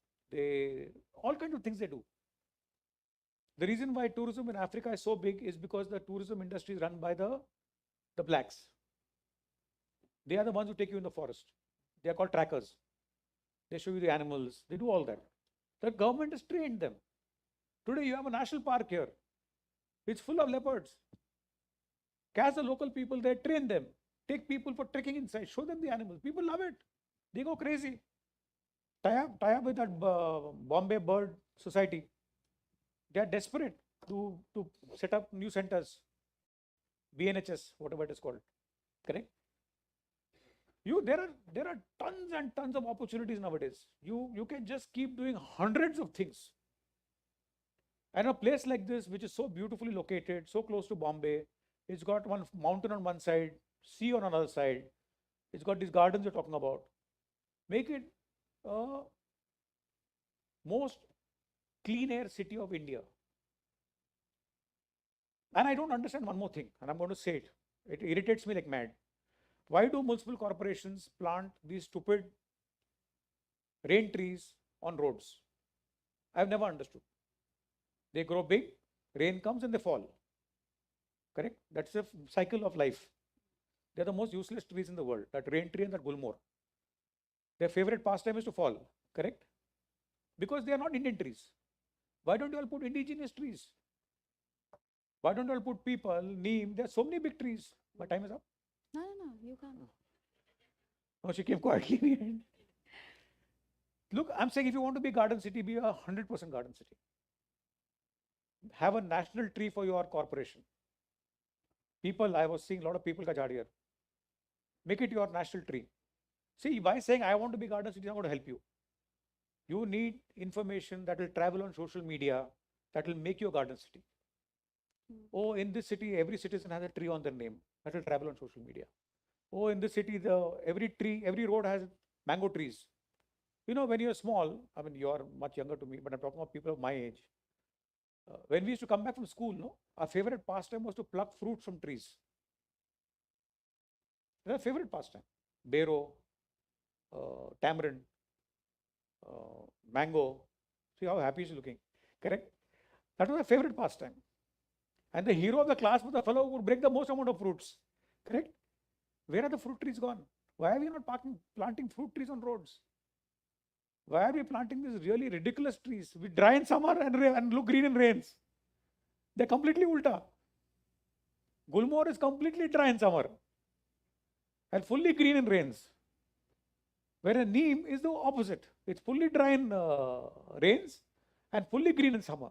all kinds of things they do. The reason why tourism in Africa is so big is because the tourism industry is run by the blacks. They are the ones who take you in the forest. They are called trackers. They show you the animals. They do all that. The government has trained them. Today you have a national park here. It's full of leopards. Catch the local people there, train them. Take people for trekking inside. Show them the animals. People love it. They go crazy. Tie up with that Bombay Bird Society. They are desperate to set up new centers. BNHS, whatever it is called. Correct? There are tons and tons of opportunities nowadays. You can just keep doing hundreds of things. And a place like this, which is so beautifully located, so close to Bombay, it's got one mountain on one side, sea on another side. It's got these gardens you're talking about. Make it most clean air city of India. And I don't understand one more thing, and I'm going to say it. It irritates me like mad. Why do municipal corporations plant these stupid rain trees on roads? I've never understood. They grow big, rain comes and they fall. Correct? That's the cycle of life. They're the most useless trees in the world, that rain tree and that gulmore. Their favorite pastime is to fall. Correct? Because they are not Indian trees. Why don't you all put indigenous trees? Why don't you all put people, neem? There are so many big trees. My time is up. you can. No, she came quietly behind. Look, I'm saying if you want to be garden city, be 100% garden city. Have a national tree for your corporation. People, I was seeing a lot of people ka jhad here. Make it your national tree. See, by saying I want to be garden city, I'm going to help you. You need information that will travel on social media that will make you a garden city. Oh, in this city, every citizen has a tree on their name that will travel on social media. Oh, in this city, every road has mango trees. You know, when you're small, I mean, you're much younger to me, but I'm talking about people of my age. When we used to come back from school, no, our favorite pastime was to pluck fruits from trees. That's our favorite pastime. Bero, tamarind, mango. See how happy she's looking. Correct? That was our favorite pastime. And the hero of the class was the fellow who would break the most amount of fruits. Correct? Where are the fruit trees gone? Why are we not planting fruit trees on roads? Why are we planting these really ridiculous trees? We dry in summer and look green in rains. They're completely ulta. Gulmore is completely dry in summer and fully green in rains. Whereas neem is the opposite. It's fully dry in rains and fully green in summer.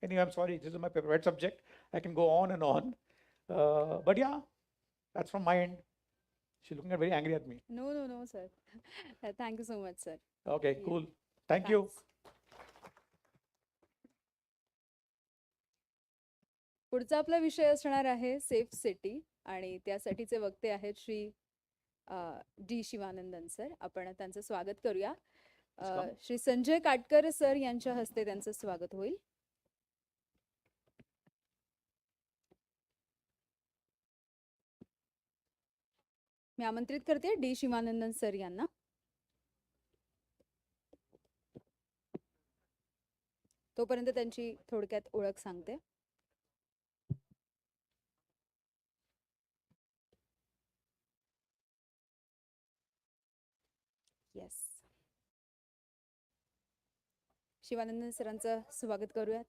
Anyway, I'm sorry, this is my favorite subject. I can go on and on. But yeah, that's from my end. She's looking very angry at me. No, sir. Thank you so much, sir. Okay, Yeah. cool. Thank you. Thanks. पुढचा आपला विषय असणार आहे safe city आणि त्यासाठीचे वक्ते आहेत Shri D Sivanandan sir. आपण त्यांचं स्वागत करूया. श्री संजय काटकर सर यांच्या हस्ते त्यांचं स्वागत होईल. मी आमंत्रित करते डी शिवानंदन सर यांना. तोपर्यंत त्यांची थोडक्यात ओळख सांगते. येस, शिवानंदन सरांचं स्वागत करूयात.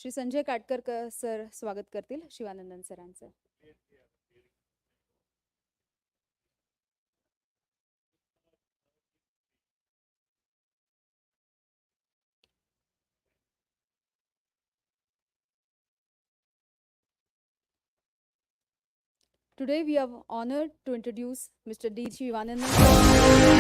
श्री संजय काटकर सर स्वागत करतील शिवानंदन सरांचं. Today we are honored to introduce Mr. D. Shivanandan.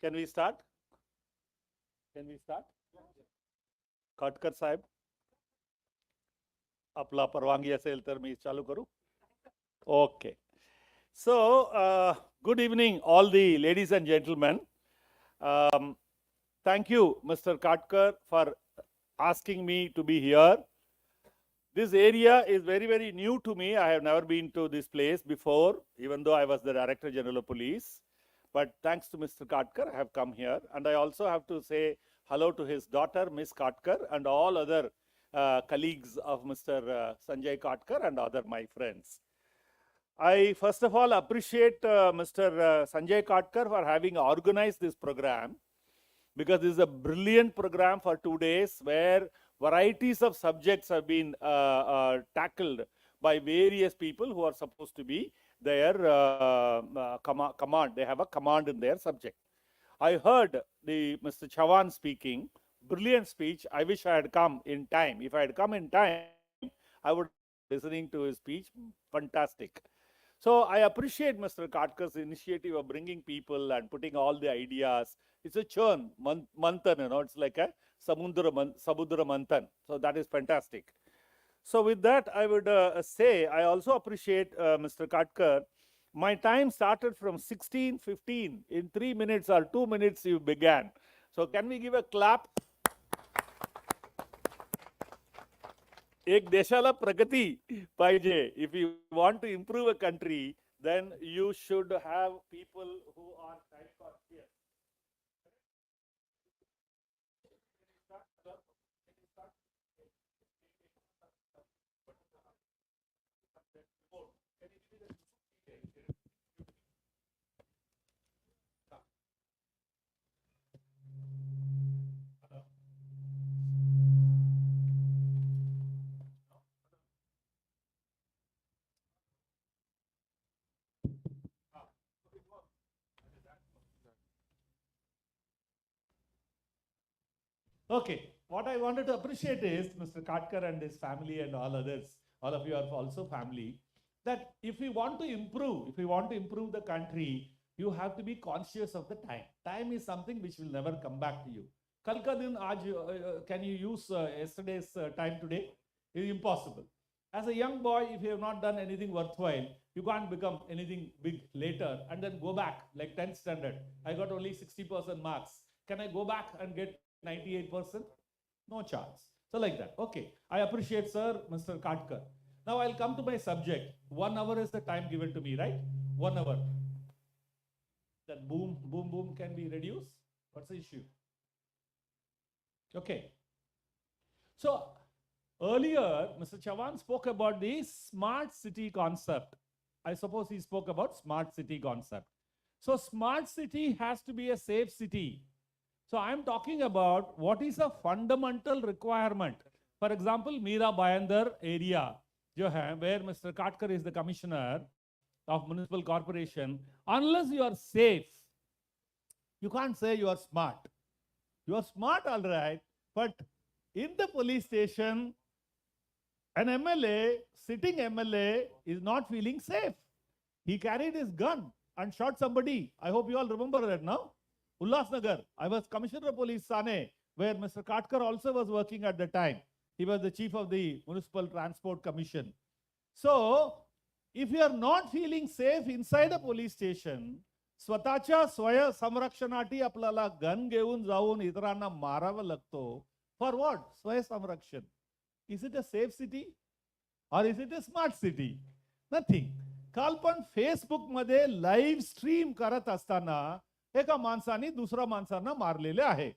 Can we start? Can we start? Katkar साहेब, आपला परवानगी असेल तर मी चालू करू. Okay. So, good evening, all the ladies and gentlemen. Thank you, Mr. Katkar, for asking me to be here. This area is very, very new to me. I have never been to this place before, even though I was the Director General of Police. But thanks to Mr. Katkar, I have come here. And I also have to say hello to his daughter, Miss Katkar, and all other colleagues of Mr. Sanjay Katkar and other my friends. I first of all appreciate Mr. Sanjay Katkar for having organized this program, because this is a brilliant program for 2 days where varieties of subjects have been tackled by various people who are supposed to be their command. They have a command in their subject. I heard Mr. Chavan speaking, brilliant speech. I wish I had come in time. If I had come in time, I would be listening to his speech. Fantastic. So I appreciate Mr. Katkar's initiative of bringing people and putting all the ideas. It's a churn, manthan, you know, it's like a samudra manthan. So that is fantastic. So with that, I would say, I also appreciate Mr. Katkar. My time started from 16:15. In 3 minutes or 2 minutes, you began. So can we give a clap? एक देशाला प्रगती पाहिजे. If you want to improve a country, then you should have people who are time conscious. Okay, what I wanted to appreciate is Mr. Katkar and his family and all others, all of you are also family, that if we want to improve, the country, you have to be conscious of the time. Time is something which will never come back to you. Kal ka din aaj, can you use yesterday's time today? It is impossible. As a young boy, if you have not done anything worthwhile, you can't become anything big later and then go back like 10th standard. I got only 60% marks. Can I go back and get 98%? No chance. So like that. Okay. I appreciate, sir, Mr. Katkar. Now I'll come to my subject. 1 hour is the time given to me, right? 1 hour. That boom, boom, boom can be reduced. What's the issue? Okay. So earlier, Mr. Chavan spoke about the smart city concept. I suppose he spoke about smart city concept. So smart city has to be a safe city. So I'm talking about what is a fundamental requirement. For example, Mira Bhayandar area, where Mr. Katkar is the commissioner of municipal corporation, unless you are safe, you can't say you are smart. You are smart, all right, but in the police station, an MLA, sitting MLA, is not feeling safe. He carried his gun and shot somebody. I hope you all remember that now. Ulhasnagar. I was Commissioner of Police Sane, where Mr. Katkar also was working at the time. He was the chief of the Municipal Transport Commission. So, if you are not feeling safe inside a police station, स्वतःच्या स्वय संरक्षणासाठी आपल्याला gun घेऊन जाऊन इतरांना मारावं लागतो. For what? स्वय संरक्षण. Is it a safe city? Or is it a smart city? Nothing. काल पण फेसबुक मध्ये लाईव्ह स्ट्रीम करत असताना एका माणसाने दुसऱ्या माणसांना मारलेले आहे.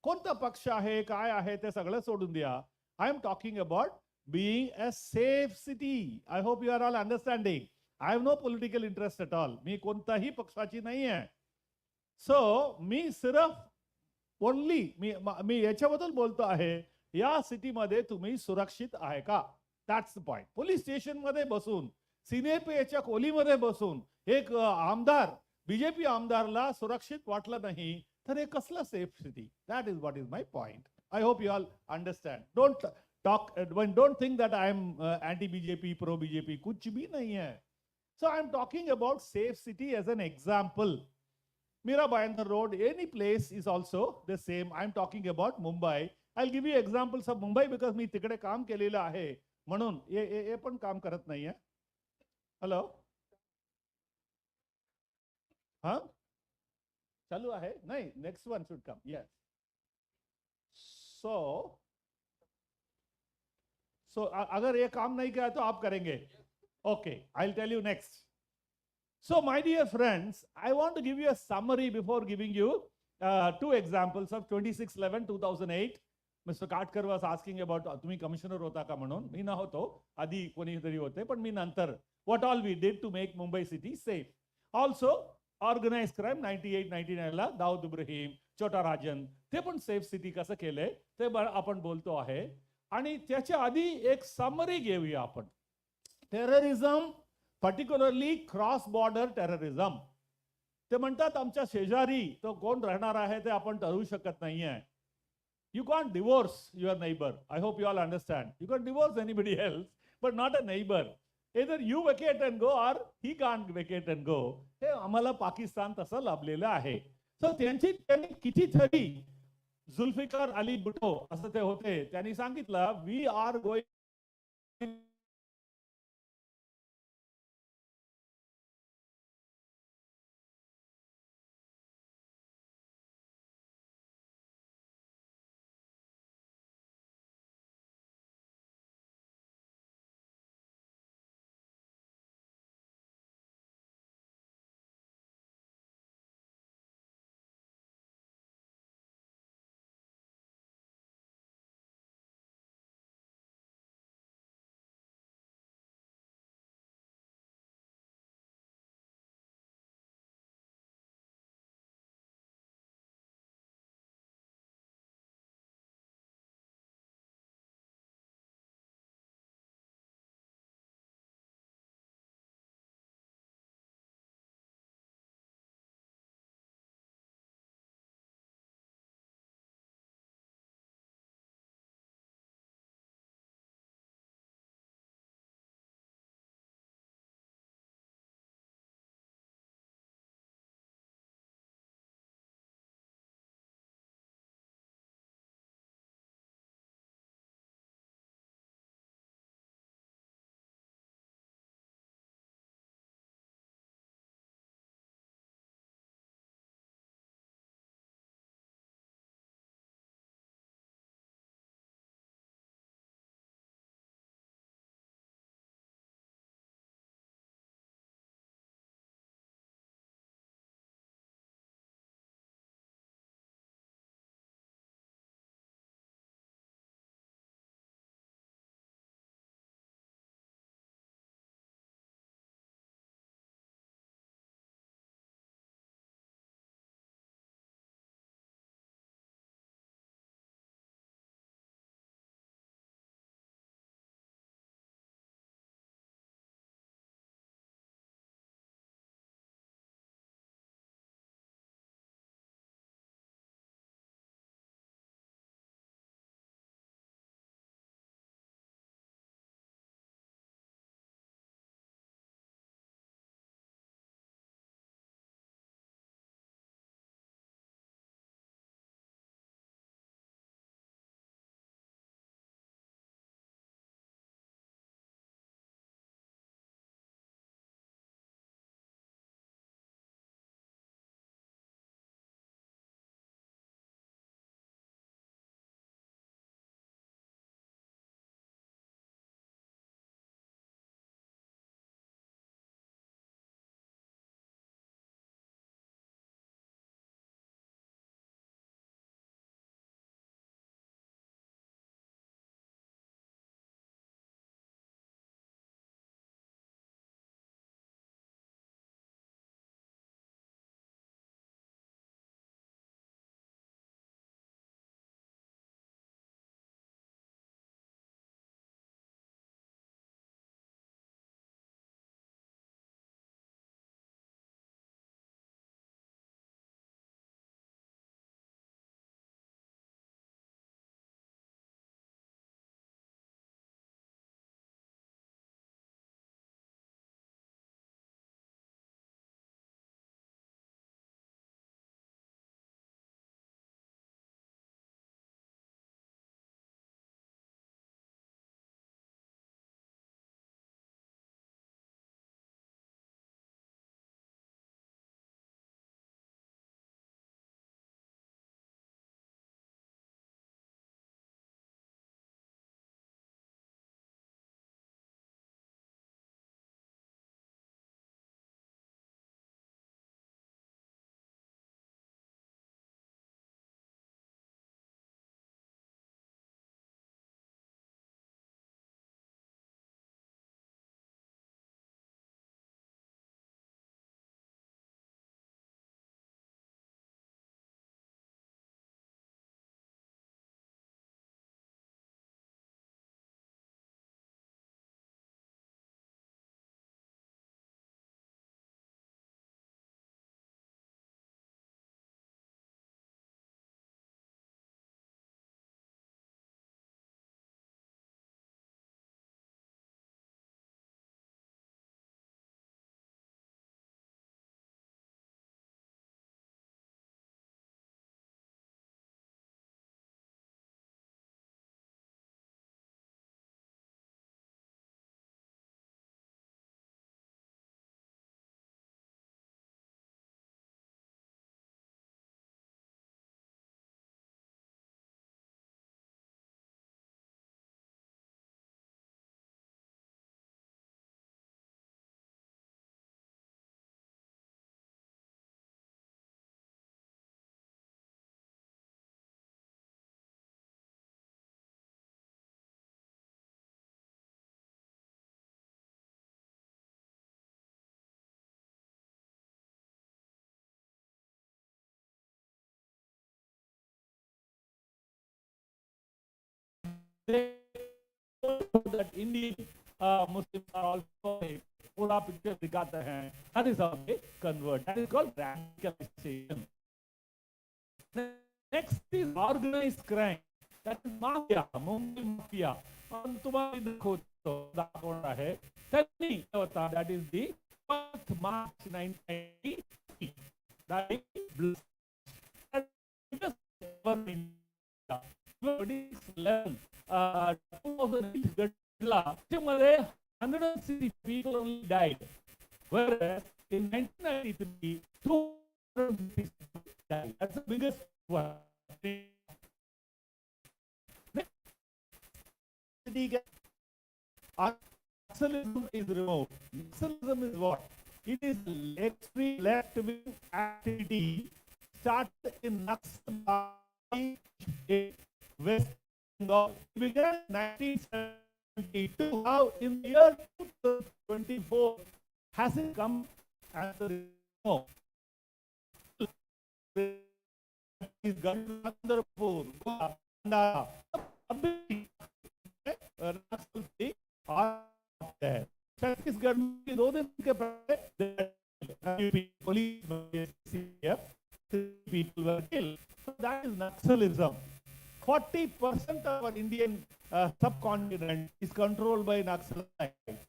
कोणता पक्ष आहे, काय आहे ते सगळं सोडून द्या. I am talking about being a safe city. I hope you are all understanding. I have no political interest at all. मी कोणताही पक्षाची नाही आहे. So, मी सिर्फ ओनली मी याच्याबद्दल बोलतो आहे, या सिटीमध्ये तुम्ही सुरक्षित आहे का? That's the point. Police station मध्ये बसून, सिनेपेच्या खोलीमध्ये बसून एक आमदार, बीजेपी आमदारला सुरक्षित वाटलं नाही, तर हे कसलं safe city? That is what is my point. I hope you all understand. Don't think that I am anti-BJP, pro-BJP. कुछ भी नहीं है. So I am talking about safe city as an example. Mira Bhayandar Road, any place is also the same. I'm talking about Mumbai. I'll give you examples of Mumbai because मी तिकडे काम केलेलं आहे म्हणून हे पण काम करत नाहीये. हॅलो हा चालू आहे नाही next one should come yes so अगर ये काम नहीं किया तो आप करेंगे okay I will tell you next So, my dear friends, I want to give you a summary before giving you two examples of 26/11/2008. Mr. Katkar was asking about तुम्ही commissioner होता का म्हणून मी ना होतो आधी कोणीतरी होते पण मी नंतर what all we did to make Mumbai city safe. Also organized crime 98-99 ला दाऊद इब्राहिम छोटा राजन ते पण सेफ सिटी कसं केलंय ते आपण बोलतो आहे आणि त्याच्या आधी एक समरी घेऊया आपण terrorism particularly cross border terrorism ते म्हणतात आमच्या शेजारी तो कोण राहणार आहे ते आपण ठरवू शकत नाहीये you can't divorce your neighbour I hope you all understand you can't divorce anybody else but not a neighbour either you vacate and go or he can't vacate and go हे आम्हाला पाकिस्तान तसं लाभलेलं आहे सो त्यांनी कितीतरी जुल्फिकार अली भुट्टो असं ते होते त्यांनी सांगितलं we are going they know that Indian Muslims are also a pura picture दिखाते हैं. That is how they convert. That is called radicalization. Next is organized crime. That is mafia, Mumbai mafia. And तुम्हारी देखो तो दाखवण आहे. Tell me, that is the 4th March 1990. That is blessed. That is just never in India. 2011, त्याच्यामध्ये 160 people only died. Whereas in 1993, 250 people died. That's the biggest one. Naxalism is removed. Naxalism is what? It is extreme left-wing activity started in Naxal in West Bengal. It began in 1972. Now, in the year 2024, has it come as a no? Is Gandharpur, Goa, there. Chhattisgarh में 2 दिन के पहले police people were killed. So that is Naxalism. 40% of our Indian subcontinent is controlled by Naxalites.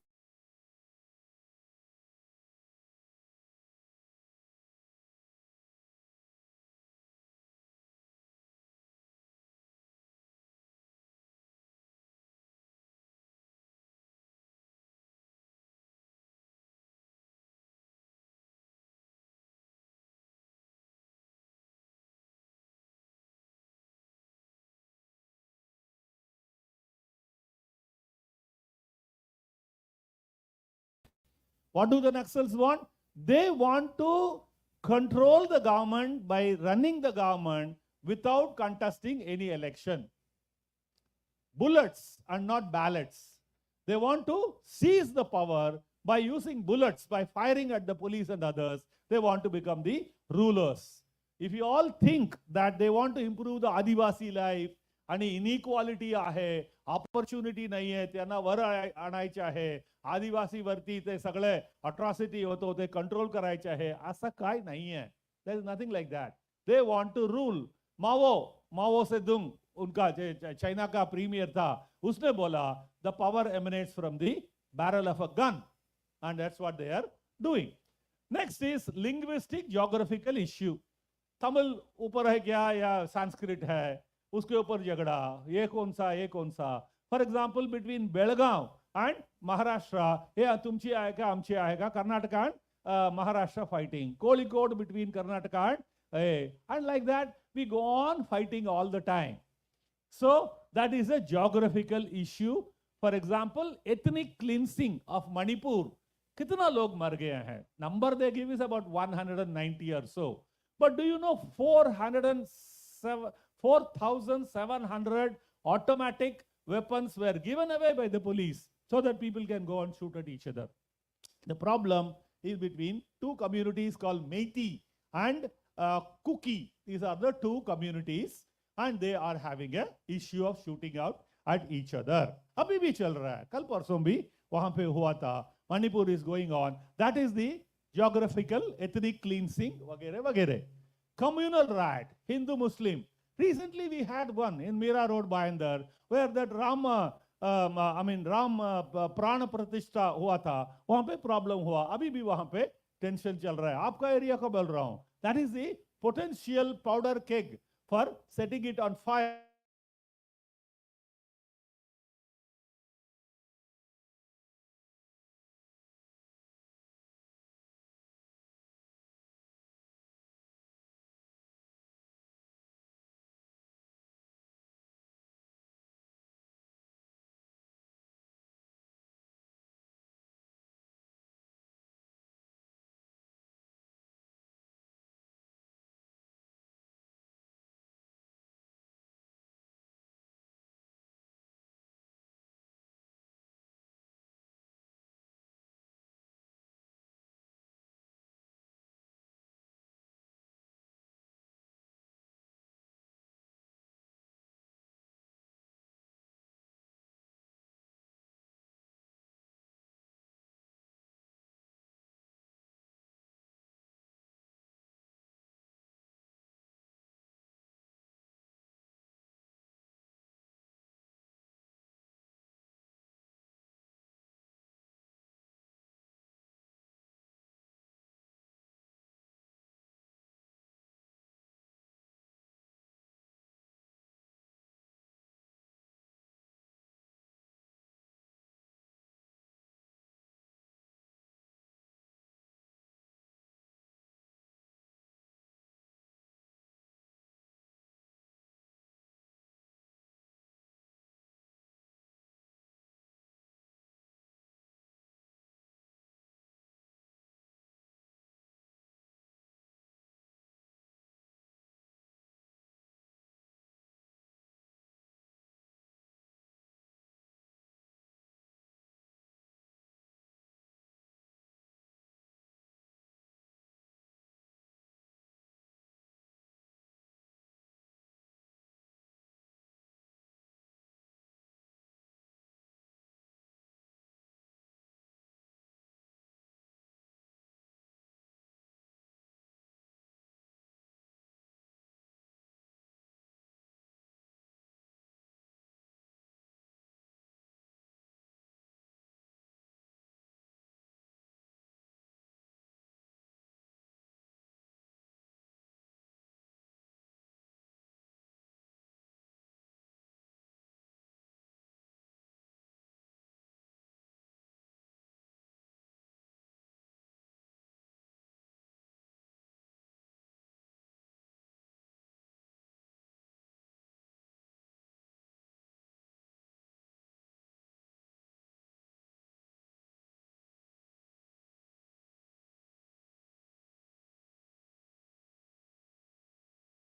What do the Naxals want? They want to control the government by running the government without contesting any election. Bullets and not ballots. They want to seize the power by using bullets, by firing at the police and others. They want to become the rulers. If you all think that they want to improve the Adivasi life, आणि inequality आहे, opportunity नाही आहे, त्यांना वर आणायचे आहे, आदिवासीवरती ते सगळे atrocity होतो ते कंट्रोल करायचे आहे, असं काय नाही आहे. There is nothing like that. They want to rule. Mao Zedong उनका चाइना का प्रीमियर था, उसने बोला the power emanates from the barrel of a gun, and that's what they are doing. Next is linguistic geographical issue. Tamil ऊपर है क्या या संस्कृत है, उसके ऊपर झगड़ा, ये कौन सा. For example between Belgaum and Maharashtra, हे तुमची आहे का आमची आहे का, Karnataka and Maharashtra fighting, Kozhikode between Karnataka and like that we go on fighting all the time. So that is a geographical issue. For example ethnic cleansing of Manipur, कितना लोग मर गए हैं, number they give is about 190 or so. But do you know 4,700 automatic weapons were given away by the police so that people can go and shoot at each other. The problem is between two communities called Meiti and Kuki. These are the two communities, and they are having a issue of shooting out at each other. अभी भी चल रहा है, कल परसों भी वहां पे हुआ था. Manipur is going on. That is the geographical ethnic cleansing वगैरह वगैरह. Communal riot, Hindu-Muslim. Recently we had one in Mira Road, Bhayandar, where that Ram प्राण प्रतिष्ठा हुआ था, वहां पे प्रॉब्लम हुआ, अभी भी वहां पे टेंशन चल रहा है. आपका एरिया का बोल रहा हूं. That is the potential powder keg for setting it on fire.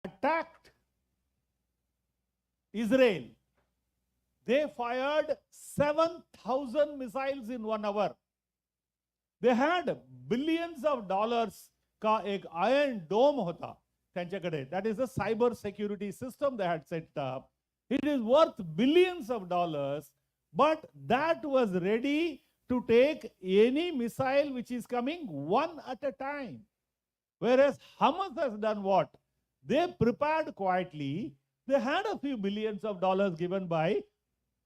attacked Israel, they fired 7,000 missiles in 1 hour. They had billions of dollars का एक iron dome होता त्यांच्याकडे. That is a cyber security system they had set up. It is worth billions of dollars, but that was ready to take any missile which is coming one at a time. Whereas Hamas has done what? They prepared quietly. They had a few billions of dollars given by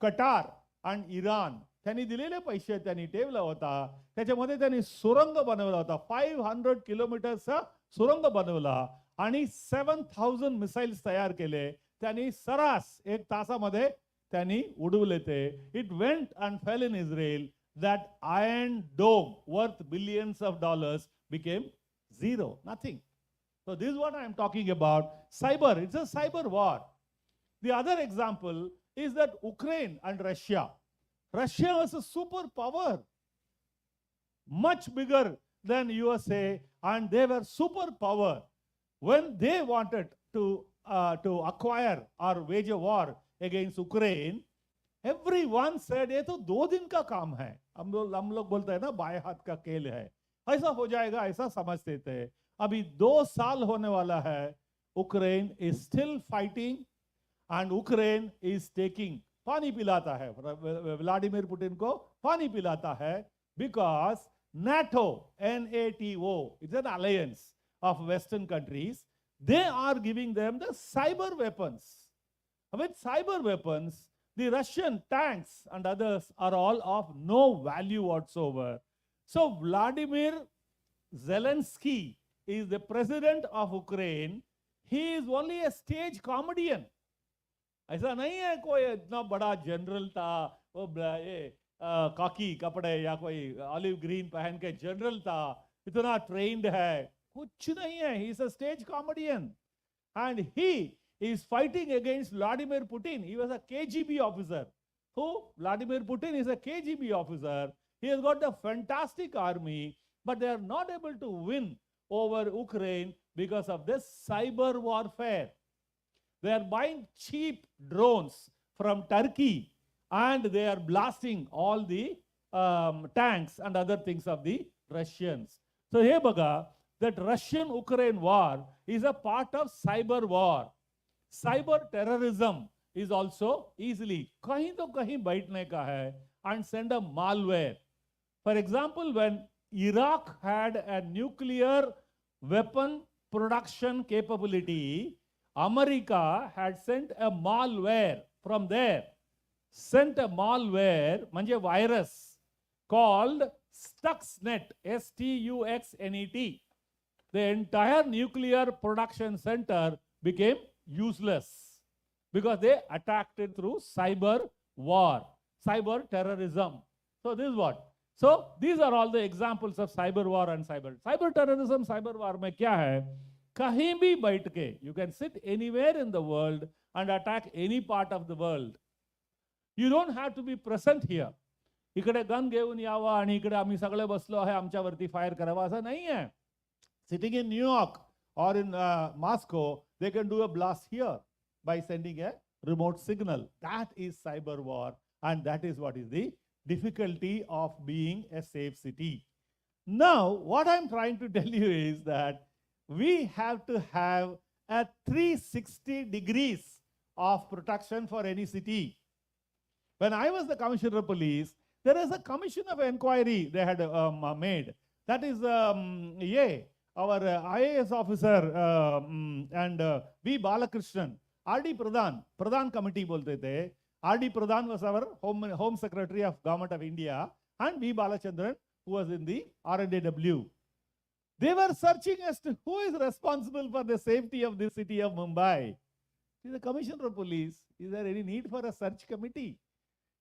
Qatar and Iran. त्यांनी दिलेले पैसे त्यांनी ठेवला होता. त्याच्यामध्ये त्यांनी सुरंग बनवला होता. 500 किलोमीटरचा सुरंग बनवला आणि 7,000 मिसाइल्स तयार केले. त्यांनी सरास 1 तासामध्ये त्यांनी उडवले ते. It went and fell in Israel. That iron dome worth billions of dollars became zero, nothing. So this is what I am talking about. Cyber, it's a cyber war. The other example is that Ukraine and Russia. Russia was a superpower, much bigger than USA, and they were superpower. When they wanted to acquire or wage a war against Ukraine, everyone said ये तो 2 दिन का काम है. हम लोग बोलते हैं ना बाएं हाथ का खेल है. ऐसा हो जाएगा ऐसा समझते थे. अभी 2 साल होने वाला है. Ukraine is still fighting and Ukraine is taking पानी पिलाता है. व्लादिमीर पुतिन को पानी पिलाता है because NATO, NATO, it's an alliance of Western countries. They are giving them the cyber weapons. With cyber weapons, the Russian tanks and others are all of no value whatsoever. So Vladimir Zelensky is the president of Ukraine. He is only a stage comedian. ऐसा नहीं है कोई इतना बड़ा general था, वो काकी कपड़े या कोई ऑलिव ग्रीन पहन के जनरल था, इतना ट्रेन्ड है, कुछ नहीं है. He is a stage comedian and he is fighting against Vladimir Putin. He was a KGB officer. Who? Vladimir Putin is a KGB officer. He has got a fantastic army, but they are not able to win over Ukraine because of this cyber warfare. They are buying cheap drones from Turkey and they are blasting all the tanks and other things of the Russians. So here baga, that Russian-Ukraine war is a part of cyber war. Cyber terrorism is also easily kahin to kahin baithne ka hai and send a malware. For example, when Iraq had a nuclear weapon production capability, America had sent a malware from there. Sent a malware, manje virus, called Stuxnet, Stuxnet. The entire nuclear production center became useless because they attacked it through cyber war, cyber terrorism. So this is what. So these are all the examples of cyber war and cyber terrorism. Cyber war mein kya hai? Kahin bhi baith ke, you can sit anywhere in the world and attack any part of the world. You don't have to be present here. इकडे gun घेऊन यावा आणि इकडे आम्ही सगळे बसलो आहे आमच्यावरती fire करावा असं नाही आहे. Sitting in New York or in Moscow, they can do a blast here by sending a remote signal. That is cyber war, and that is what is the difficulty of being a safe city. Now, what I'm trying to tell you is that we have to have a 360 degrees of protection for any city. When I was the commissioner of police, there is a commission of inquiry they had made. That is, our IAS officer and V. Balakrishnan, R.D. Pradhan committee bolte the. R.D. Pradhan was our Home Secretary of Government of India, and V. Balachandran, who was in the RNAW. They were searching as to who is responsible for the safety of the city of Mumbai. He is the commissioner of police. Is there any need for a search committee?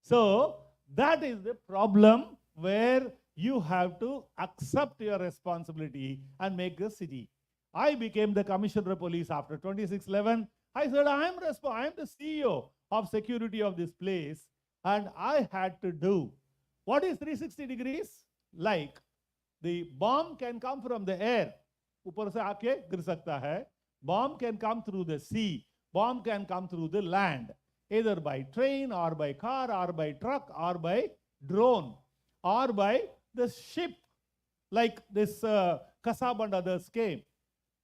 So that is the problem where you have to accept your responsibility and make the city. I became the commissioner of police after 2611. I said, I am the CEO of security of this place, and I had to do. What is 360 degrees? Like the bomb can come from the air. ऊपर से आके गिर सकता है. Bomb can come through the sea. Bomb can come through the land, either by train or by car or by truck or by drone or by the ship, like this Kasab and others came.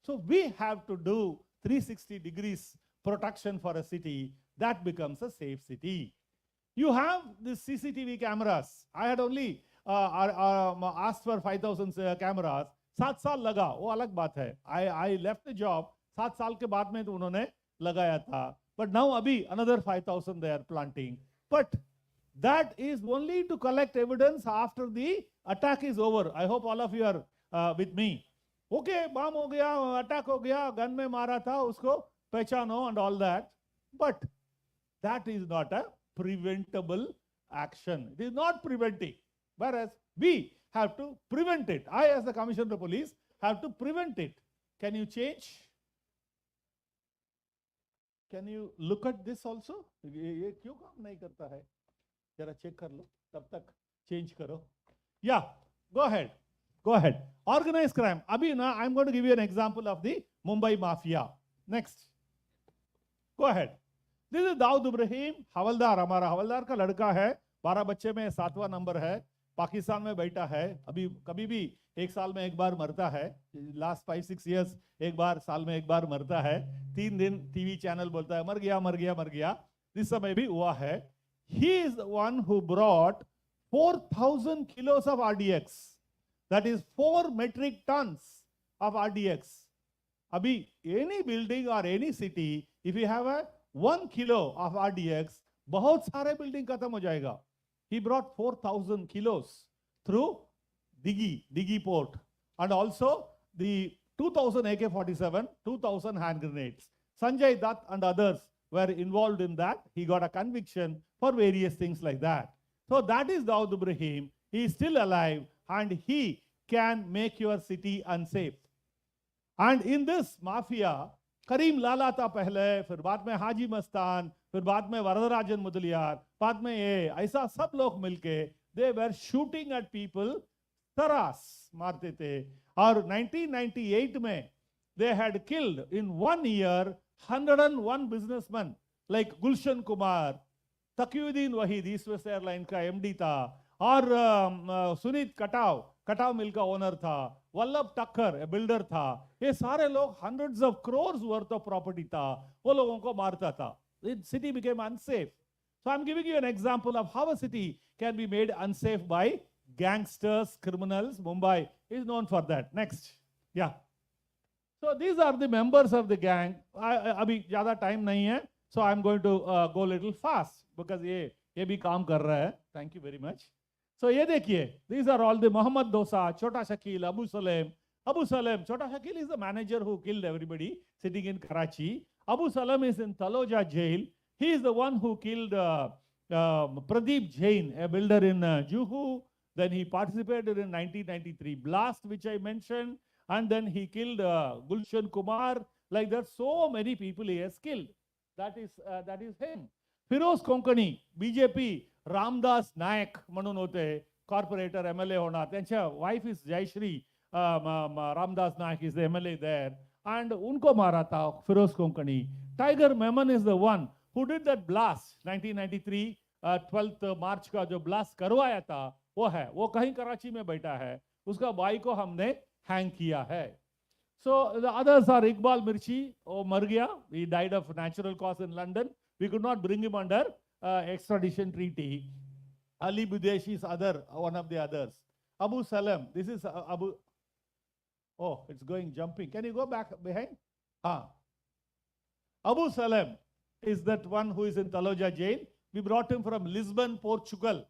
So we have to do 360 degrees protection for a city. That becomes a safe city. You have the CCTV cameras. I had only asked for 5,000 cameras. 7 साल लगा, वो अलग बात है. I left the job. 7 साल के बाद में तो उन्होंने लगाया था. But now अभी another 5,000 they are planting. But that is only to collect evidence after the attack is over. I hope all of you are with me. Okay, bomb हो गया, attack हो गया, gun में मारा था, उसको पहचानो and all that. But that is not a preventable action. It is not preventing. Whereas we have to prevent it. I, as the Commissioner of Police, have to prevent it. Can you change? Can you look at this also? ये क्यों काम नहीं करता है? जरा check कर लो. तब तक change करो. Yeah, go ahead. Go ahead. Organized crime. Abhi na, I'm going to give you an example of the Mumbai Mafia. Next. Go ahead. This is Daud Ibrahim, हवलदार. हमारा हवलदार का लड़का है. 12 बच्चे में 7वां नंबर है. पाकिस्तान में बैठा है. अभी कभी भी एक साल में एक बार मरता है. Last 5-6 years एक बार साल में एक बार मरता है. 3 दिन टीवी चैनल बोलता है मर गया मर गया मर गया. इस समय भी हुआ है. He is the one who brought 4,000 kilos of RDX. That is 4 metric tons of RDX. Abhi, any building or any city, if you have a 1 kilo of RDX, बहुत सारे building खत्म हो जाएगा. He brought 4,000 kilos through Digi port, and also the 2,000 AK-47, 2,000 hand grenades. Sanjay Dutt and others were involved in that. He got a conviction for various things like that. So that is Daud Ibrahim. He is still alive and he can make your city unsafe. And in this mafia, Karim Lala था पहले, फिर बाद में हाजी मस्तान, फिर बाद में वरदराजन मुदलियार, बाद में ये ऐसा सब लोग मिलके they were shooting at people, तरास मारते थे. और 1998 में they had killed in 1 year 101 businessmen like Gulshan Kumar, Taqiuddin Waheed east west airline का एमडी था, और सुनीत कटाव मिल का ओनर था, वल्लभ टक्कर बिल्डर था. ये सारे लोग hundreds of crores worth of property था, वो लोगों को मारता था. The city became unsafe. So I'm giving you an example of how a city can be made unsafe by gangsters, criminals. Mumbai is known for that. Next. Yeah. So these are the members of the gang. अभी ज़्यादा time नहीं है. So I'm going to go a little fast because ये भी काम कर रहा है. Thank you very much. So ये देखिए, these are all the Mohammad Dosa, Chota Shakil, Abu Salem. Abu Salem, Chota Shakil is the manager who killed everybody sitting in Karachi. Abu Salem is in Taloja jail. He is the one who killed Pradeep Jain, a builder in Juhu. Then he participated in 1993 blast, which I mentioned. And then he killed Gulshan Kumar. Like that, so many people he has killed. That is him. Firoz Konkani, BJP, Ramdas Naik म्हणून होते, corporator, MLA होना. त्यांच्या wife is Jayashri Ramdas Naik is the MLA there. And उनको मारा था Firoz Konkani. Tiger Memon is the one who did that blast 1993 12th March का जो blast करवाया था, वो कहीं कराची में बैठा है. उसका भाई को हमने hang किया है. So the others are Iqbal Mirchi, मर गया. He died of natural cause in London. We could not bring him under extradition treaty. Ali Budeshi is one of the others. Abu Salem, this is Abu. Oh, it's going jumping. Can you go back behind? Abu Salem is that one who is in Taloja jail. We brought him from Lisbon, Portugal.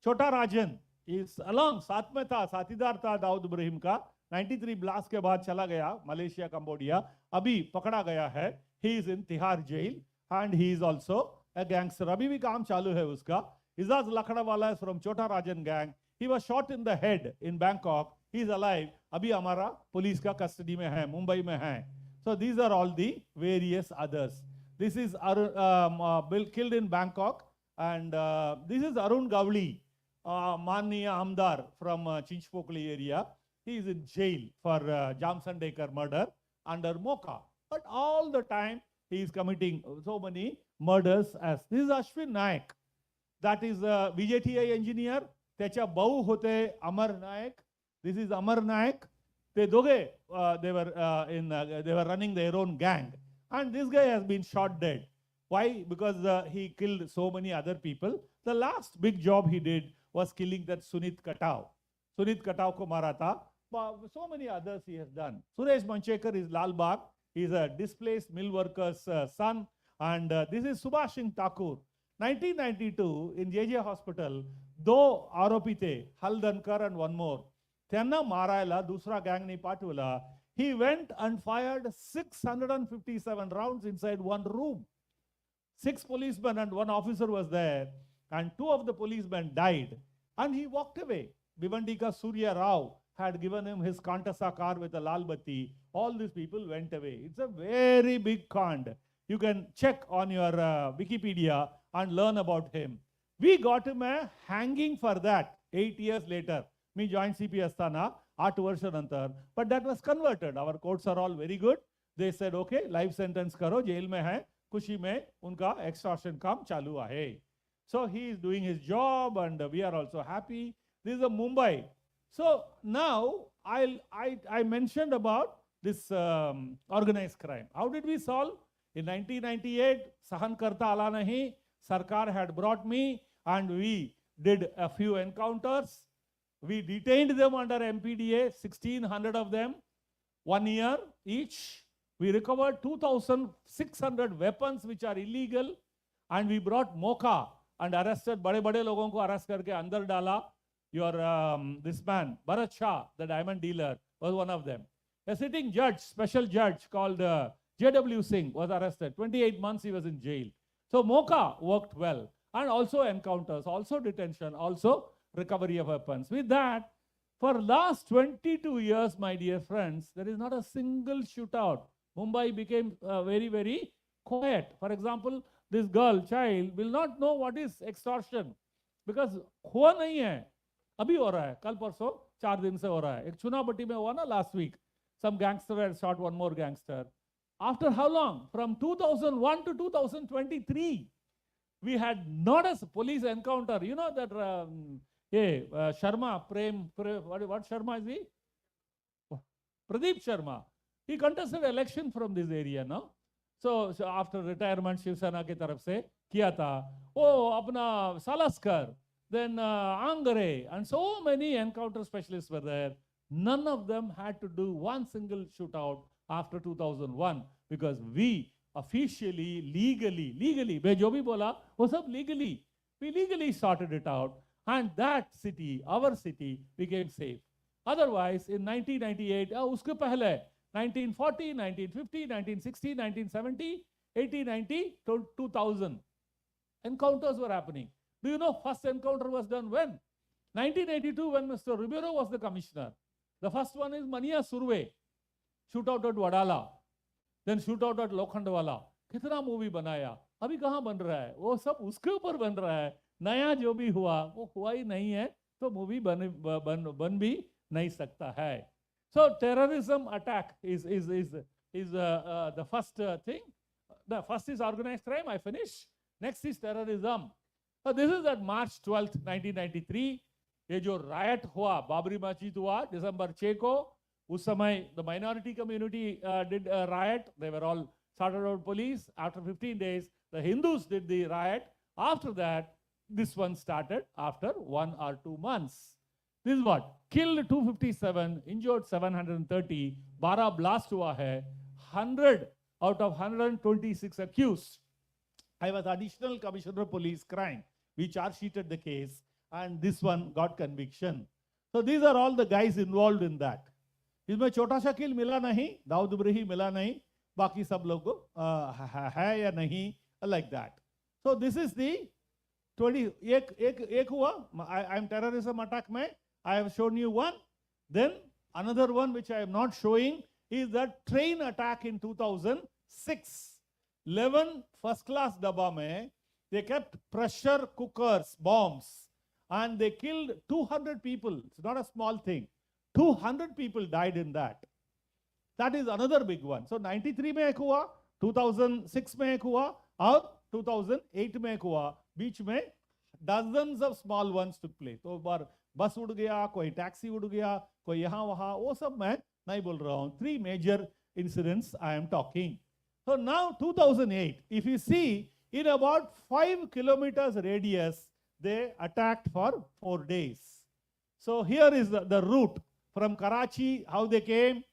Chota Rajan is along, साथ में था, साथीदार था दाऊद इब्राहिम का. 93 blast के बाद चला गया मलेशिया, कंबोडिया. अभी पकड़ा गया है. He is in Tihar jail and he is also a gangster. अभी भी काम चालू है उसका. Izaz Lakhdawala is from Chota Rajan gang. He was shot in the head in Bangkok. He is alive. अभी हमारा पुलिस का कस्टडी में है, मुंबई में है. So these are all the various others. This is killed in Bangkok, and this is Arun Gavli, Mania Amdar from Chinchpokli area. He is in jail for Jam Sandekar murder. under Mocha. But all the time he is committing so many murders as this is Ashwin Naik. That is a VJTI engineer. त्याच्या भाऊ होते अमर नायक. This is Amar Naik. They doge, they were running their own gang, and this guy has been shot dead. Why? Because he killed so many other people. The last big job he did was killing that Sunit Katao. Sunit Katao ko mara tha. So many others he has done. Suresh Manchekar is Lal Bagh. He is a displaced mill worker's son, and this is Subhash Singh Thakur. 1992 in JJ Hospital, दो आरोपी थे, Haldankar and one more. त्यांना मारायला दुसरा गँगने पाठवला. He went and fired 657 rounds inside one room. 6 policemen and 1 officer was there, and 2 of the policemen died, and he walked away. Bhivandika Surya Rao had given him his Kantasa car with a lal batti. All these people went away. It's a very big kand. You can check on your Wikipedia and learn about him. We got him a hanging for that 8 years later. Me joined CP Astana, 8 वर्ष नंतर, but that was converted. Our courts are all very good. They said, okay, life sentence करो, jail में है, खुशी में उनका extortion काम चालू है. So he is doing his job, and we are also happy. This is a Mumbai. So now I mentioned about this organized crime. How did we solve? In 1998, Sahan Karta Ala Nahi, Sarkar had brought me, and we did a few encounters. We detained them under MPDA, 1,600 of them, 1 year each. We recovered 2,600 weapons which are illegal, and we brought Mocha and arrested bade logon ko arrest karke andar dala. Your this man, Bharat Shah, the diamond dealer, was one of them. A sitting judge, special judge called J.W. Singh was arrested. 28 months he was in jail. So Mocha worked well, and also encounters, also detention, also recovery of weapons. With that, for last 22 years, my dear friends, there is not a single shootout. Mumbai became very, very quiet. For example, this girl, child, will not know what is extortion because हुआ नहीं है. अभी हो रहा है, कल परसों 4 दिन से हो रहा है. एक चुनावटी में हुआ ना last week. Some gangster had shot one more gangster. After how long? From 2001 to 2023, we had not a police encounter. You know that Sharma, what Sharma is he? Pradeep Sharma. He contested election from this area, no? So after retirement, Shiv Sena ke taraf se kiya tha. Oh, apna Salaskar, then Angare, and so many encounter specialists were there. None of them had to do one single shootout after 2001 because we officially, legally, मैं जो भी बोला वो सब legally, we legally sorted it out, and that city, our city, became safe. Otherwise, in 1998, उसके पहले 1940, 1950, 1960, 1970, 1890, 2000, encounters were happening. Do you know first encounter was done when? 1982, when Mr. Ribeiro was the commissioner. The first one is Mania Surve, shootout at Wadala, then shootout at Lokhandwala. कितना movie बनाया, अभी कहाँ बन रहा है? वो सब उसके ऊपर बन रहा है. नया जो भी हुआ वो हुआ ही नहीं है, तो मूवी बन भी नहीं सकता है. So terrorism attack is the first thing. The first is organized crime. I finish. Next is terrorism. So this is at March 12th, 1993. ये जो riot हुआ, बाबरी मस्जिद हुआ, December 6 को, उस समय the minority community did a riot. They were all sorted out police. After 15 days, the Hindus did the riot. After that, this one started after 1 or 2 months. This is what? Killed 257, injured 730, 12 blast हुआ है, 100 out of 126 accused. I was additional commissioner of police crime. We charge sheeted the case, and this one got conviction. So these are all the guys involved in that. इसमें छोटा सा किल मिला नहीं, दाऊद इब्राही मिला नहीं, बाकी सब लोग है या नहीं, like that. So this is the 20. एक हुआ. I am terrorism attack में. I have shown you one. Then another one which I am not showing is that train attack in 2006. 11 first class dabba mein, they kept pressure cookers, bombs, and they killed 200 people. It's not a small thing. 200 people died in that. That is another big one. So 93 में एक हुआ, 2006 में एक हुआ, और 2008 में एक हुआ. बीच में dozens of small ones took place. तो बार बस उड़ गया, कोई टैक्सी उड़ गया, कोई यहाँ वहाँ, वो सब मैं नहीं बोल रहा हूँ. 3 major incidents I am talking. So now 2008, if you see, in about 5 kilometers radius, they attacked for 4 days. So here is the route from Karachi, how they came.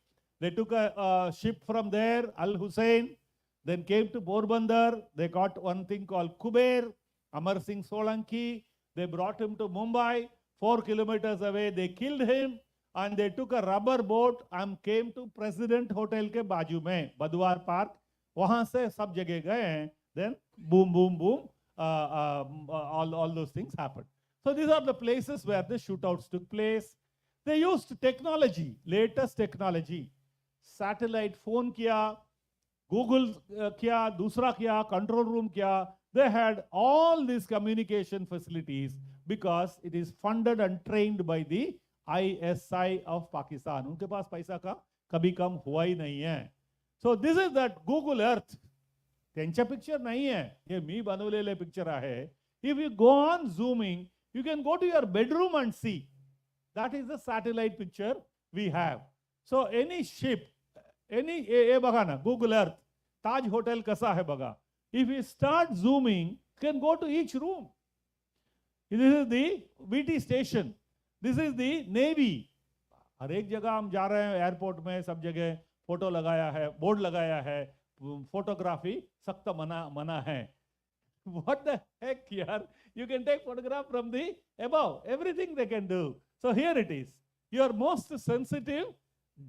They took a ship from there, Al Hussein, then came to Porbandar. They got one thing called Kuber, Amar Singh Solanki. They brought him to Mumbai. 4 kilometers away, they killed him. And they took a rubber boat and came to President Hotel के बाजू में, Badwar park. वहाँ से सब जगह गए हैं. Then boom, boom, boom, all those things happened. So these are the places where the shootouts took place. They used technology, latest technology. Satellite phone किया, Google किया, दूसरा किया, control room किया. They had all these communication facilities because it is funded and trained by the ISI of Pakistan. उनके पास पैसा का कभी कम हुआ ही नहीं है. So this is that Google Earth. त्यांच्या पिक्चर नाही आहे, हे मी बनवलेले पिक्चर आहे. If you go on zooming, you can go to your bedroom and see. That is the satellite picture we have. So any ship, any हे बघा ना, Google Earth, Taj Hotel कसा है बघा. If you start zooming, you can go to each room. This is the VT station. This is the Navy. हर एक जगह हम जा रहे हैं, एयरपोर्ट में सब जगह फोटो लगाया है, बोर्ड लगाया है, फोटोग्राफी सख्त मना है. What the heck here? You can take photograph from the above. Everything they can do. So here it is. Your most sensitive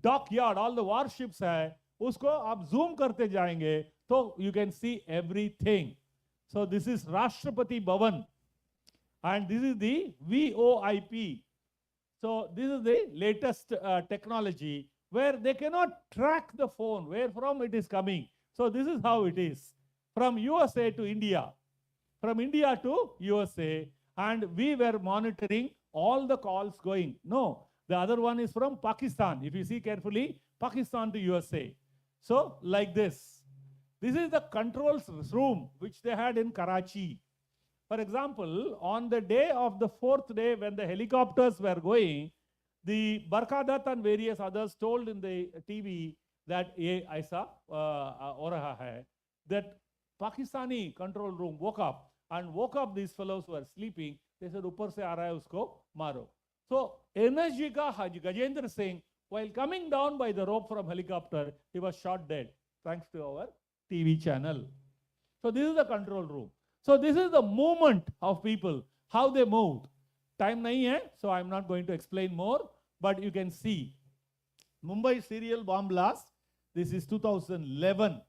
dockyard, all the warships है, उसको आप zoom करते जाएंगे, तो you can see everything. So this is Rashtrapati Bhavan. And this is the VOIP. So this is the latest technology where they cannot track the phone, where from it is coming. So this is how it is. From USA to India. From India to USA. And we were monitoring all the calls going. No, the other one is from Pakistan. If you see carefully, Pakistan to USA. So like this. This is the controls room which they had in Karachi. For example, on the day of the 4th day when the helicopters were going, the Barkadat and various others told in the TV that ye aisa ho raha hai, that Pakistani control room woke up these fellows who were sleeping. They said, upar se aa raha hai, usko maro. So energy ka Gajendra Singh, while coming down by the rope from helicopter, he was shot dead, thanks to our TV channel. So this is the control room. So this is the movement of people, how they moved. Time nahi hai, so I'm not going to explain more, but you can see. Mumbai serial bomb blast, this is 2011.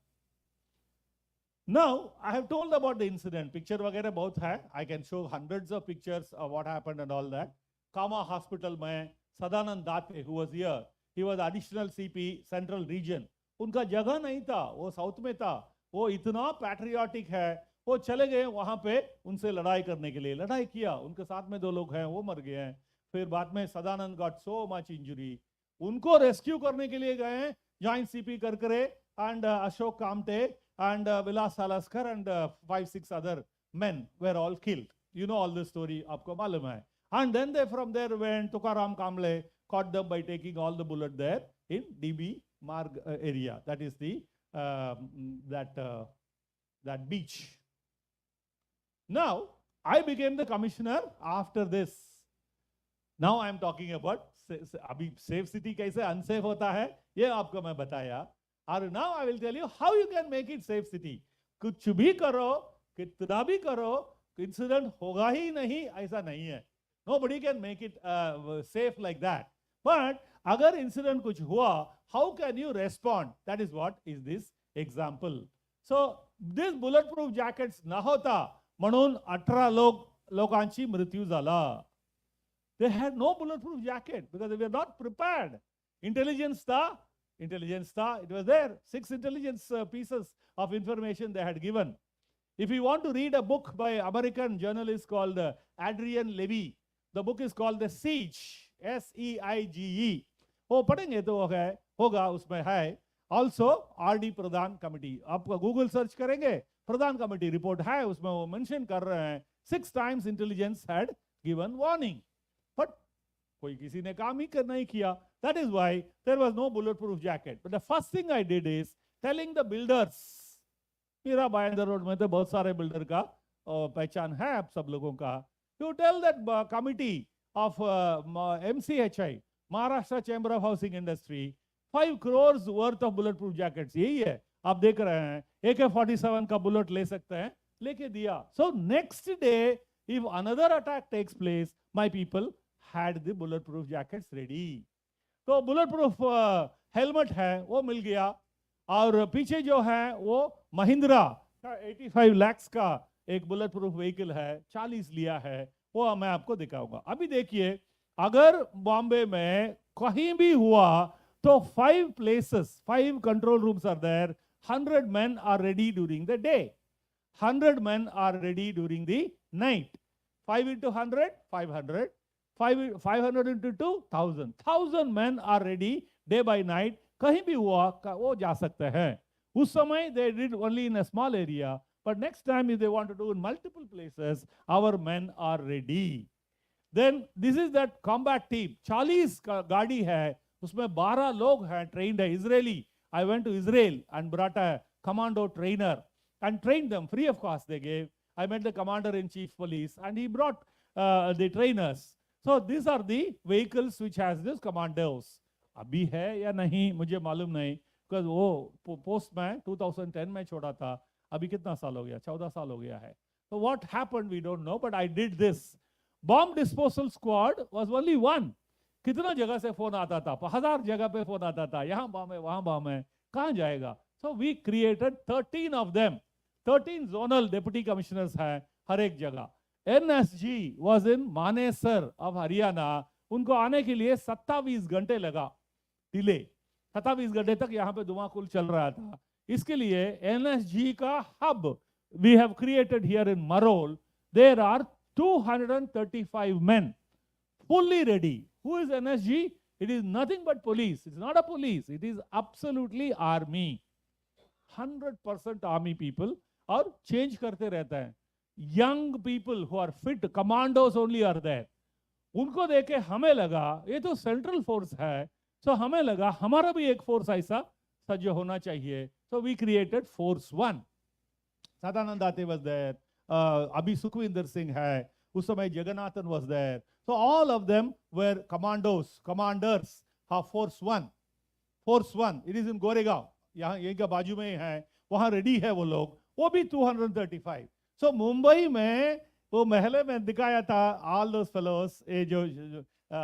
Now, I have told about the incident. Picture वगैरह बहुत है. I can show hundreds of pictures of what happened and all that. Kama Hospital में Sadanand Date, who was here, he was additional CP, Central Region. उनका जगह नहीं था, वो south में था. वो इतना पैट्रियाटिक है, वो चले गए वहाँ पे उनसे लड़ाई करने के लिए. लड़ाई किया, उनके साथ में 2 लोग हैं, वो मर गए हैं. फिर बाद में Sadanand got so much injury. उनको रेस्क्यू करने के लिए गए हैं, joint CP Karkare and Ashok Kamte and Vilas Salaskar and 5-6 other men were all killed. You know all the story, aapko malum hai. And then they from there went, Tukaram Kamble caught them by taking all the bullet there in DB Marg area. That is the that beach. Now, I became the commissioner after this. Now I am talking about अभी safe city कैसे unsafe होता है, ये आपको मैं बताया. And now I will tell you how you can make it safe city. कुछ भी करो, कितना भी करो, incident होगा ही नहीं, ऐसा नहीं है. Nobody can make it safe like that. But अगर incident कुछ हुआ, how can you respond? That is what is this example. So this bulletproof jackets ना होता, म्हणून 18 लोकांची मृत्यू झाला. They had no bulletproof jacket because they were not prepared. Intelligence था, it was there. 6 intelligence pieces of information they had given. If you want to read a book by American journalist called Adrian Levy, the book is called The Siege, S-E-I-G-E. वो पढ़ेंगे तो है, होगा उसमें है. Also RD प्रधान committee, आप Google search करेंगे, प्रधान committee report है, उसमें वो मेंशन कर रहे हैं 6 times intelligence had given warning, but कोई किसी ने काम ही नहीं किया. That is why there was no bulletproof jacket. But the first thing I did is telling the builders, Mira Bhayandar road में तो बहुत सारे बिल्डर का पहचान है आप सब लोगों का, to tell that committee of MCHI, Maharashtra Chamber of Housing Industry, 5 crores worth of bulletproof jackets. यही है, आप देख रहे हैं, AK-47 का बुलेट ले सकते हैं, लेके दिया. So next day, if another attack takes place, my people had the bulletproof jackets ready. तो bulletproof helmet है, वो मिल गया. और पीछे जो है वो महिंद्रा का 85 lakhs का एक बुलेट प्रूफ व्हीकल है, 40 लिया है, वो मैं आपको दिखाऊंगा. अभी देखिए, अगर बॉम्बे में कहीं भी हुआ तो 5 places, 5 control rooms are there, 100 men are ready during the day, 100 men are ready during the night. 5 into 100, 500, 500 into 2, 1000. 1000 men are ready day by night. कहीं भी हुआ वो जा सकते हैं. उस समय they did only in a small area, but next time if they want to do in multiple places, our men are ready. Then this is that combat team. 40 गाड़ी है, उसमें 12 लोग हैं, trained है, Israeli. I went to Israel and brought a commando trainer and trained them free of cost. They gave. I met the commander-in-chief police and he brought the trainers. So these are the vehicles which has this commandos. अभी है या नहीं मुझे मालूम नहीं, because वो post में 2010 में छोड़ा था. अभी कितना साल हो गया? 14 साल हो गया है. So what happened we don't know, but I did this. Bomb disposal squad was only one. कितना जगह से फोन आता था? 1000 जगह पे फोन आता था, यहाँ बम है, वहाँ बम है, कहाँ जाएगा? So we created 13 of them. 13 zonal deputy commissioners हैं हर एक जगह. NSG was in Manesar of Haryana. उनको आने के लिए 27 घंटे लगा, डिले. 27 घंटे तक यहाँ पे धुआंकुल चल रहा था. इसके लिए NSG का hub we have created here in Marol. There are 235 men fully ready. Who is NSG? It is nothing but police. It's not a police. It is absolutely army. 100% army people. और change करते रहता है. Young people who are fit, commandos only are there. उनको देखे हमें लगा ये तो सेंट्रल फोर्स है, सो हमें लगा हमारा भी एक फोर्स ऐसा सज्ज होना चाहिए. So we created force 1. Sadanand Date was there, अभी सुखविंदर सिंह है, उस समय Jagannathan was there. So all of them were commanders of force 1. Force 1 it is in Goregaon, यहाँ यही का बाजू में ही है, वहाँ रेडी है वो लोग, वो भी 235. सो मुंबई में वो महले में दिखाया था ऑल दोस फेलोस, ये जो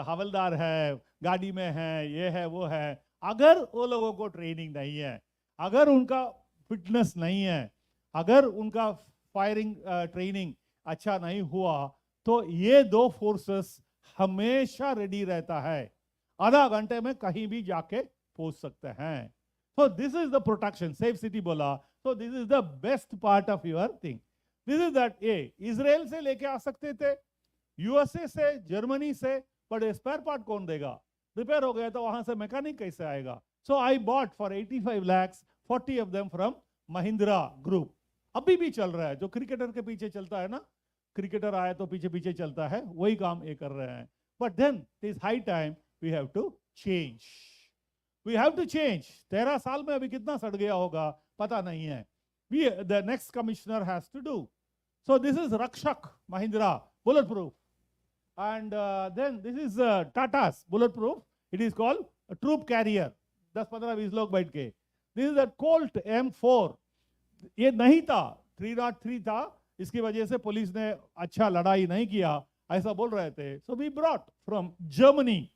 हवलदार है, गाड़ी में है, ये है वो है. अगर वो लोगों को ट्रेनिंग नहीं है, अगर उनका फिटनेस नहीं है, अगर उनका फायरिंग ट्रेनिंग अच्छा नहीं हुआ, तो ये 2 फोर्सेस हमेशा रेडी रहता है, आधा घंटे में कहीं भी जाके पहुंच सकते हैं. So this is the protection. Safe city बोला, so this is the best part of your thing. This is that. ये इजराइल से लेके आ सकते थे, यूएसए से, जर्मनी से, बट स्पेयर पार्ट कौन देगा? रिपेयर हो गया तो वहां से मैकेनिक कैसे आएगा? So I bought for 85 lakhs 40 of them from Mahindra group. अभी भी चल रहा है, जो क्रिकेटर के पीछे चलता है ना, क्रिकेटर आया तो पीछे पीछे चलता है, वही काम ये कर रहे हैं. But then it is high time we have to change. We have to change. 13 साल में अभी कितना सड़ गया होगा पता नहीं है. The next commissioner has to do. So this is Rakshak Mahindra bulletproof, and then this is Tata's bulletproof. It is called a troop carrier. 10-15-20 लोग बैठ के. This is a Colt M4. ये नहीं था, 303 था, इसकी वजह से पुलिस ने अच्छा लड़ाई नहीं किया ऐसा बोल रहे थे. So we brought from Germany,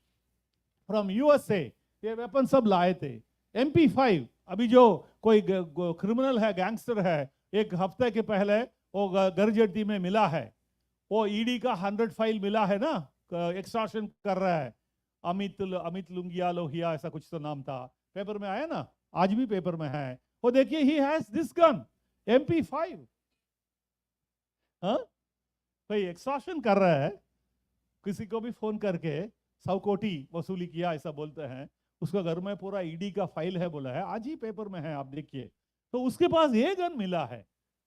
from USA, ये वेपन सब लाए थे. MP5 अभी जो कोई क्रिमिनल है, गैंगस्टर है, एक हफ्ते के पहले वो गरजटी में मिला है, वो ईडी का 100 फाइल मिला है ना, एक्सटॉर्शन कर रहा है. अमित लुंगिया लोहिया ऐसा कुछ तो नाम था, पेपर में आया ना, आज भी पेपर में है. वो देखिए, he has this gun MP5. हाँ, कोई एक्सटॉर्शन कर रहा है, किसी को भी फोन करके 100 कोटी वसूली किया ऐसा बोलते हैं, उसका घर में पूरा ईडी का फाइल है बोला है, आज ही पेपर में है, आप देखिए। तो उसके पास ये गन मिला है।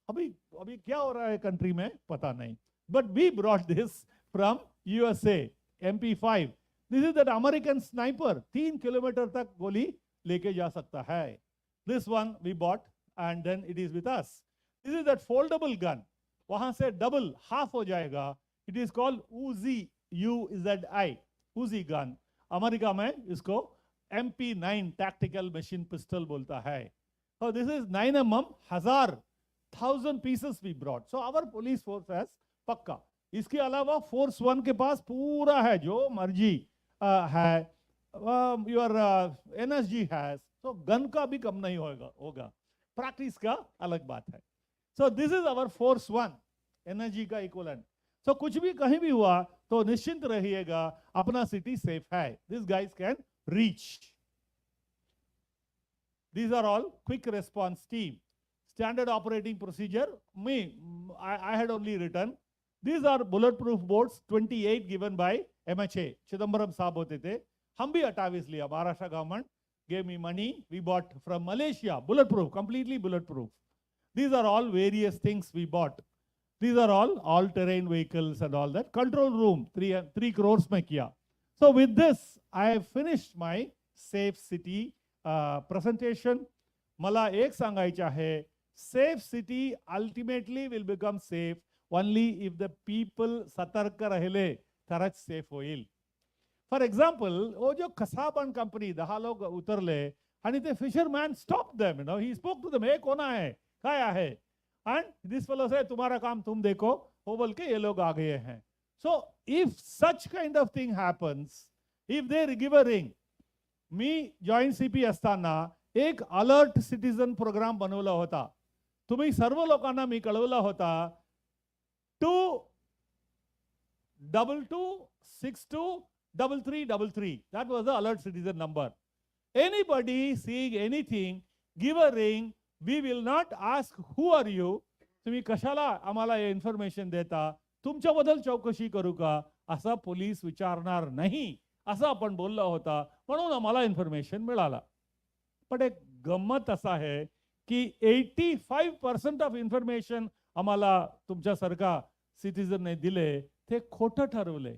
अभी अभी क्या हो रहा है कंट्री में पता नहीं, but we brought this from USA MP5। This is that American sniper, 3 kilometre तक गोली लेके जा सकता है। This one we bought and then it is with us. This is that foldable gun, वहां से डबल हाफ हो जाएगा। It is called Uzi, UZI, Uzi gun. America में इसको MP9 टैक्टिकल मशीन पिस्टल बोलता है। So this is 9mm, 1000 pieces we brought. So our police force has पक्का। इसके अलावा फोर्स 1 के पास पूरा है, जो मर्जी है, your NSG has। So gun का भी कम नहीं होगा, प्रैक्टिस का अलग बात है। So this is our force 1, NSG का इक्वलेंट। So कुछ भी कहीं भी हुआ तो निश्चिंत रहिएगा, अपना सिटी सेफ है। These guys can reach। These are all quick response team. Standard operating procedure, I had only written. These are bulletproof boards, 28 given by MHA. Chidambaram साहब होते थे, हम भी 28 लिया। Maharashtra government gave me money. We bought from Malaysia, bulletproof, completely bulletproof. These are all various things we bought. These are all terrain vehicles and all that. Control room, 3 crores में किया. So with this, I have finished my safe city presentation. मला एक सांगायचे आहे, safe city ultimately will become safe only if the people सतर्क राहिले तरच safe होईल. For example, वो जो खसाबन कंपनी 10 लोग उतरले आणि ते fisherman stopped them, he spoke to them, हे कोण आहे, काय आहे, and this fellow said, तुम्हारा काम तुम देखो, वो बोल के ये लोग आ गए हैं. So if such kind of thing happens, if they give a ring, me joint CP असताना एक अलर्ट सिटीजन प्रोग्राम बनवला होता. तुम्ही सर्व लोकांना मी कळवला होता, 222623333. That was the alert citizen number. Anybody seeing anything, give a ring. We will not ask who are you. तुम्ही कशाला आम्हाला हे इन्फॉर्मेशन देता, तुमच्याबद्दल चौकशी करू का, असा पोलीस विचारणार नाही, असं आपण बोलला होता. म्हणून आम्हाला इन्फॉर्मेशन मिळाला. पण एक गंमत असा आहे की 85% ऑफ इन्फॉर्मेशन आम्हाला तुमच्यासारखा सिटीजनने दिले ते खोटं ठरवले.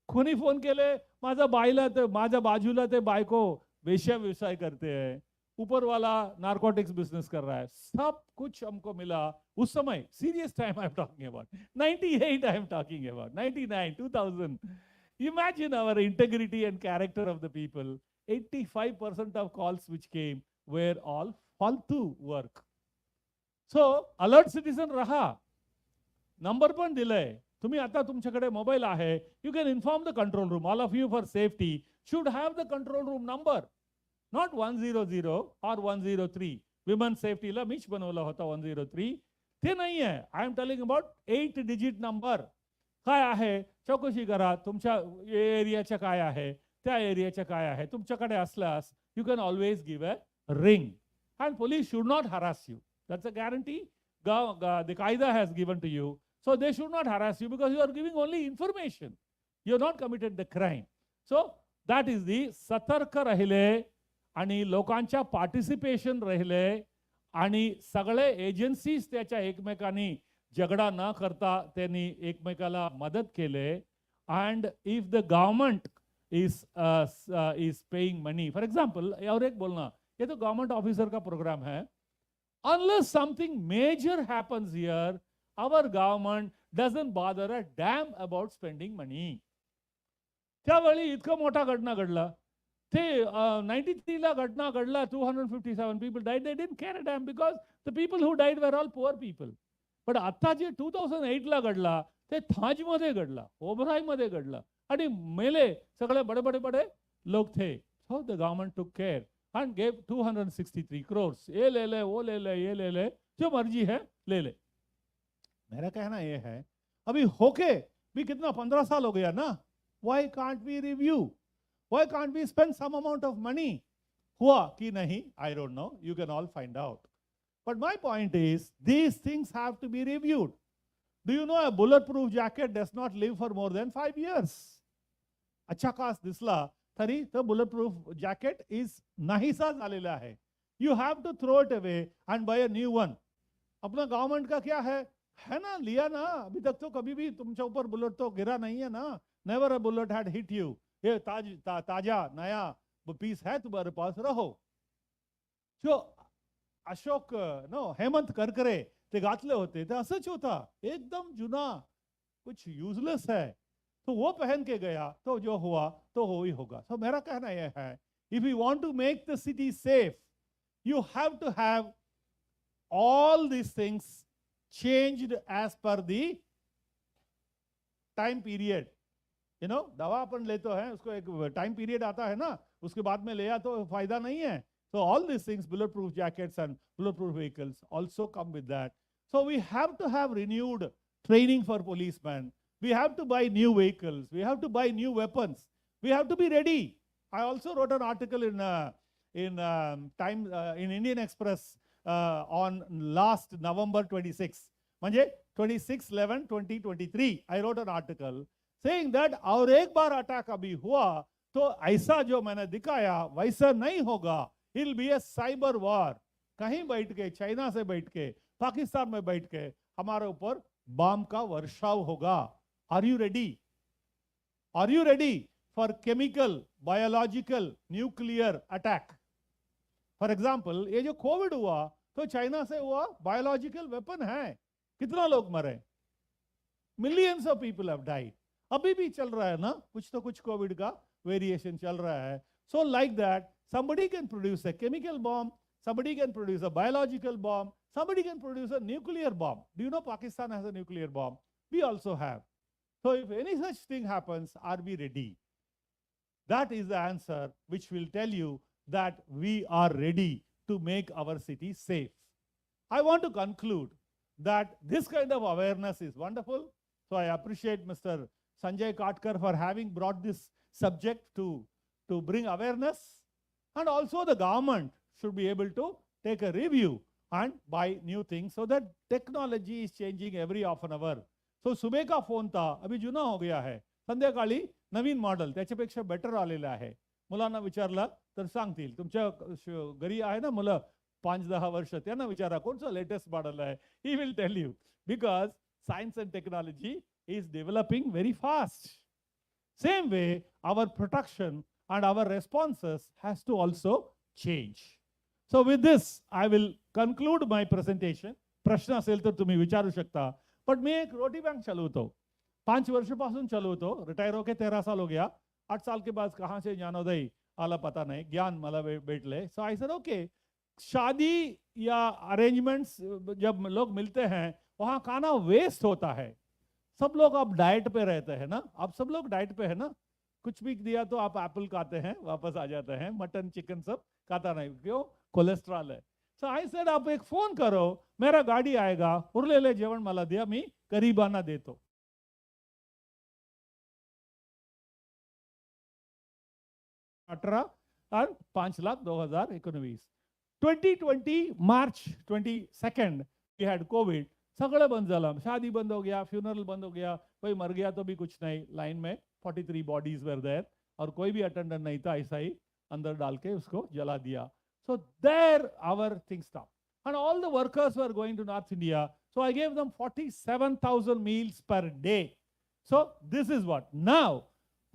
कोणी फोन केले, माझ्या बाजूला ते बायको वेश्या व्यवसाय करते है, ऊपर वाला नार्कोटिक्स बिजनेस कर रहा है, सब कुछ हमको मिला उस समय. Serious time I am talking about 98, I am talking about 99, 2000. Imagine our integrity and character of the people. 85% of calls which came were all faltu work. So alert citizen raha. Number पण दिलंय. तुम्ही आता तुमच्याकडे mobile आहे. You can inform the control room. All of you for safety should have the control room number. Not 100 or 103. Women safety ला मीच बनवला होता 103. ते नाही आहे. I am telling about 8-digit number. काय आहे चौकशी करा. तुमच्या एरियाच्या काय आहे, त्या एरियाच्या काय आहे, तुमच्याकडे असल्यास you can always give a ring. And police should not harass you. That's a guarantee the Qaeda has given to you. So they should not harass you because you are giving only information. You have not committed the crime. So that is the सतर्क राहिले आणि लोकांच्या participation राहिले आणि सगळे agencies त्याच्या एकमेकांनी झगडा न करता त्यांनी एकमेकाला मदत केले. And if the government is paying money, for example, और एक बोलना, ये तो गवर्नमेंट ऑफिसर का प्रोग्राम है. Unless something major happens here, our government doesn't bother a damn about spending money. त्यावेळी इतका मोठा घटना घडला, ते 93 ला घटना घडला, 257 people died. They didn't care a damn because the people who died were all poor people. पण आता जे 2008 ला घडला ते थाज मध्ये घडला, ओबराय मध्ये घडला आणि मेले सगळे बड़े बड़े बड़े लोग थे. So the government took care and gave 263 crores. ये ले ले, वो ले ले, ये ले ले, जो मर्जी है ले ले. मेरा कहना ये है, अभी होके भी कितना 15 साल हो गया ना. Why can't we review? Why can't we spend some amount of money? हुआ कि नहीं, I don't know. You can all find out. But my point is, these things have to be reviewed. Do you know a bulletproof jacket does not live for more than 5 years? अच्छा खास दिसला तरी तो bullet proof jacket is नाहीसा झालेला है. You have to throw it away and buy a new one. अपना government का क्या है ना, लिया ना, अभी तक तो कभी भी तुमच्या ऊपर बुलेट तो गिरा नहीं है ना. Never a bullet had hit you. ये ताजा नया पीस है तुम्हारे पास, रहो. जो अशोक हेमंत करकरे ते घातले होते ते असंच होता, एकदम जुना, कुछ यूजलेस है. तो वो पहन के गया तो जो हुआ तो हो ही होगा. तो मेरा कहना यह है, if you want to make the city safe, you have to have all these things changed as per the time period. दवा अपन लेते हैं, उसको एक टाइम पीरियड आता है ना, उसके बाद में लिया तो फायदा नहीं है. So all these things, bulletproof jackets and bulletproof vehicles also come with that. So we have to have renewed training for policemen. We have to buy new vehicles. We have to buy new weapons. We have to be ready. I also wrote an article in Indian Express on last November 26. म्हणजे 26/11/2023. I wrote an article saying that और एक बार attack अभी हुआ तो ऐसा जो मैंने दिखाया वैसा नहीं होगा. It'll be a cyber war. कहीं बैठ के, चाइना से बैठ के, पाकिस्तान में बैठ के हमारे ऊपर बम का वर्षाव होगा. Are you ready? Are you ready for chemical, biological, nuclear attack? For example, ये जो कोविड हुआ तो चाइना से हुआ, बायोलॉजिकल वेपन है. कितना लोग मरे? Millions of people have died. अभी भी चल रहा है ना, कुछ तो कुछ कोविड का वेरिएशन चल रहा है. So like that, somebody can produce a chemical bomb, somebody can produce a biological bomb, somebody can produce a nuclear bomb. Do you know Pakistan has a nuclear bomb? We also have. So if any such thing happens, are we ready? That is the answer which will tell you that we are ready to make our city safe. I want to conclude that this kind of awareness is wonderful. So I appreciate Mr. Sanjay Katkar for having brought this subject to bring awareness. And also the government should be able to take a review and buy new things so that technology is changing every half an hour. So सुबह का phone था, अभी जुना हो गया है. संध्याकाळी नवीन model त्याच्यापेक्षा बेटर आलेलं आहे. मुलांना विचारलं तर सांगतील. तुमच्या घरी आहे ना मुलं 5-10 वर्ष, त्यांना विचारा कोणचं लेटेस्ट मॉडेल आहे. He will tell you because science and technology is developing very fast. Same way, our protection and our responses has to also change. So with this, I will conclude my presentation. प्रश्न असेल तर तुम्ही विचारू शकता. But मी एक रोटी bank चलवतो, 5 वर्षापासून चलवतो. Retire होके 13 साल हो गया. 8 साल के बाद कहाँ से ज्ञानोदय आला पता नहीं, ज्ञान मला बैठले. सो आई सेड ओके, शादी या अरेंजमेंट्स जब लोग मिलते हैं वहाँ खाना वेस्ट होता है. सब लोग अब डाइट पे रहते हैं ना, अब सब लोग डाइट पे है ना. कुछ भी दिया तो आप एप्पल खाते हैं, वापस आ जाते हैं. मटन चिकन सब खाता नहीं, क्यों? कोलेस्ट्रॉल है. सो आई सेड आप एक फोन करो, मेरा गाडी आएगा, उरलेले जेवण मला द्या, मी गरीबांना देतो. 18 और 5,02,019. 2020 मार्च 22 we had COVID. सगळं बंद झालं. शादी बंद हो गया, फ्यूनरल बंद हो गया, कोई मर गया तो भी कुछ नहीं. लाइन में 43 बॉडीज वर देयर और कोई भी अटेंडेंट नहीं था. ऐसा ही अंदर डाल के उसको जला दिया. So there our things stopped. And all the workers were going to North India. So I gave them 47,000 meals per day. So this is what. Now,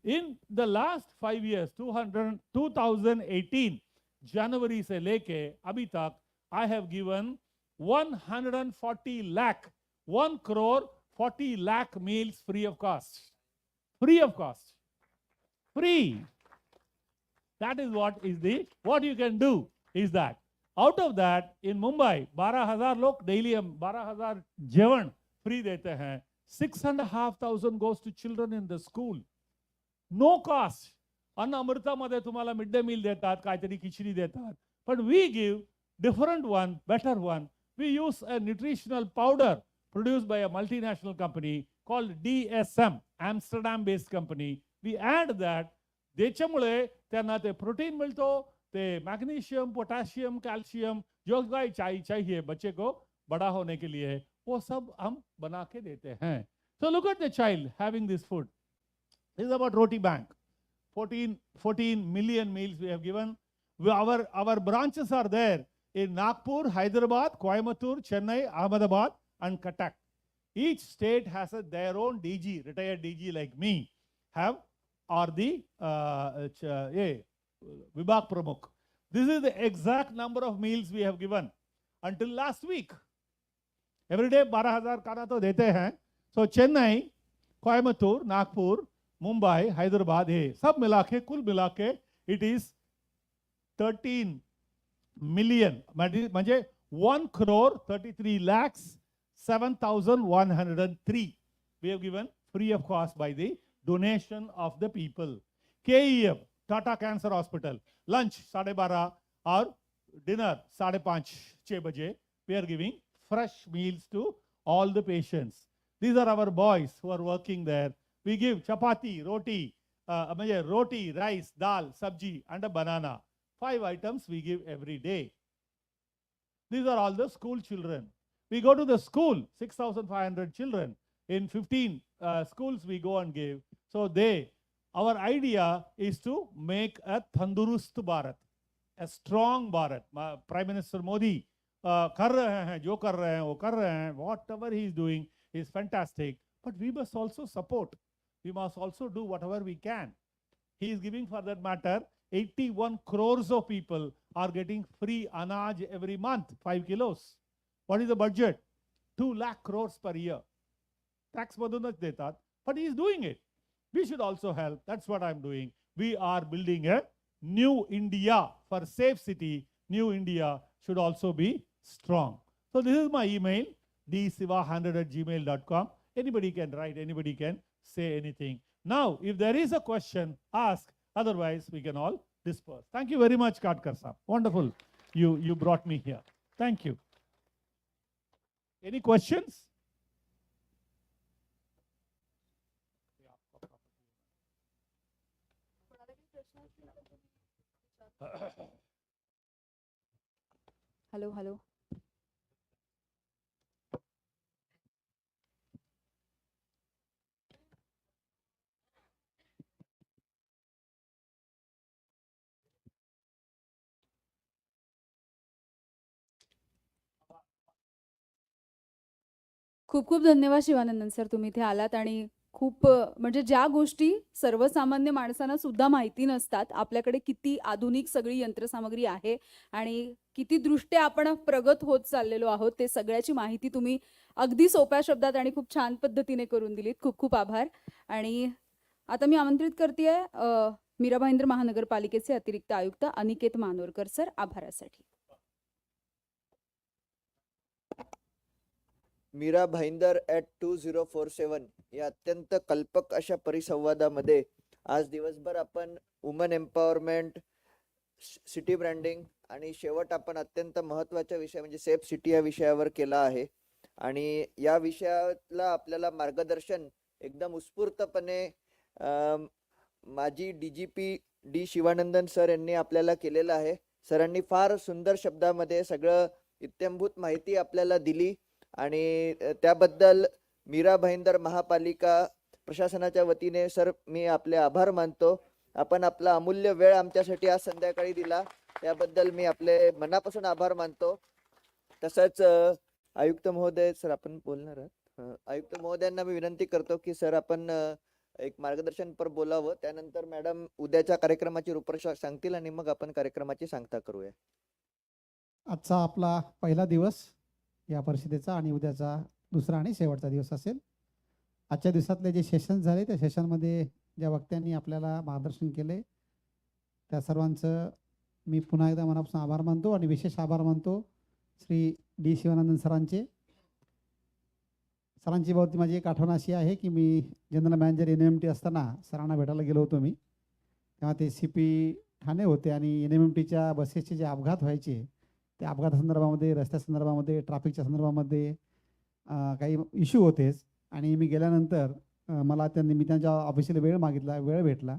in the last 5 years, 2018, January se leke abhi tak, I have given 140 lakh, 1 crore 40 lakh meals free of cost. Free of cost. Free. That is what you can do is that. Out of that, in Mumbai, 12,000 लोग daily 12,000 जेवण free देते हैं. 6,500 goes to children in the school. No cost. अन्न अमृतामध्ये तुम्हाला mid day meal देतात, काहीतरी खिचडी देतात. But we give different one, better one. We use a nutritional powder produced by a multinational company called DSM, Amsterdam-based company. We add that. त्याच्यामुळे त्यांना ते protein मिलतो, ते मैग्नीशियम, पोटेशियम, कैल्शियम जो चाहिए बच्चे को बड़ा होने के लिए, वो सब हम बना के देते हैं. So look at the child having this food. This is about roti bank. 14 million meals we have given. Our branches are there in Nagpur, Hyderabad, Coimbatore, Chennai, Ahmedabad, and Cuttack. Each state has their own DG, retired DG like me, have or the Vibhag Pramukh. This is the exact number of meals we have given until last week. Every day 12,000 खाना तो देते हैं. So Chennai, Coimbatore, Nagpur, Mumbai, Hyderabad, सब मिला के कुल मिला के it is 13 million. म्हणजे 1,33,07,103 we have given free of cost by the donation of the people. KEM, Tata Cancer Hospital, lunch 12:30 or dinner 5:30 बजे we are giving fresh meals to all the patients. These are our boys who are working there. We give chapati, roti, roti, rice, dal, sabji, and a banana. 5 items we give every day. These are all the school children. We go to the school, 6,500 children. In 15 schools we go and give. So our idea is to make a Tandurust Bharat, a strong Bharat. Prime Minister Modi कर रहे हैं, जो कर रहे हैं वो कर रहे हैं. Whatever he is doing is fantastic. But we must also support. We must also do whatever we can. He is giving, for that matter, 81 crores of people are getting free anaj every month, 5 kilos. What is the budget? 2 lakh crores per year. Tax madhunach detat, but he is doing it. We should also help. That's what I'm doing. We are building a new India for safe city. New India should also be strong. So this is my email, dsiva100@gmail.com. Anybody can write, anybody can say anything. Now, if there is a question, ask. Otherwise, we can all disperse. Thank you very much, Katkar Saab. Wonderful. You brought me here. Thank you. Any questions? Hello. खूप खूप धन्यवाद Sivanandan sir, तुम्ही इथे आलात आणि खूप म्हणजे ज्या गोष्टी सर्वसामान्य माणसांना सुद्धा माहिती नसतात, आपल्याकडे किती आधुनिक सगळी यंत्रसामग्री आहे आणि किती दृष्ट्या आपण प्रगत होत चाललेलो आहोत, ते सगळ्याची माहिती तुम्ही अगदी सोप्या शब्दात आणि खूप छान पद्धतीने करून दिलीत. खूप खूप आभार. आणि आता मी आमंत्रित करतेय मीरा भाईंदर महानगरपालिकेचे अतिरिक्त आयुक्त अनिकेत मानोरकर सर आभारासाठी. मीरा भाईंदर @2047 या अत्यंत कल्पक अशा परिसंवादामध्ये आज दिवसभर आपण वुमन एम्पॉवरमेंट, सिटी ब्रँडिंग आणि शेवट आपण अत्यंत महत्त्वाचा विषय म्हणजे सेफ सिटी या विषयावर केला आहे. आणि या विषयाला आपल्याला मार्गदर्शन एकदम उत्स्फूर्तपणे माजी DGP डी शिवानंदन सर यांनी आपल्याला केलेलं आहे. सरांनी फार सुंदर शब्दामध्ये सगळं इत्थंभूत माहिती आपल्याला दिली आणि त्याबद्दल मीरा भाईंदर महापालिका प्रशासनाच्या वतीने सर मी आपले आभार मानतो. आपण आपला अमूल्य वेळ आमच्यासाठी आज संध्याकाळी दिला त्याबद्दल मी आपले मनापासून आभार मानतो. तसंच आयुक्त महोदय सर आपण बोलणार आहात. आयुक्त महोदयांना मी विनंती करतो की सर आपण एक मार्गदर्शनपर बोलावं. त्यानंतर मॅडम उद्याच्या कार्यक्रमाची रूपरेषा सांगतील आणि मग आपण कार्यक्रमाची सांगता करूया. आजचा आपला पहिला दिवस या परिषदेचा आणि उद्याचा दुसरा आणि शेवटचा दिवस असेल. आजच्या दिवसातले जे सेशन झाले त्या सेशनमध्ये ज्या वक्त्यांनी आपल्याला मार्गदर्शन केले त्या सर्वांचं मी पुन्हा एकदा मनापासून आभार मानतो आणि विशेष आभार मानतो श्री डी शिवानंदन सरांची बाबतीत माझी एक आठवण अशी आहे की मी जनरल मॅनेजर NMT असताना सरांना भेटायला गेलो होतो मी. तेव्हा ते CP ठाणे होते आणि NMTच्या बसेसचे जे अपघात व्हायचे त्या अपघातासंदर्भामध्ये, रस्त्यासंदर्भामध्ये, ट्रॅफिकच्या संदर्भामध्ये काही इश्यू होतेच. आणि मी गेल्यानंतर मला मी त्यांच्या ऑफिसला वेळ भेटला.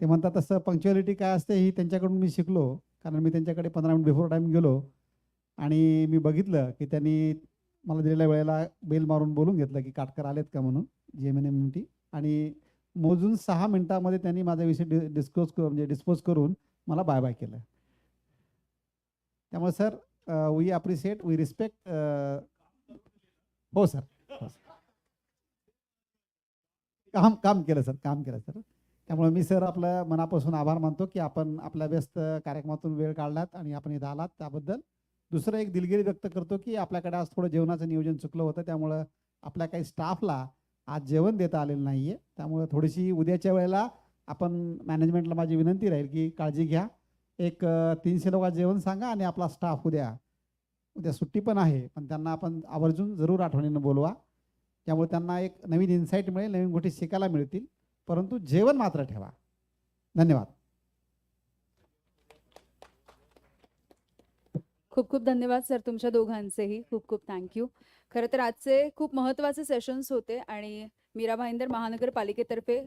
ते म्हणतात तसं पंक्च्युअलिटी काय असते ही त्यांच्याकडून मी शिकलो. कारण मी त्यांच्याकडे 15 मिनिट बिफोर टाईम गेलो आणि मी बघितलं की त्यांनी मला दिलेल्या वेळेला बेल मारून बोलून घेतलं की काटकर आलेत का म्हणून GMNMT. आणि मोजून 6 मिनिटामध्ये त्यांनी माझ्याविषयी डिस्पोज करून मला बाय बाय केलं. त्यामुळे sir we appreciate, we respect. हो सर, हो सर. काम केलं सर, काम केलं सर. त्यामुळे मी सर आपल्या मनापासून आभार मानतो की आपण आपल्या व्यस्त कार्यक्रमातून वेळ काढलात आणि आपण इथं आलात त्याबद्दल. दुसरं एक दिलगिरी व्यक्त करतो की आपल्याकडे आज थोडं जेवणाचं नियोजन चुकलं होतं, त्यामुळं आपल्या काही स्टाफला आज जेवण देता आलेलं नाही आहे. त्यामुळं थोडीशी उद्याच्या वेळेला आपण मॅनेजमेंटला माझी विनंती राहील की काळजी घ्या. एक 300 लोकांचं जेवण सांगा आणि आपला स्टाफ उद्या सुट्टी पण आहे, पण त्यांना आपण आवर्जून जरूर आठवणीनं बोलवा. त्यामुळे त्यांना एक नवीन इन्साईट मिळेल, नवीन गोष्टी शिकायला मिळतील, परंतु जेवण मात्र ठेवा. धन्यवाद. खूप खूप धन्यवाद सर तुमच्या दोघांचेही. खूप खूप थँक्यू. खरं तर आजचे खूप महत्त्वाचे सेशन्स होते आणि मीरा भाईंदर महानगरपालिकेतर्फे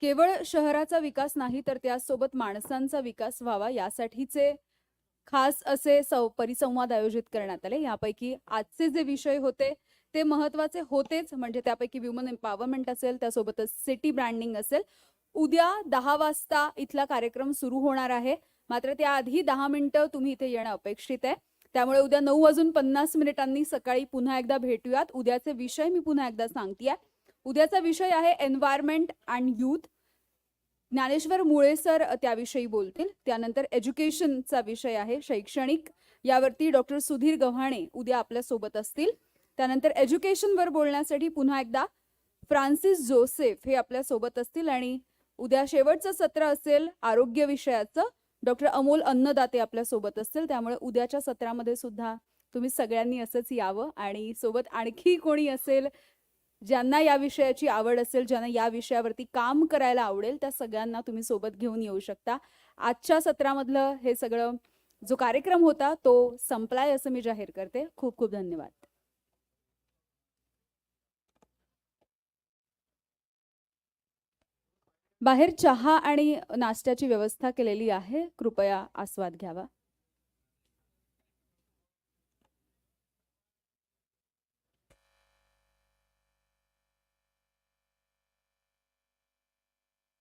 केवळ शहराचा विकास नाही तर त्यासोबत माणसांचा विकास व्हावा यासाठीचे खास असे परिसंवाद आयोजित करण्यात आले. यापैकी आजचे जे विषय होते ते महत्त्वाचे होतेच, म्हणजे त्यापैकी वुमन एम्पॉवरमेंट असेल, त्यासोबतच सिटी ब्रँडिंग असेल. उद्या 10 वाजता इथला कार्यक्रम सुरू होणार आहे, मात्र त्याआधी 10 मिनिटं तुम्ही इथे येणं अपेक्षित आहे. त्यामुळे उद्या 9:50 सकाळी पुन्हा एकदा भेटूयात. उद्याचे विषय मी पुन्हा एकदा सांगतेय. उद्याचा विषय आहे environment and youth. Dnyaneshwar Mule sir त्याविषयी बोलतील. त्यानंतर एज्युकेशनचा विषय आहे शैक्षणिक, यावरती डॉक्टर सुधीर गव्हाणे उद्या आपल्या सोबत असतील. त्यानंतर एज्युकेशनवर बोलण्यासाठी पुन्हा एकदा फ्रान्सिस जोसेफ हे आपल्या सोबत असतील आणि उद्या शेवटचं सत्र असेल आरोग्य विषयाचं. डॉक्टर अमोल अन्नदाते आपल्या सोबत असतील. त्यामुळे उद्याच्या सत्रामध्ये सुद्धा तुम्ही सगळ्यांनी असंच यावं आणि सोबत आणखी कोणी असेल ज्यांना या विषयाची आवड असेल, ज्यांना या विषयावरती काम करायला आवडेल, त्या सगळ्यांना तुम्ही सोबत घेऊन येऊ शकता. आजच्या सत्रामधलं हे सगळं जो कार्यक्रम होता तो संपलाय असं मी जाहीर करते. खूप खूप धन्यवाद. बाहेर चहा आणि नाश्त्याची व्यवस्था केलेली आहे, कृपया आस्वाद घ्यावा.